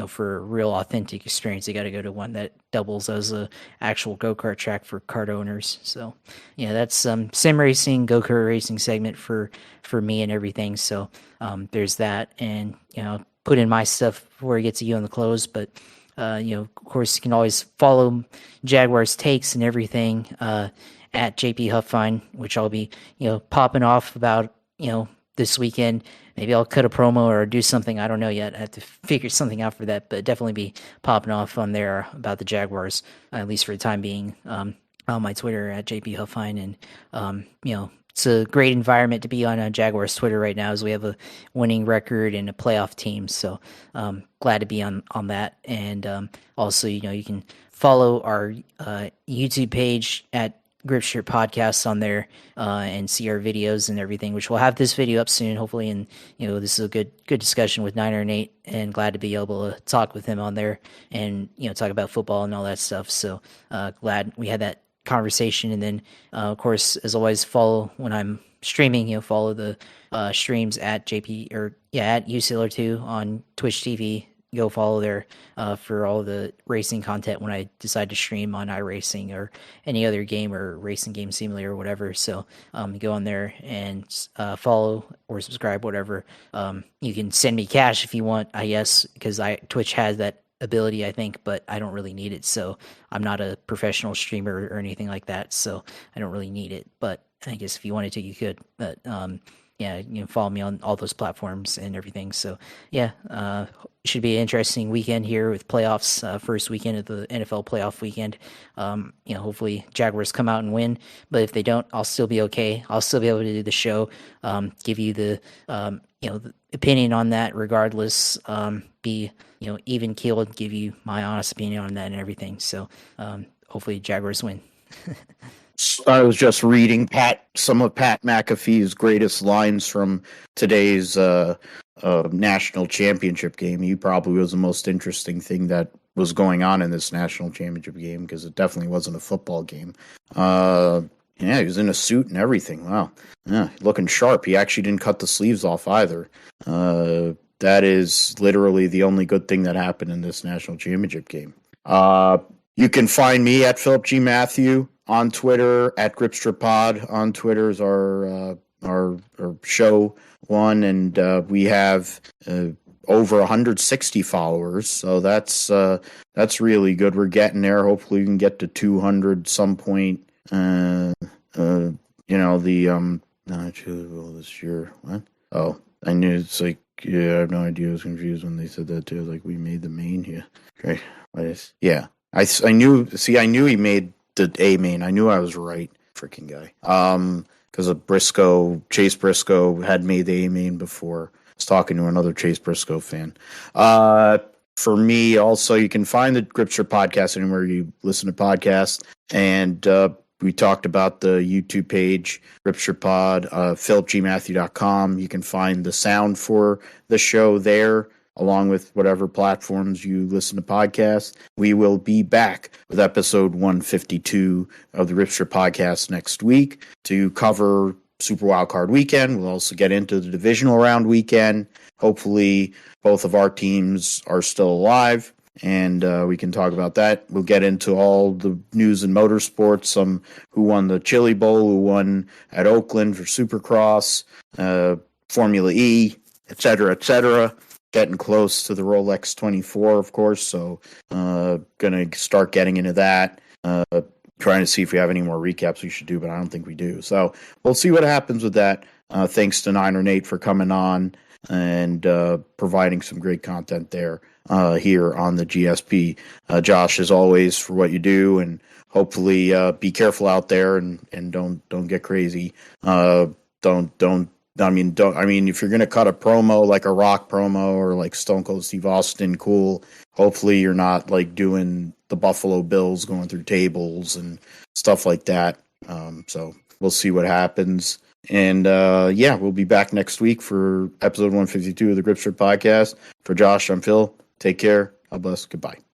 for a real authentic experience, you got to go to one that doubles as a actual go-kart track for kart owners. So yeah, that's sim racing, go-kart racing segment for me and everything. So there's that, and put in my stuff before I get to you on the close. But of course, you can always follow Jaguars takes and everything at JP Huffine, which I'll be popping off about this weekend. Maybe I'll cut a promo or do something. I don't know yet. I have to figure something out for that, but definitely be popping off on there about the Jaguars, at least for the time being, on my Twitter at JP Huffine. And, it's a great environment to be on Jaguars Twitter right now, as we have a winning record and a playoff team. So glad to be on that. And also, you can follow our YouTube page at Gripshirt Podcast on there and see our videos and everything, which we'll have this video up soon, hopefully. And this is a good discussion with Niner Nate, and glad to be able to talk with him on there and talk about football and all that stuff. So glad we had that conversation. And then of course, as always, follow when I'm streaming, follow the streams at JP or at UCLR2 on Twitch TV. Go follow there for all the racing content when I decide to stream on iRacing or any other game or racing game simulator or whatever. So go on there and follow or subscribe, whatever. You can send me cash if you want, I guess, because Twitch has that ability, I think, but I don't really need it. So I'm not a professional streamer or anything like that, so I don't really need it. But I guess if you wanted to, you could. But yeah, you can follow me on all those platforms and everything. So yeah, should be an interesting weekend here with playoffs. First weekend of the NFL playoff weekend. Hopefully Jaguars come out and win. But if they don't, I'll still be okay. I'll still be able to do the show, give you the the opinion on that regardless. Be even keeled, give you my honest opinion on that and everything. So hopefully Jaguars win. I was just reading some of Pat McAfee's greatest lines from today's national championship game. He probably was the most interesting thing that was going on in this national championship game, because it definitely wasn't a football game. Yeah, he was in a suit and everything. Wow. Yeah, looking sharp. He actually didn't cut the sleeves off either. That is literally the only good thing that happened in this national championship game. You can find me at Philip G. Matthew on Twitter, at GripstripPod on Twitter is our show one, and we have over 160 followers, so that's really good. We're getting there. Hopefully we can get to 200 some point. This year. What? Oh, I knew. It's like, yeah, I have no idea. I was confused when they said that too. Like, we made the main here. Okay. Yeah. I knew he made the A main. I knew I was right. Freaking guy. Because of Chase Briscoe had made the A main before. I was talking to another Chase Briscoe fan. For me, also, you can find the Gripster podcast anywhere you listen to podcasts. And we talked about the YouTube page, Gripster Pod, philipgmatthew.com. You can find the sound for the show there, along with whatever platforms you listen to podcasts. We will be back with episode 152 of the Gripster podcast next week to cover Super Wildcard Weekend. We'll also get into the divisional round weekend. Hopefully, both of our teams are still alive, and we can talk about that. We'll get into all the news in motorsports, who won the Chili Bowl, who won at Oakland for Supercross, Formula E, etc. Getting close to the Rolex 24, of course, so going to start getting into that. Trying to see if we have any more recaps we should do, but I don't think we do. So we'll see what happens with that. Thanks to Niner Nate for coming on. and providing some great content there here on the GSP. Josh, as always, for what you do, and hopefully be careful out there and don't get crazy. Don't. I mean, if you're gonna cut a promo like a Rock promo or like Stone Cold Steve Austin, cool. Hopefully, you're not like doing the Buffalo Bills going through tables and stuff like that. So we'll see what happens. And we'll be back next week for episode 152 of the Gripstrip Podcast. For Josh, I'm Phil. Take care. God bless. Goodbye.